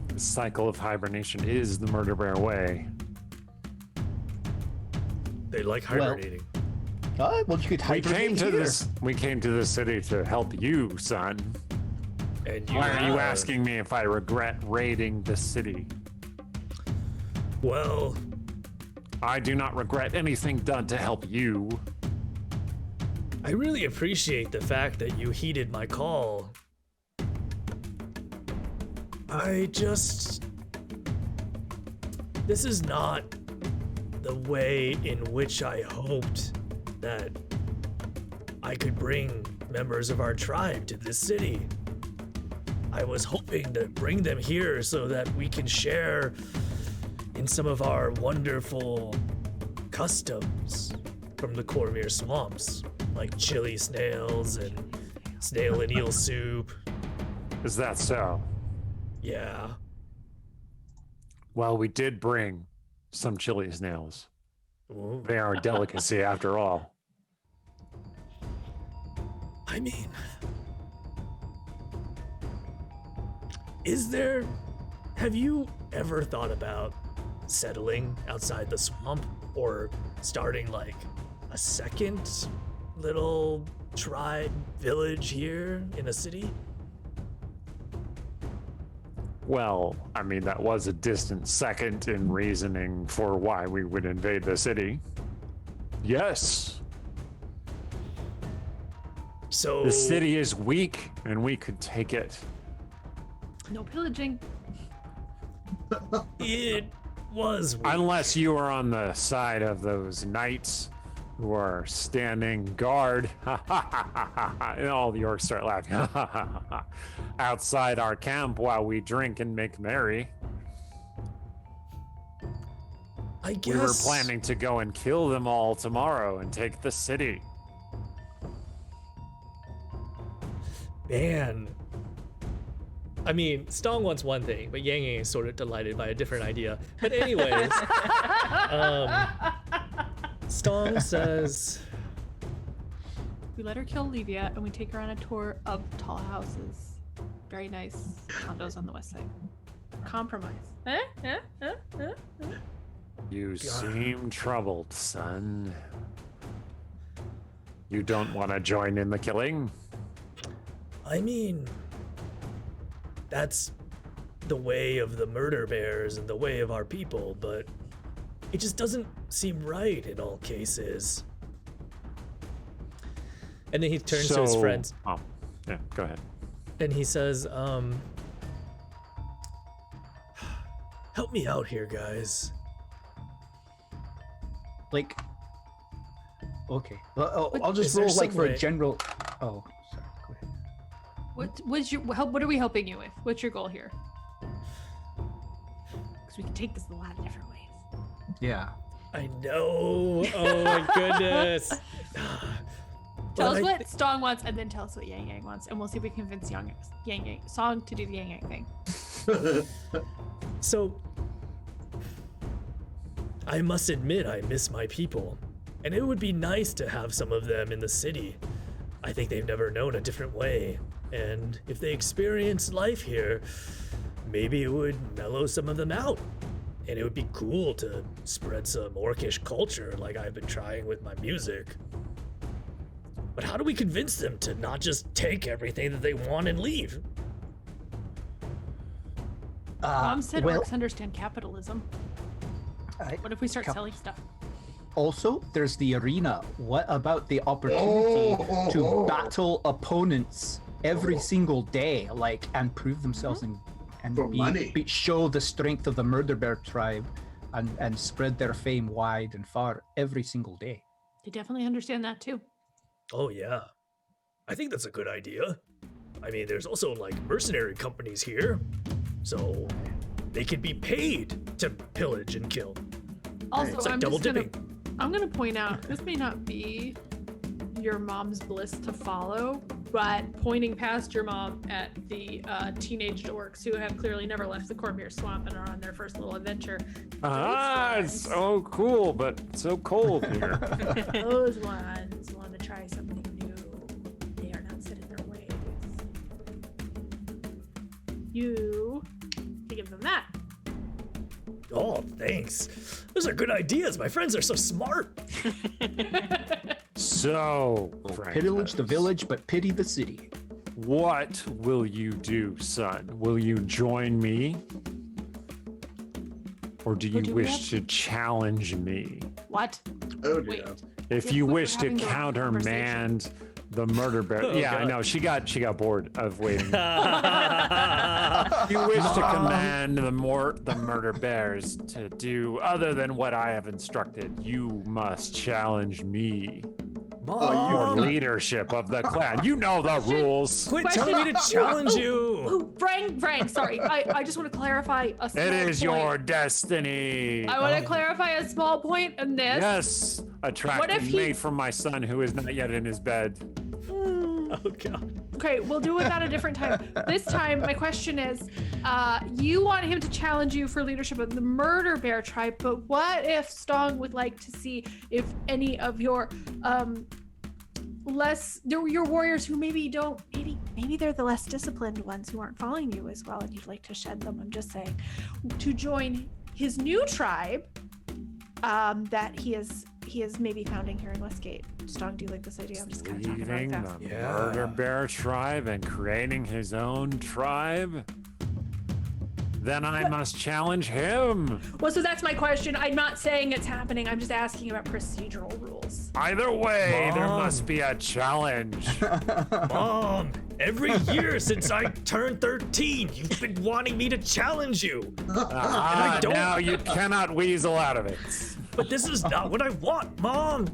The cycle of hibernation is the murder bear way. They like hibernating. Well, you could We hibernate came to here. this. We came to this city to help you, son. And Why are you asking me if I regret raiding the city? Well, I do not regret anything done to help you. I really appreciate the fact that you heeded my call. This is not the way in which I hoped that I could bring members of our tribe to this city. I was hoping to bring them here so that we can share in some of our wonderful customs from the Cormier swamps, like chili snails and snail and eel soup. Is that so? Yeah. Well, we did bring some chili snails. Ooh. They are a delicacy after all. I mean, have you ever thought about settling outside the swamp or starting like a second little tribe village here in a city? Well, I mean, that was a distant second in reasoning for why we would invade the city. Yes. So The city is weak, and we could take it. No pillaging. it was weak. Unless you are on the side of those knights who are standing guard. And all the orcs start laughing. Outside our camp while we drink and make merry. I guess We were planning to go and kill them all tomorrow and take the city. Man. I mean, Stong wants one thing, but Yang Yang is sort of delighted by a different idea. But anyways, Stong says, We let her kill Levia and we take her on a tour of tall houses. Very nice condos on the west side. Compromise. You seem troubled, son. You don't want to join in the killing? I mean, that's the way of the murder bears and the way of our people, but it just doesn't seem right in all cases. And then he turns to his friends. Oh, yeah, go ahead. And he says, help me out here, guys. Like, okay. Well, I'll just Is there roll like some for way- a general. Oh, sorry. Go ahead. What are we helping you with? What's your goal here? Because we can take this a lot of different ways. Yeah. I know. Oh my goodness. Tell us But I what Stong wants, and then tell us what Yang Yang wants, and we'll see if we can convince Yang Yang Song to do the Yang Yang thing. So, I must admit I miss my people, and it would be nice to have some of them in the city. I think they've never known a different way, and if they experience life here, maybe it would mellow some of them out. And it would be cool to spread some orcish culture like I've been trying with my music. But how do we convince them to not just take everything that they want and leave? Mom said well, orcs understand capitalism. What if we start selling stuff? Also, there's the arena. What about the opportunity to Oh. battle opponents every single day, like, and prove themselves and For money. show the strength of the Murder Bear tribe, and spread their fame wide and far every single day. They definitely understand that too. Oh yeah, I think that's a good idea. I mean, there's also like mercenary companies here, so they could be paid to pillage and kill. Also, It's like I'm double just gonna, dipping. I'm gonna point out this may not be your mom's bliss to follow, but pointing past your mom at the teenage orcs who have clearly never left the Cormier swamp and are on their first little adventure. It's so cool, but so cold here. Those ones want to try something new. They are not set in their ways. You can give them that. Oh, thanks. Those are good ideas. My friends are so smart. So, Pillage the Francis, village, but pity the city. what will you do, son? Will you join me? Or do you Or do we wish to challenge me? What? Oh Wait. dear. If Yes, you but we're wish to having the wrong countermand the murder bear. Oh, Yeah, I God. know. She got bored of waiting. If you wish to command the murder bears to do other than what I have instructed, you must challenge me. Oh, Or leadership of the clan. You know the rules. Quit telling me to challenge you. Oh, Frank, sorry. I just want to clarify a small It is point. your destiny. I want to clarify a small point in this. Yes, What attractive if he- mate from my son who is not yet in his bed. Oh god. Okay, we'll do it at a different time. This time, my question is, you want him to challenge you for leadership of the Murder Bear tribe, but what if Stong would like to see if any of your your warriors who maybe they're the less disciplined ones who aren't following you as well, and you'd like to shed them, I'm just saying, to join his new tribe that he is maybe founding here in Westgate. Stong, do you like this idea? I'm just kind of talking Leaving about that. the Murder Bear tribe and creating his own tribe? Then I must challenge him. Well, so that's my question. I'm not saying it's happening. I'm just asking about procedural rules. Either way, there Mom. must be a challenge. Mom, every year since I turned 13, you've been wanting me to challenge you. Ah, don't- now you cannot weasel out of it. But this is not what I want, Mom.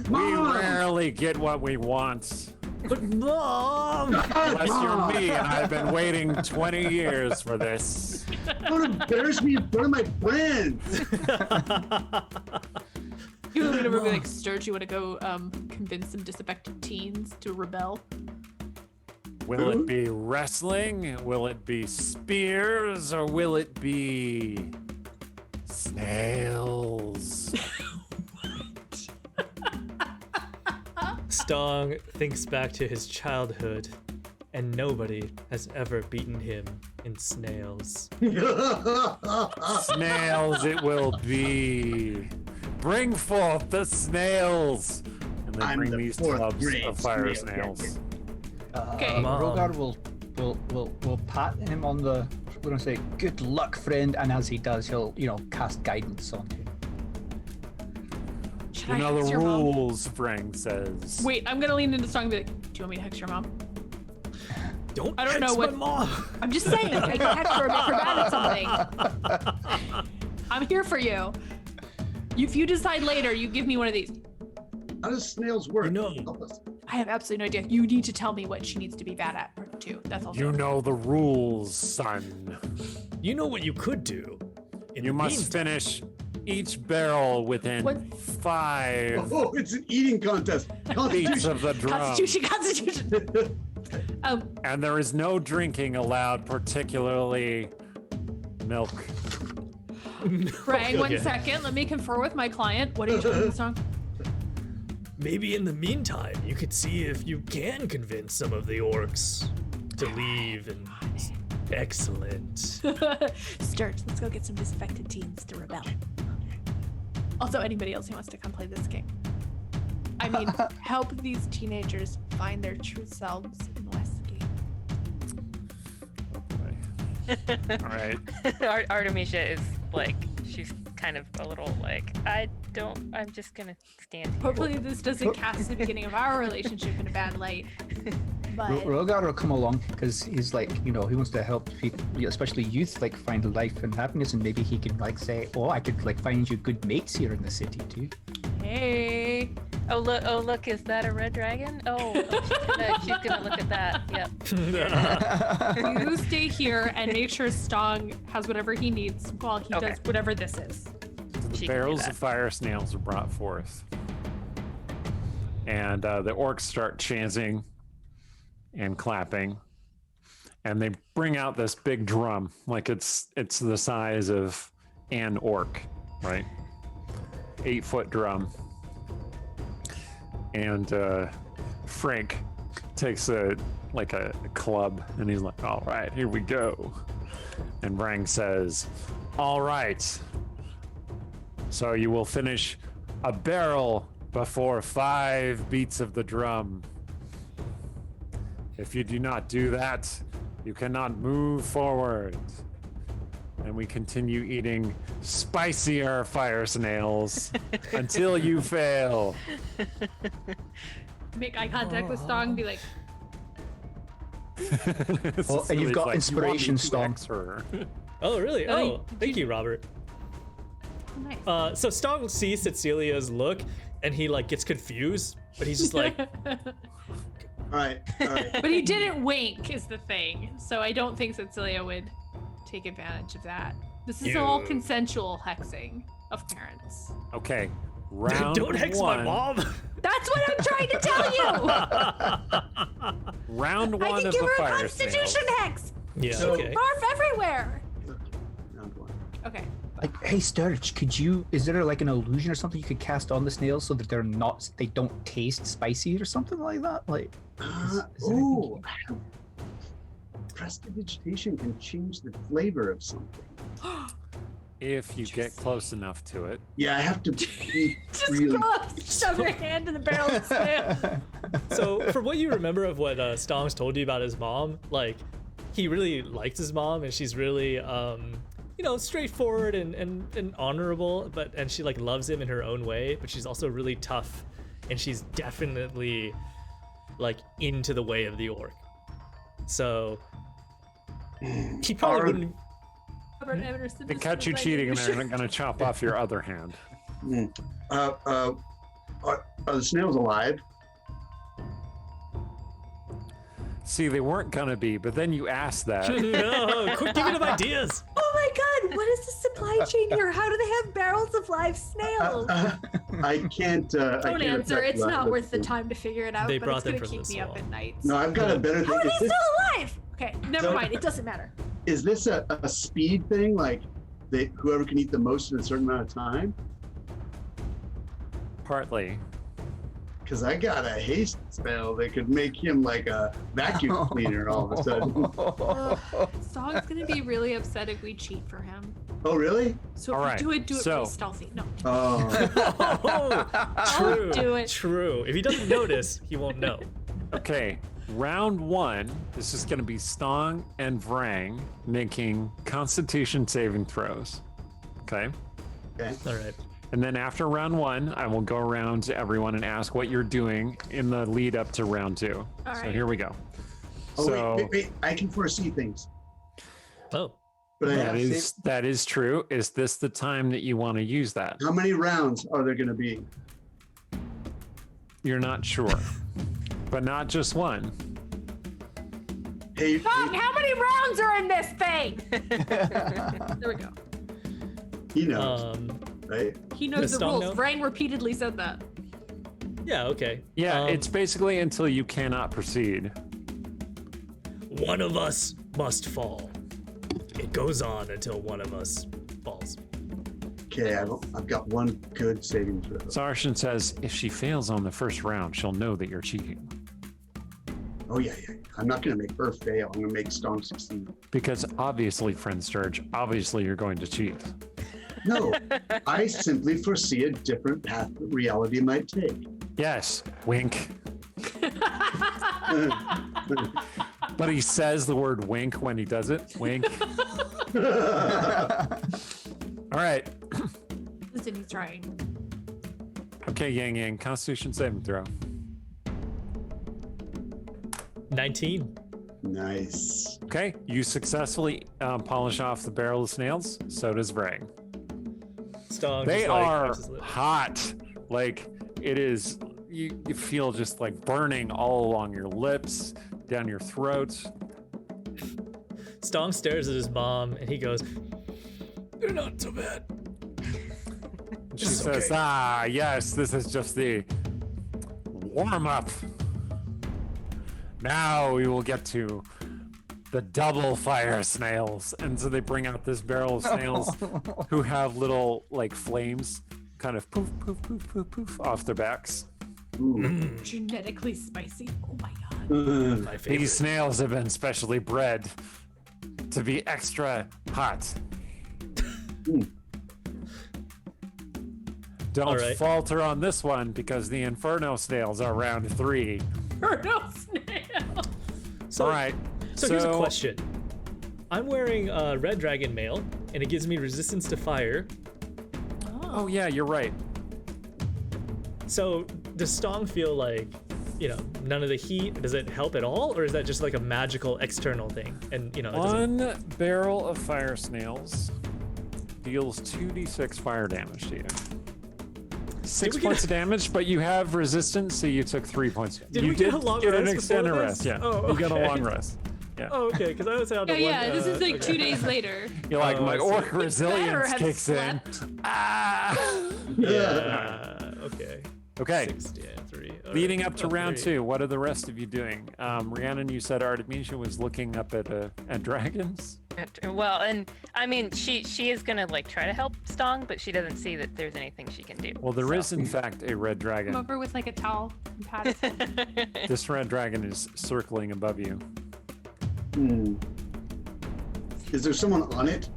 We rarely get what we want. But Mom. Unless you're me, and I've been waiting 20 years for this. Don't embarrass me in front of my friends. You want me to really like Sturge? You want to go convince some disaffected teens to rebel? Will it be wrestling? Will it be spears? Or will it be snails? Stong thinks back to his childhood, and nobody has ever beaten him in snails. Snails it will be. Bring forth the snails. And then I'm bring the these fourth tubs grade of fire snail snails. Okay. Mom. Rogar will pat him on the. We're gonna say, "Good luck, friend," and as he does, he'll cast guidance on him. Should You I know hex the your mom? rules, Frank says. Wait, I'm gonna lean into Stong and be like, "Do you want me to hex your mom?" Don't I don't know hex what- my mom. I'm just saying, I can hex her if you're bad at something. I'm here for you. If you decide later, you give me one of these. How does snails work? You know. Help us. I have absolutely no idea. You need to tell me what she needs to be bad at too. That's all. You know the rules, son. You know what you could do? In You the must meantime- finish each barrel within What? 5 Oh, it's an eating contest. beats Constitution. of the drum. Constitution. And there is no drinking allowed, particularly milk. Frank, Okay. 1 second. Let me confer with my client. What are you doing, Stong? Maybe in the meantime, you could see if you can convince some of the orcs to leave and excellent. Sturge, let's go get some disaffected teens to rebel. Also, anybody else who wants to come play this game. I mean, help these teenagers find their true selves in Westgate. Oh boy. All right. Artemisia is like, she's kind of a little like, I'm just gonna stand here. Hopefully this doesn't cast the beginning of our relationship in a bad light. But Rogar will come along because he's like, he wants to help people, especially youth, like find life and happiness, and maybe he can like say, "Oh, I could like find you good mates here in the city too." hey, Oh look, is that a red dragon? Oh, she's gonna look at that. Yep. you stay here and make sure Stong has whatever he needs while he Okay. does whatever this is. So the She can do barrels that. of fire snails are brought forth. And the orcs start chanting and clapping. And they bring out this big drum, like it's the size of an orc, right? 8-foot drum. And Frank takes a club and he's like, "All right, here we go." And Rang says, "All right. So you will finish a barrel before 5 beats of the drum. If you do not do that, you cannot move forward." And we continue eating spicier fire snails until you fail. Make eye contact with Stong and be like, Well, and you've got Like, inspiration, "You want me to Stong." X her?" Oh, really? Oh, Oh, thank you, Robert. nice. So Stong sees Cecilia's look, and he like gets confused but he's just like, All right. But he didn't wink, is the thing. So I don't think Cecilia would take advantage of that. This is all consensual hexing of parents. Okay. Round don't hex one. my mom. That's what I'm trying to tell you. Round one I can of give the her a fire Constitution snails. hex. Yeah, So- okay. Barf everywhere. Round one. Okay. Like, hey, Sturge, is there like an illusion or something you could cast on the snails so that they don't taste spicy or something like that? Like, is there Ooh. Prestidigitation can change the flavor of something. If you get close enough to it. Yeah, I have to be Just really. go up, shove your hand in the barrel of snail. So, from what you remember of what Stonks told you about his mom, like, he really likes his mom, and she's really, straightforward and honorable, and she, like, loves him in her own way, but she's also really tough, and she's definitely, like, into the way of the orc. So, he probably wouldn't... Robert Emerson They is catch you like, cheating and "You're they're going to chop off your other hand. Are the snails alive? See, they weren't going to be, but then you asked that. No, quit giving him ideas! Oh my god, what is the supply chain here? How do they have barrels of live snails? I can't. I Don't can't answer. affect It's that. not worth the time to figure it out. They but brought it's them gonna from keep the me up swamp. at night. No, I've got a better How are thing. they still alive? Okay, never So- mind. It doesn't matter. Is this a speed thing? Like, whoever can eat the most in a certain amount of time? Partly. Because I got a haste spell that could make him like a vacuum cleaner all of a sudden. Sog's gonna be really upset if we cheat for him. Oh, really? So All if right, we do it so- really stealthy. No. Oh, True, do it. true. If he doesn't notice, he won't know. Okay, round one, this is going to be Stong and Vrang making Constitution saving throws. Okay? okay. All right. And then after round one, I will go around to everyone and ask what you're doing in the lead up to round two. All So right. here we go. Oh, So wait. I can foresee things. Oh, But I that have that is true. Is this the time that you want to use that? how many rounds are there going to be? You're not sure. But not just one. Hey, Sog, how many rounds are in this thing? There we go. he knows, right? He knows Does the Stong rules. know? Vrang repeatedly said that. yeah, okay. Yeah, it's basically until you cannot proceed. One of us must fall. It goes on until one of us falls. Okay, I've got one good saving throw. Sarshan says if she fails on the first round, she'll know that you're cheating. Oh, yeah. I'm not going to make her fail. I'm going to make Stone succeed. Because obviously, friend Sturge, obviously you're going to cheat. No, I simply foresee a different path that reality might take. Yes, wink. But he says the word wink when he does it. Wink. All right. Listen, he's trying. Okay, Yang Yang, Constitution saving throw. 19. Nice. Okay, you successfully polish off the barrel of snails. So does Vrang. Stong They just, like, are bites his lip. hot. Like it is. You feel just like burning all along your lips, down your throat. Stong stares at his mom and he goes, "They're not so bad." She It's says, okay. "Ah, yes, this is just the warm up. Now we will get to the double fire snails." And so they bring out this barrel of snails who have little like flames kind of poof, poof, poof, poof, poof off their backs. Ooh. Genetically spicy. Oh my god. My favorite. These snails have been specially bred to be extra hot. Don't All right. falter on this one because the Inferno Snails are round 3. Inferno Snail. So, All right. So here's a question. I'm wearing red dragon mail, and it gives me resistance to fire. Oh yeah, you're right. So does Stong feel like, none of the heat? Does it help at all, or is that just like a magical external thing? And it doesn't. One barrel of fire snails deals 2d6 fire damage to you. 6 we get points of damage, but you have resistance, so you took 3 points. Did you we get a did long get an rest before extended this? rest. Yeah, Oh, you got a okay. long rest. Yeah. Oh, okay, because I was down to Yeah, one. this is like 2 days later. You're like, Oh, my I see. orc Better resilience have kicks slept. in. Ah! Yeah. Okay. Okay. 6, yeah, 3. All Leading right. up to Oh, round 3. 2, what are the rest of you doing? Rhiannon, you said Artemisia was looking up at dragons. Well, and I mean, she is gonna like try to help Stong, but she doesn't see that there's anything she can do. Well, there so. is in fact a red Come dragon. over with like a towel and pat it. This red dragon is circling above you. Hmm. Is there someone on it?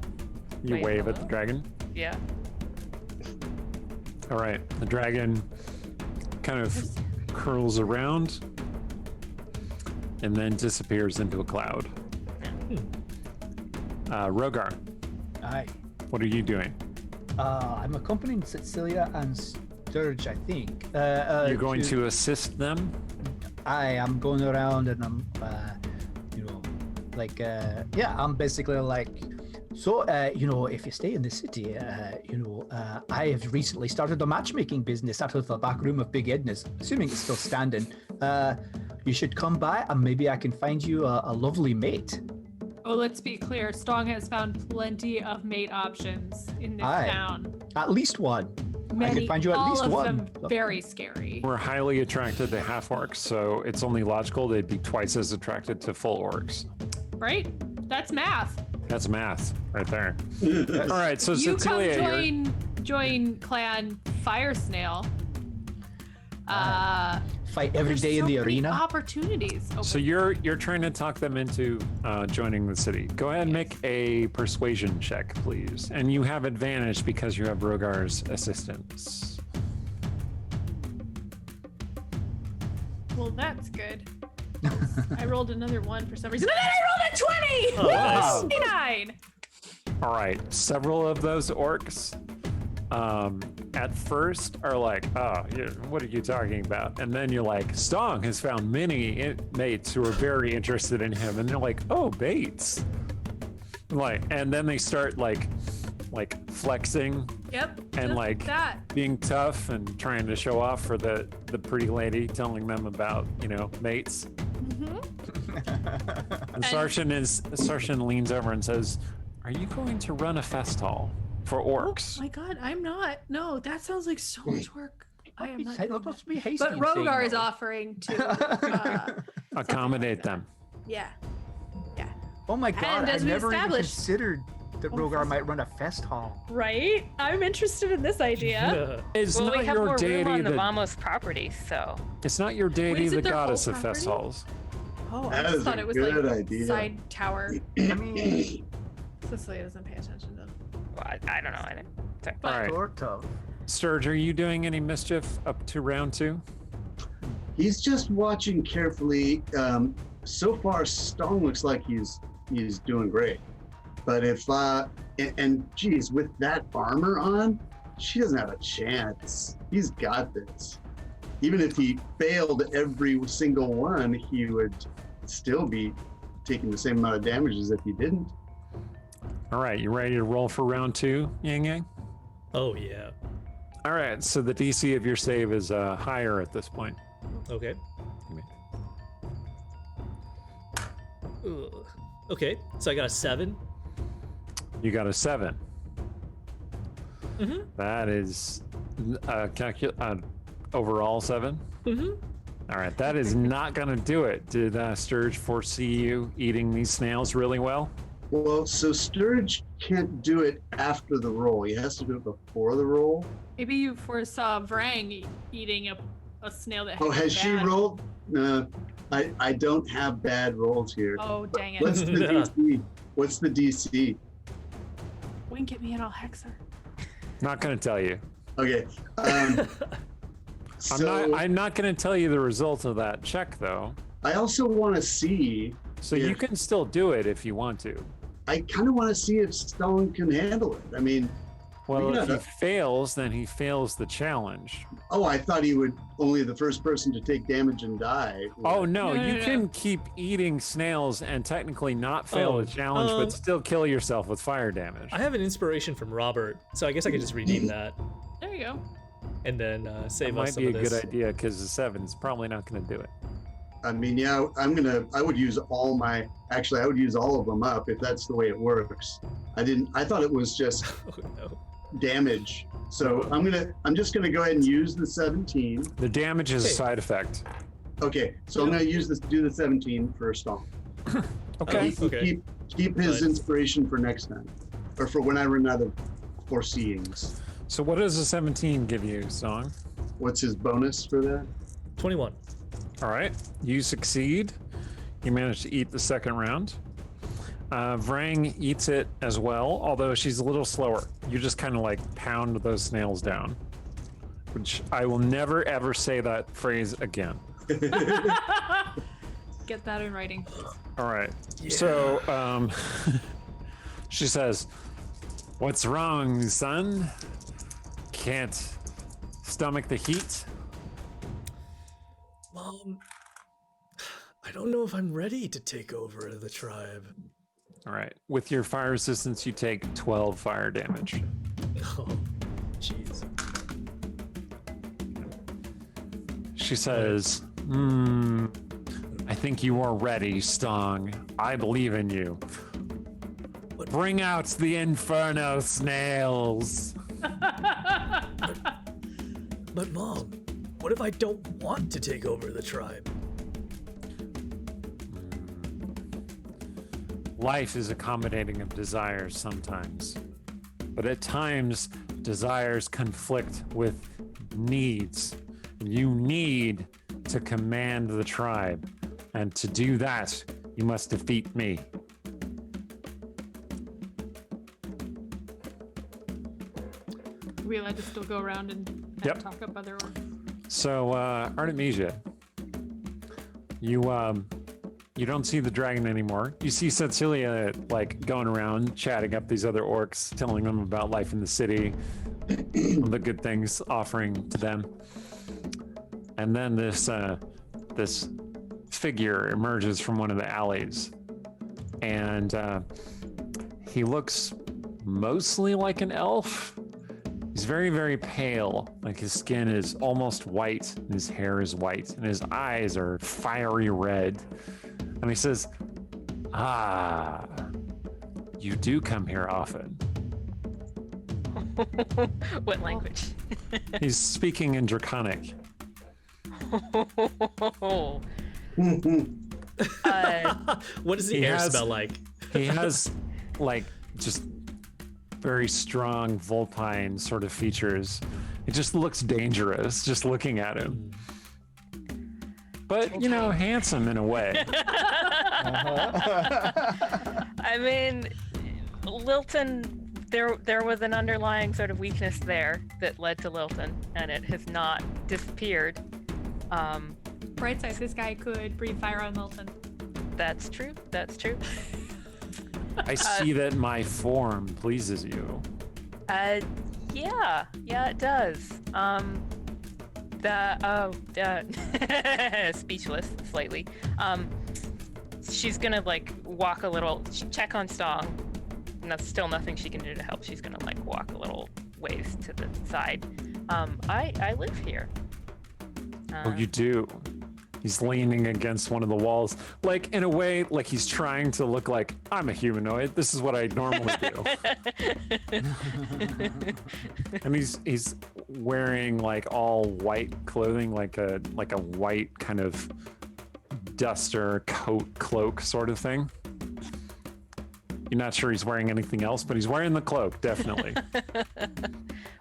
You Wait, wave at the hello? dragon. Yeah. All right, the dragon kind of curls around and then disappears into a cloud. Rogar, Aye. what are you doing? I'm accompanying Cecilia and Sturge, I think. You're going to assist them? I am going around and I'm, I'm basically like, so, if you stay in the city, I have recently started a matchmaking business out of the back room of Big Edna's, assuming it's still standing. You should come by and maybe I can find you a lovely mate. Oh, let's be clear. Stong has found plenty of mate options in this Aye. town. At least one. I can find you at all least of one. them very scary. We're highly attracted to half orcs, so it's only logical they'd be twice as attracted to full orcs. Right? That's math. That's math right there. All right, so You Cecilia, come you're- join Clan Fire Snail. Fight every There's day in so the many arena. Opportunities. Oh, so you're trying to talk them into joining the city. Go ahead and make a persuasion check, please. And you have advantage because you have Rogar's assistance. well, that's good. I rolled another 1 for some reason, and then I rolled a 20. Oh, nice. 29. All right, several of those orcs at first are like, oh, what are you talking about? And then you're like, Stong has found many mates who are very interested in him. And they're like, oh, Bates. And then they start like flexing Yep. and just like that. being tough and trying to show off for the pretty lady, telling them about, mates. And Sarshan leans over and says, are you going to run a fest hall for orcs? Oh my god, I'm not. No, that sounds like so much work. I am not. doing Let's that. be hasty. But in saying Rogar is no. offering to. Accommodate them. Yeah. Oh my god, as I we never even established- considered that Oh, Rogar fest might run a fest hall. Right? I'm interested in this idea. It's Well, not we have your more room deity on the that Vamos property, so. it's not your deity is it the their whole goddess of fest property? halls. Oh, I That just is thought a it was good like idea. side tower. I mean, Cecilia doesn't pay attention to. Well, I don't know. I didn't. Sorry. All right, sort of. Sturge, are you doing any mischief up to round 2? He's just watching carefully. So far, Stone looks like he's doing great. But if and geez, with that armor on, she doesn't have a chance. He's got this. Even if he failed every single one, he would still be taking the same amount of damage as if he didn't. All right, you ready to roll for round 2, Yang Yang? Oh, yeah. All right, so the DC of your save is higher at this point. Okay. Ugh. Okay, so I got a 7. You got a 7. Mm-hmm. That is overall 7. Mm-hmm. All right, that is not going to do it. Did Sturge foresee you eating these snails really well? Well, so Sturge can't do it after the roll. He has to do it before the roll. Maybe you foresaw Vrang eating a snail that. Oh, had has she bad- rolled? No, I don't have bad rolls here. Oh, dang it! What's the DC? What's the DC? Wink at me and I'll hex her. Not going to tell you. Okay. I'm not going to tell you the result of that check, though. I also want to see. So you if- can still do it if you want to. I kind of want to see if Stone can handle it. I mean, Well, if he Yeah. fails, then he fails the challenge. oh, I thought he would only the first person to take damage and die. Oh, no, No, you no, no. can keep eating snails and technically not fail Oh, the challenge, but still kill yourself with fire damage. I have an inspiration from Robert, so I guess I could just redeem that. There you go. and then save That us might some be a of this. good idea because the 7 is probably not going to do it. I mean, yeah, I would use all my, actually, I would use all of them up if that's the way it works. I thought it was just Oh, no. damage. So I'm just gonna go ahead and use the 17. The damage is a Hey. side effect. Okay, so I'm gonna do the 17 for Stomp. Okay. Okay. Keep his But- inspiration for next time, or for when I run out of foreseeings. So what does a 17 give you, Song? What's his bonus for that? 21. All right. You succeed. You manage to eat the second round. Vrang eats it as well, although she's a little slower. You just kind of like pound those snails down, which I will never ever say that phrase again. Get that in writing. All right. So she says, "What's wrong, son? Can't stomach the heat?" Mom, I don't know if I'm ready to take over the tribe. All right. With your fire resistance, you take 12 fire damage. Oh, jeez. She says, I think you are ready, Stong. I believe in you. Bring out the Inferno Snails. But Mom, what if I don't want to take over the tribe? Life is accommodating of desires sometimes, but at times desires conflict with needs. You need to command the tribe, and to do that, you must defeat me. Are we allowed to still go around and Yep. talk up other orcs? So, Artemisia, you don't see the dragon anymore. You see Cecilia like going around chatting up these other orcs, telling them about life in the city, the good things offering to them. And then this figure emerges from one of the alleys, and he looks mostly like an elf. He's very, very pale. Like his skin is almost white, and his hair is white, and his eyes are fiery red. And he says, "Ah, you do come here often." What language? He's speaking in Draconic. What does the He air has- smell like? He has like just very strong vulpine sort of features. It just looks dangerous just looking at him. But, you know, handsome in a way. I mean, Lilton, there was an underlying sort of weakness there that led to Lilton, and it has not disappeared. Bright side, this guy could breathe fire on Milton. That's true. That's true. I see that my form pleases you. Yeah, it does. Speechless slightly. She's gonna like walk a little, check on Stong. And that's still nothing she can do to help. She's gonna like walk a little ways to the side. I live here. Oh, you do. He's leaning against one of the walls, like in a way, like he's trying to look like I'm a humanoid. This is what I normally do. And he's wearing like all white clothing, like a white kind of duster coat cloak sort of thing. You're not sure he's wearing anything else, but he's wearing the cloak, definitely.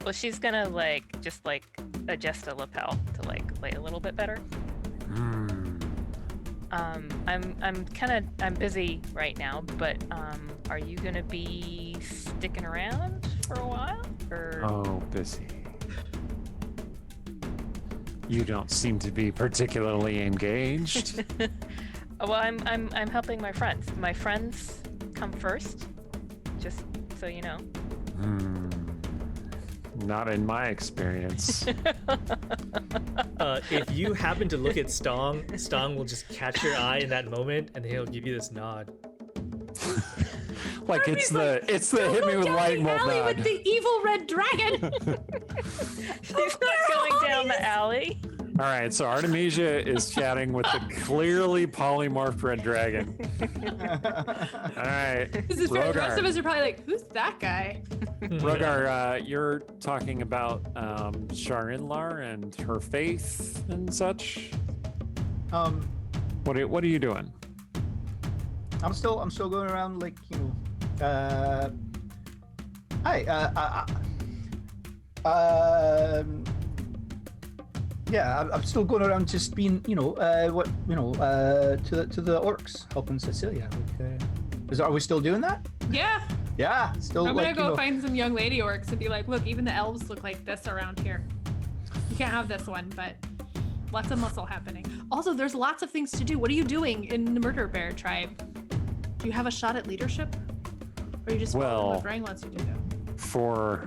Well, she's gonna like just like adjust a lapel to like lay a little bit better. I'm busy right now, but are you gonna be sticking around for a while? Or Oh, busy. You don't seem to be particularly engaged. well, I'm helping my friends. My friends come first, just so you know. Not in my experience. If you happen to look at Stong will just catch your eye in that moment, and he'll give you this nod. Like it's the Don't hit me go with down lightning the bolt alley bad. with the evil red dragon. She's not going down the alley. All right, so Artemisia is chatting with the clearly polymorphed red dragon. All right, This is fair. The rest of Rogar. us are probably like, who's that guy? Rogar, you're talking about Sharinlar and her faith and such. What are you doing? I'm still going around like, you know, yeah, I'm still going around just being, you know, to the orcs, helping Cecilia. Like, are we still doing that? Yeah. Yeah, still. I'm gonna like, go you know, find some young lady orcs and be like, look, even the elves look like this around here. You can't have this one, but lots of muscle happening. Also, there's lots of things to do. What are you doing in the Murder Bear tribe? Do you have a shot at leadership? Or you just follow what Rang lets you do? For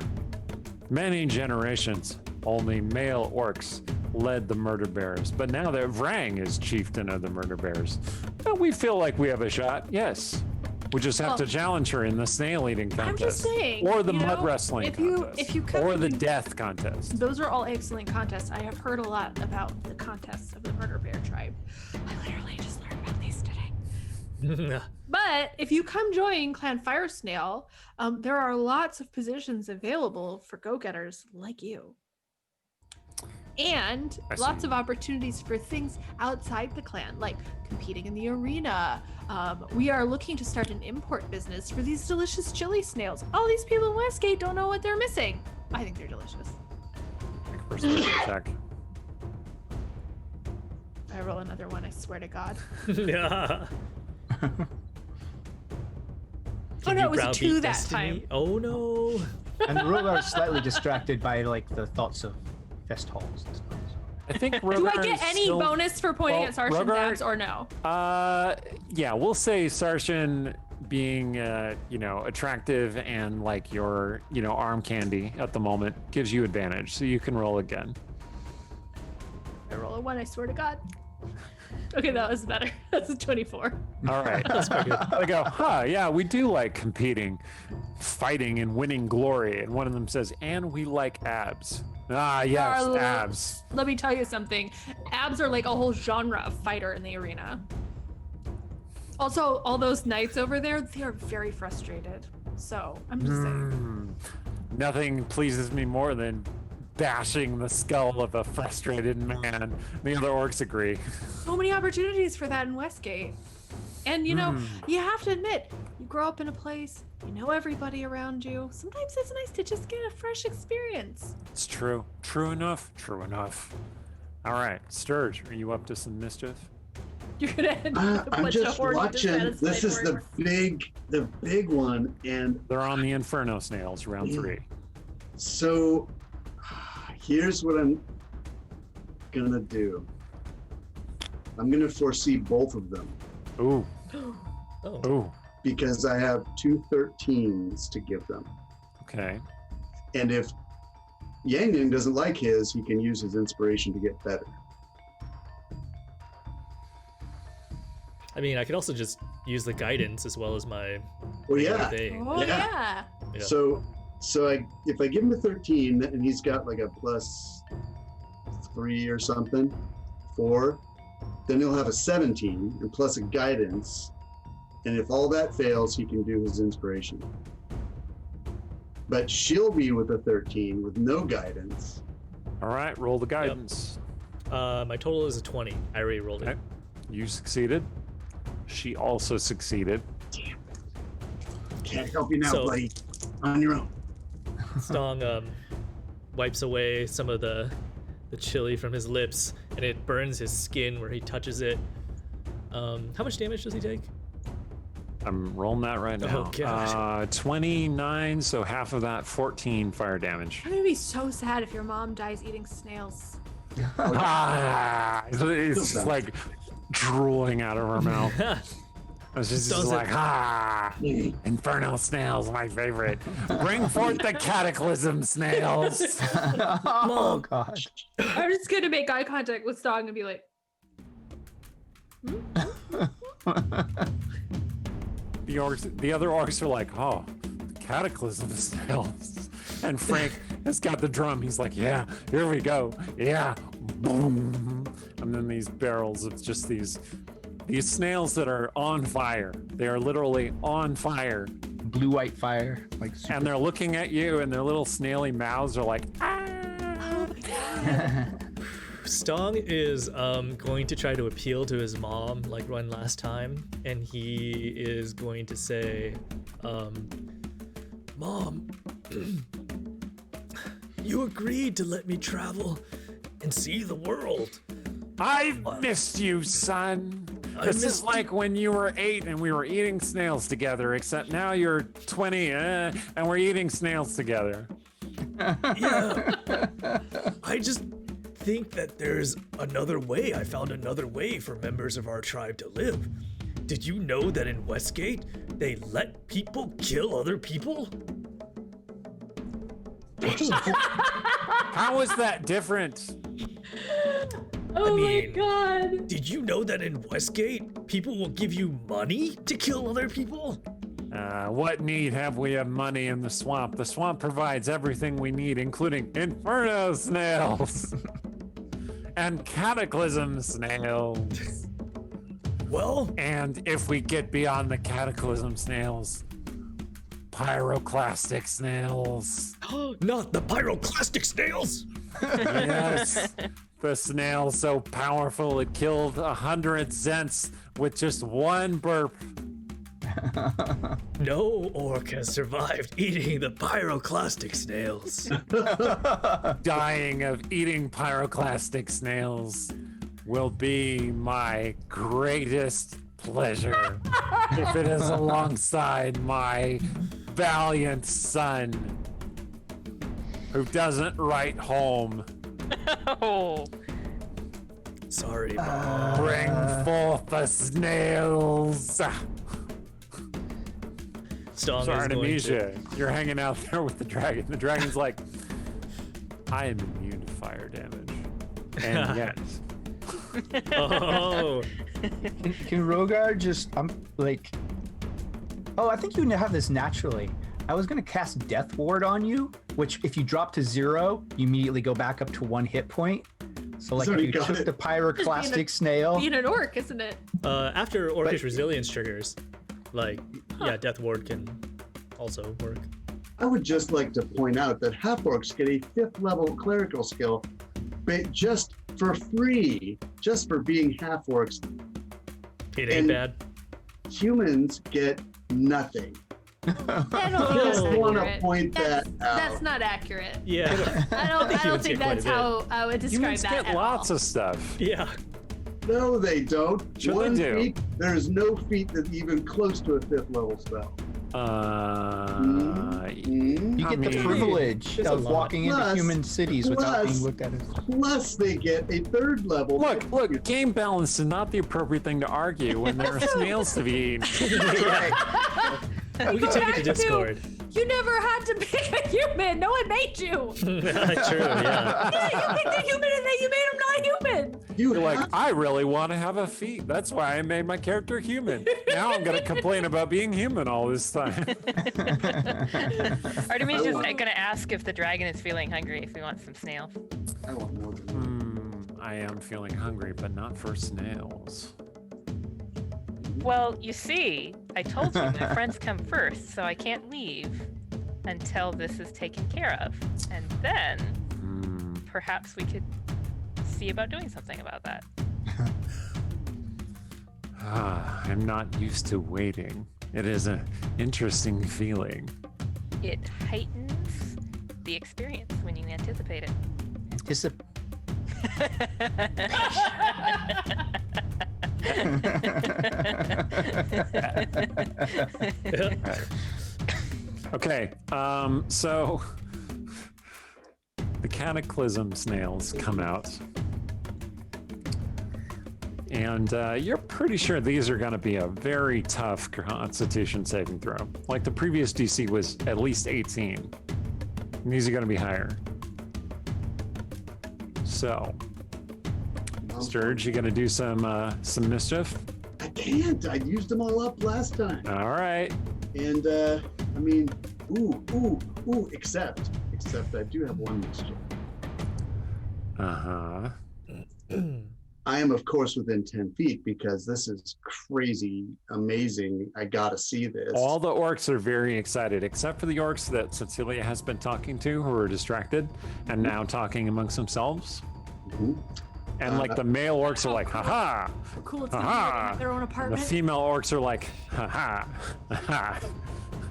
many generations, only male orcs led the murder bears, but now that Vrang is chieftain of the murder bears, well, we feel like we have a shot. Yes, we just have to challenge her in the snail eating contest, I'm just saying, or the you mud know, wrestling if contest, you come or and the you- death contest. Those are all excellent contests. I have heard a lot about the contests of the Murder Bear tribe. I literally just learned about these today. But if you come join Clan Fire Snail, there are lots of positions available for go-getters like you. And I lots see. of opportunities for things outside the clan, like competing in the arena. We are looking to start an import business for these delicious chili snails. All these people in Westgate don't know what they're missing. I think they're delicious. Make perception check. I roll another one, I swear to God. Yeah. Oh no, it was a 2 that time. Oh no. and Rogar's slightly distracted by like the thoughts of fest halls and stuff. I think Do I Rogar get is any still- bonus for pointing Well, at Sarshan's Rogar- abs or no? Yeah, we'll say Sarshan being, attractive and like your, arm candy at the moment gives you advantage, so you can roll again. I roll a 1, I swear to God. Okay, that was better. That's a 24. All right. I go, yeah, we do like competing, fighting, and winning glory. And one of them says, and we like abs. Ah, yes, Darla. abs. Let me tell you something. Abs are like a whole genre of fighter in the arena. Also, all those knights over there, they are very frustrated. So, I'm just saying. Nothing pleases me more than bashing the skull of a frustrated man. The other orcs agree. So many opportunities for that in Westgate. And, you have to admit, you grow up in a place, you know everybody around you. Sometimes it's nice to just get a fresh experience. It's true. True enough. True enough. All right, Sturge, are you up to some mischief? You're gonna end up I'm with just a horde of watching. This is dissatisfied the big one, and They're on the Inferno Snails, round 3. so here's what I'm gonna do. I'm gonna foresee both of them Ooh. Oh. Ooh. because I have 2 13s to give them, Okay. and if Yang Yang doesn't like his, he can use his inspiration to get better. I mean, I could also just use the guidance as well as my Well, regular yeah. thing. Oh, Yeah. yeah. So if I give him a 13 and he's got like a +3 or something, 4, then he'll have a 17 and plus a guidance. And if all that fails, he can do his inspiration. But she'll be with a 13 with no guidance. All right, roll the guidance. My total is a 20. I already rolled it. Okay. You succeeded. She also succeeded. Can't help you now, So- buddy. On your own. Stong wipes away some of the chili from his lips, and it burns his skin where he touches it. How much damage does he take? I'm rolling that right now. Oh, gosh. 29, so half of that, 14 fire damage. I'm gonna be so sad if your mom dies eating snails. It's just like drooling out of her mouth. It's just Does it- like, Inferno Snails, my favorite. Bring forth the cataclysm snails. Oh god. I'm just gonna make eye contact with Stong and be like, the other orcs are like, oh, cataclysm snails. And Frank has got the drum. He's like, yeah, here we go. Yeah, boom. And then these barrels of just these snails that are on fire. They are literally on fire. Blue-white fire. And they're looking at you, and their little snaily mouths are like, ah. Oh my god. Stong is going to try to appeal to his mom like one last time, and he is going to say, Mom, you agreed to let me travel and see the world. I missed you, son. This is like when you were 8 and we were eating snails together, except now you're 20 and we're eating snails together. Yeah. I just think that there's another way. I found another way for members of our tribe to live. Did you know that in Westgate, they let people kill other people? How is that different? Oh my god. Did you know that in Westgate, people will give you money to kill other people? What need have we of money in the swamp? The swamp provides everything we need, including Inferno Snails and Cataclysm Snails. Well, and if we get beyond the Cataclysm Snails, Pyroclastic Snails. Not the Pyroclastic Snails! Yes. The snail so powerful it killed 100 Zents with just one burp. No orc has survived eating the Pyroclastic Snails. Dying of eating Pyroclastic Snails will be my greatest pleasure if it is alongside my valiant son who doesn't write home. Oh. Sorry, Mom. Bring forth the snails. Stong Sorry, is going Amnesia. You're hanging out there with the dragon. The dragon's like, I am immune to fire damage. And yet. Oh. Can Rogar just, oh, I think you have this naturally. I was going to cast Death Ward on you, which if you drop to 0, you immediately go back up to 1 hit point. So like if you took the Pyroclastic Snail. Being an orc, isn't it? After Orcish Resilience triggers, yeah, Death Ward can also work. I would just like to point out that half-orcs get a 5th level clerical skill just for free, just for being half-orcs. It ain't bad. Humans get nothing. I don't Just think want to that's point that accurate. out. That's not accurate. Yeah. I don't humans think get quite a that's bit. how I would describe Humans that get at lots all. of stuff. Yeah. No, they don't. Sure One they do. feat, there is no feat that's even close to a 5th level spell. You get the privilege There's a of lot. walking into Plus- human cities without plus- being looked at as. Plus, they get a 3rd level. Look, game balance is not the appropriate thing to argue when there are snails to be eaten. We can take it to Discord. You never had to pick a human. No one made you. True, yeah. Yeah, you picked a human and then you made him not human. You're like, I really want to have a feat. That's why I made my character human. Now I'm going to complain about being human all this time. Artemis is going to ask if the dragon is feeling hungry if we want some snails. I want more than that. I am feeling hungry, but not for snails. Well, you see, I told you my friends come first, so I can't leave until this is taken care of. And then perhaps we could see about doing something about that. I'm not used to waiting. It is an interesting feeling. It heightens the experience when you anticipate it. Okay, so the Cataclysm Snails come out. And you're pretty sure these are going to be a very tough Constitution saving throw. Like the previous DC was at least 18. And these are going to be higher. So, Sturge, you going to do some mischief? I can't. I used them all up last time. All right. And I mean, except I do have one mischief. Uh-huh. I am, of course, within 10 feet because this is crazy, amazing. I gotta see this. All the orcs are very excited, except for the orcs that Cecilia has been talking to, who are distracted and now talking amongst themselves. Mhm. And like the male orcs are like, haha, How cool it's gonna be when they haha. have their own The apartment. female orcs are like, haha, haha.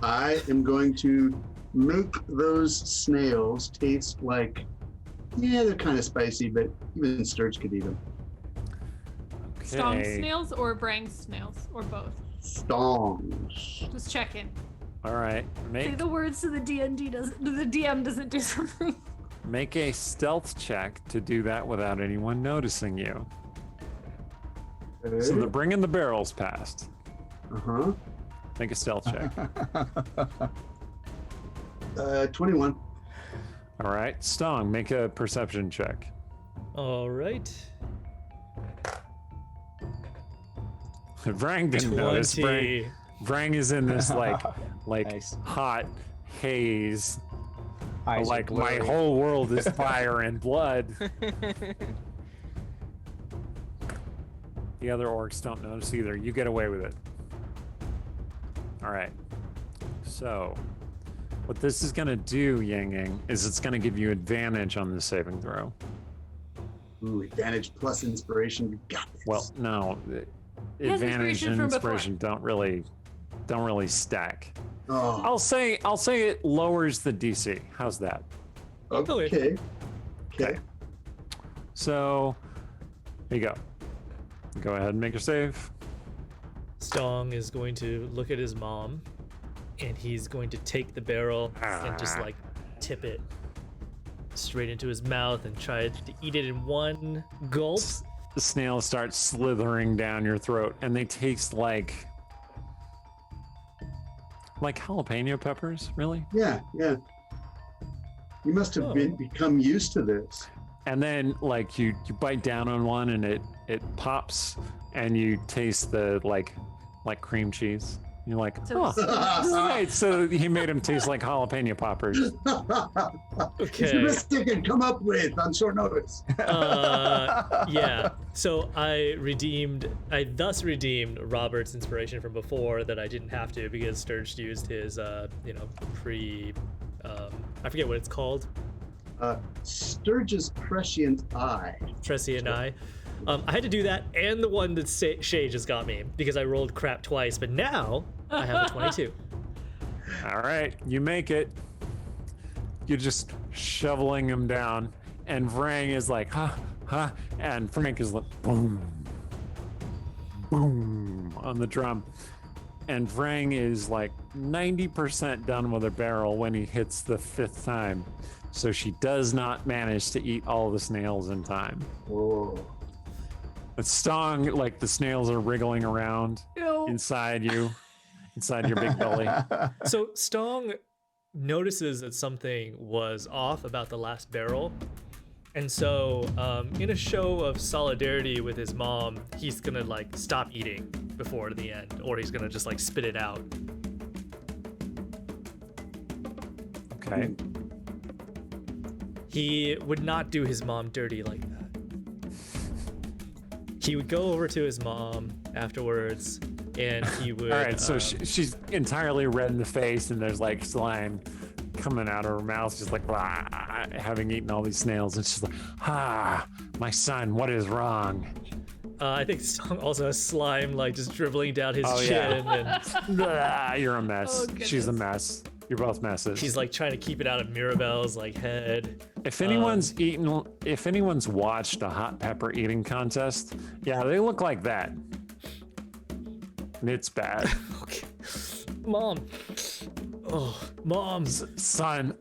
I am going to make those snails taste like, yeah, they're kind of spicy, but even Sturge could eat them. Stong Okay. snails or brang snails or both? Stongs. Just checking. All right. Say the words so the DM doesn't do something. Make a stealth check to do that without anyone noticing you. So they're bringing the barrels past. Uh-huh. Make a stealth check. 21. All right. Stong, make a perception check. All right. Vrang didn't notice. 20. Vrang is in this like Nice. hot haze. Eyes are Like my blurry. whole world is fire and blood. The other orcs don't notice either. You get away with it. All right. So, what this is going to do, Yang Yang, is it's going to give you advantage on the saving throw. Ooh, advantage plus inspiration. You got this. Well, no, He has advantage inspiration and from before. inspiration don't really stack. Oh, I'll say it lowers the DC. How's that? okay. Okay. So, here you go. Go ahead and make your save. Stong is going to look at his mom, and he's going to take the barrel and just like tip it straight into his mouth and try to eat it in one gulp. The snails start slithering down your throat, and they taste like jalapeno peppers, really. Yeah. You must have become used to this. And then like you bite down on one, and it pops, and you taste the like cream cheese. You're like, So- oh, right. So he made them taste like jalapeno poppers. It's Okay. the best they can come up with on short notice. Yeah. So I thus redeemed Robert's inspiration from before that I didn't have to because Sturge used his, I forget what it's called. Sturge's prescient eye. Prescient eye. I had to do that and the one that Shay just got me because I rolled crap twice, but now I have a 22. All right, you make it. You're just shoveling him down, and Vrang is like, huh, and Frank is like, boom, boom on the drum. And Vrang is like 90% done with a barrel when he hits the 5th time. So she does not manage to eat all the snails in time. Whoa. It's Stong, like the snails are wriggling around Ew. inside you, inside your big belly. So Stong notices that something was off about the last barrel. And so in a show of solidarity with his mom, he's gonna like stop eating before the end, or he's gonna just like spit it out. Okay. He would not do his mom dirty like that. He would go over to his mom afterwards, and he would. All right, so she's entirely red in the face, and there's like slime coming out of her mouth, just like "Blah," having eaten all these snails, and she's like, my son, what is wrong? I think Stong also has slime like just dribbling down his Oh, yeah. chin, and Blah, you're a mess. Oh, She's a goodness. mess. You're both messes. he's like trying to keep it out of Mirabelle's like head. If anyone's watched a hot pepper eating contest, yeah, they look like that. And it's bad. Okay. Mom. Oh, Mom. Son.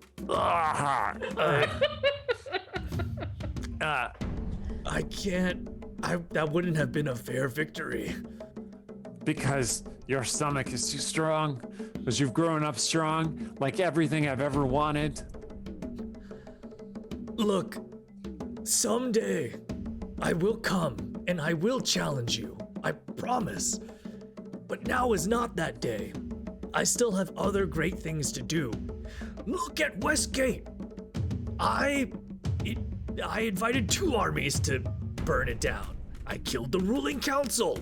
I can't. That wouldn't have been a fair victory. Because your stomach is too strong. Because you've grown up strong, like everything I've ever wanted. Look, someday I will come and I will challenge you. I promise. But now is not that day. I still have other great things to do. Look at Westgate. I invited 2 armies to burn it down. I killed the ruling council.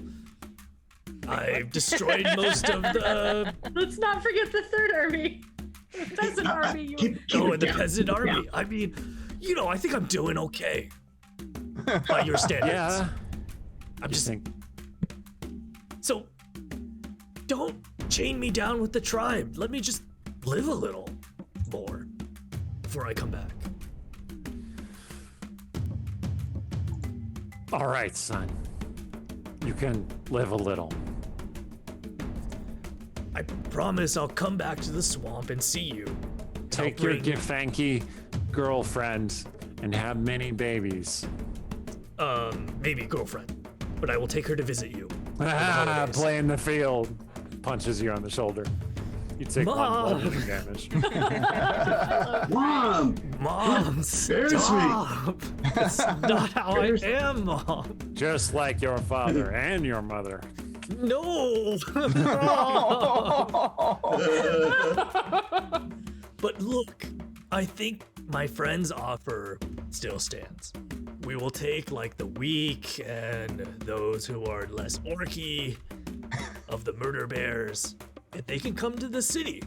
I've destroyed most of the... Let's not forget the third army. The peasant army. and the peasant army. I mean, I think I'm doing okay. By your standards. Yeah. I'm just think. So, don't chain me down with the tribe. Let me just live a little more before I come back. All right, son. You can live a little. I promise I'll come back to the swamp and see you. Take your Githyanki girlfriend and have many babies. Maybe girlfriend, but I will take her to visit you. Play in the field. Punches you on the shoulder. You take Mom. 1 bludgeoning damage. Mom, stop. That's not how I am, Mom. Just like your father and your mother. No. But look, I think my friend's offer still stands. We will take like the weak and those who are less orky of the murder bears, and they can come to the city.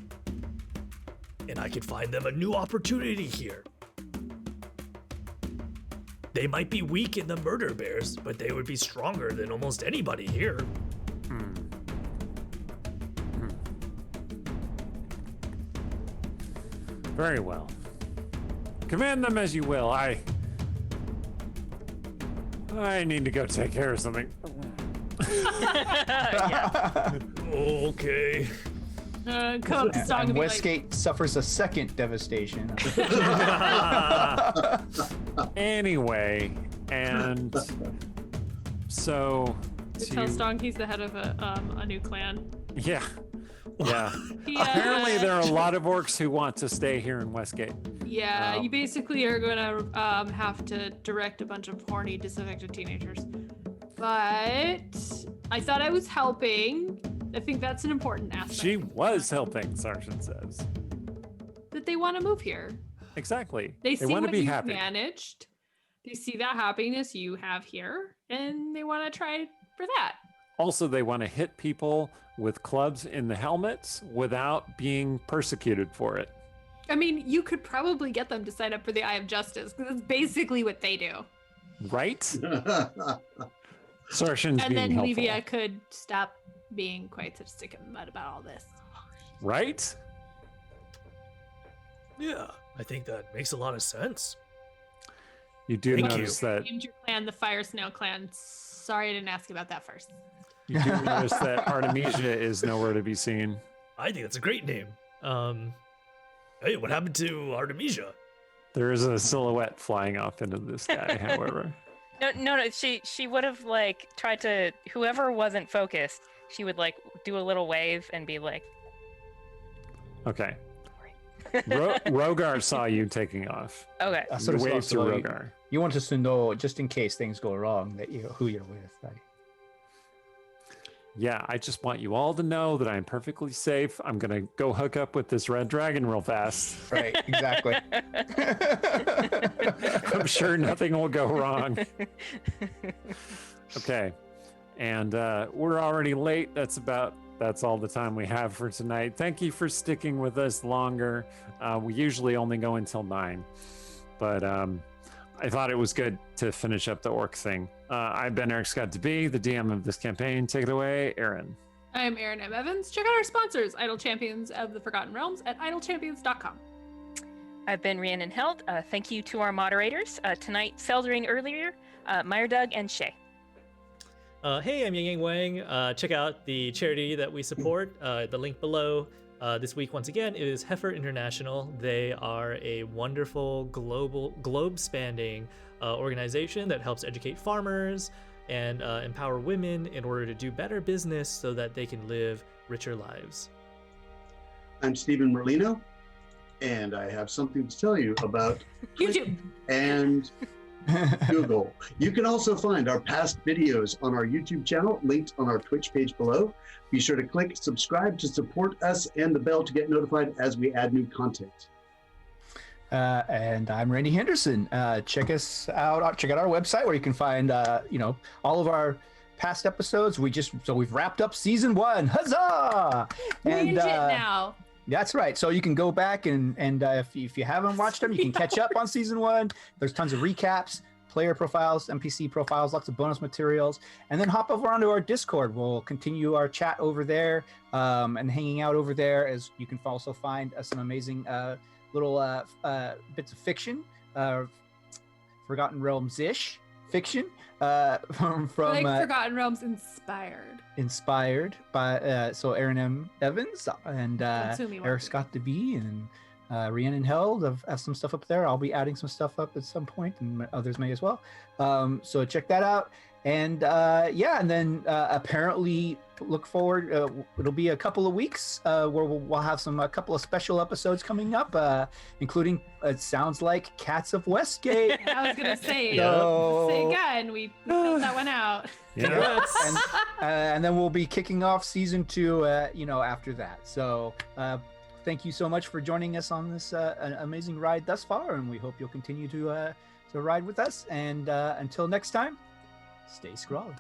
And I could find them a new opportunity here. They might be weak in the murder bears, but they would be stronger than almost anybody here. Very well. Command them as you will. I need to go take care of something. Okay. Come up to Song and And be like, Westgate suffers a second devastation. Anyway, and so to tell Stong he's the head of a new clan. yeah. He, Apparently, there are a lot of orcs who want to stay here in Westgate. Yeah, you basically are going to have to direct a bunch of horny, disaffected teenagers. But I thought I was helping. I think that's an important aspect. She was helping, Sergeant says. That they want to move here. Exactly. They see want to what be you've happy. managed. They see that happiness you have here, and they want to try for that. Also, they want to hit people with clubs in the helmets without being persecuted for it. I mean, you could probably get them to sign up for the Eye of Justice, because that's basically what they do. Right? Sergeant's And being then helpful. Levia could stop being quite such a stick in the mud about all this. Right? Yeah, I think that makes a lot of sense. You do Thank you. notice that Named your clan the Fire Snail Clan. Sorry I didn't ask about that first. you do notice that Artemisia is nowhere to be seen. I think that's a great name. Hey, what happened to Artemisia? There is a silhouette flying off into the sky, however. No. She would have like tried to. Whoever wasn't focused, she would like do a little wave and be like, Okay. Rogar saw you taking off. okay. That's You what it's waved to also- Rogar. You want us to know, just in case things go wrong, that who you're with, right? Yeah, I just want you all to know that I'm perfectly safe. I'm going to go hook up with this red dragon real fast. Right, exactly. I'm sure nothing will go wrong. Okay. And we're already late. That's all the time we have for tonight. Thank you for sticking with us longer. We usually only go until 9. But I thought it was good to finish up the orc thing. I've been Eric Scott to be the DM of this campaign. Take it away, Aaron. I'm Aaron M. Evans. Check out our sponsors, Idle Champions of the Forgotten Realms at idlechampions.com. I've been Rhiannon Held. Thank you to our moderators tonight, Feldering earlier, Meyer Doug, and Shay. Hey, I'm Yang Yang Wang. Check out the charity that we support. The link below. This week, once again, is Heifer International. They are a wonderful globe-spanning organization that helps educate farmers and empower women in order to do better business so that they can live richer lives. I'm Stephen Merlino, and I have something to tell you about YouTube. and Google. You can also find our past videos on our YouTube channel, linked on our Twitch page below. Be sure to click subscribe to support us and the bell to get notified as we add new content. And I'm Randy Henderson. Check us out. Check out our website where you can find, all of our past episodes. We've wrapped up season 1. Huzzah! Binge it now. That's right. So you can go back and if you haven't watched them, you can catch up on season 1. There's tons of recaps, player profiles, NPC profiles, lots of bonus materials, and then hop over onto our Discord. We'll continue our chat over there and hanging out over there, as you can also find some amazing little bits of fiction, Forgotten Realms-ish fiction from Forgotten Realms inspired by Aaron M. Evans and Eric Scott DeB and Rhiannon Held have some stuff up there. I'll be adding some stuff up at some point, and others may as well. So check that out. And and then apparently look forward. It'll be a couple of weeks where we'll have a couple of special episodes coming up, including it sounds like Cats of Westgate. I was gonna say, So- say again, we filled that one out. Yeah. and then we'll be kicking off season 2, after that. So thank you so much for joining us on this amazing ride thus far, and we hope you'll continue to ride with us. And until next time, stay scrawly.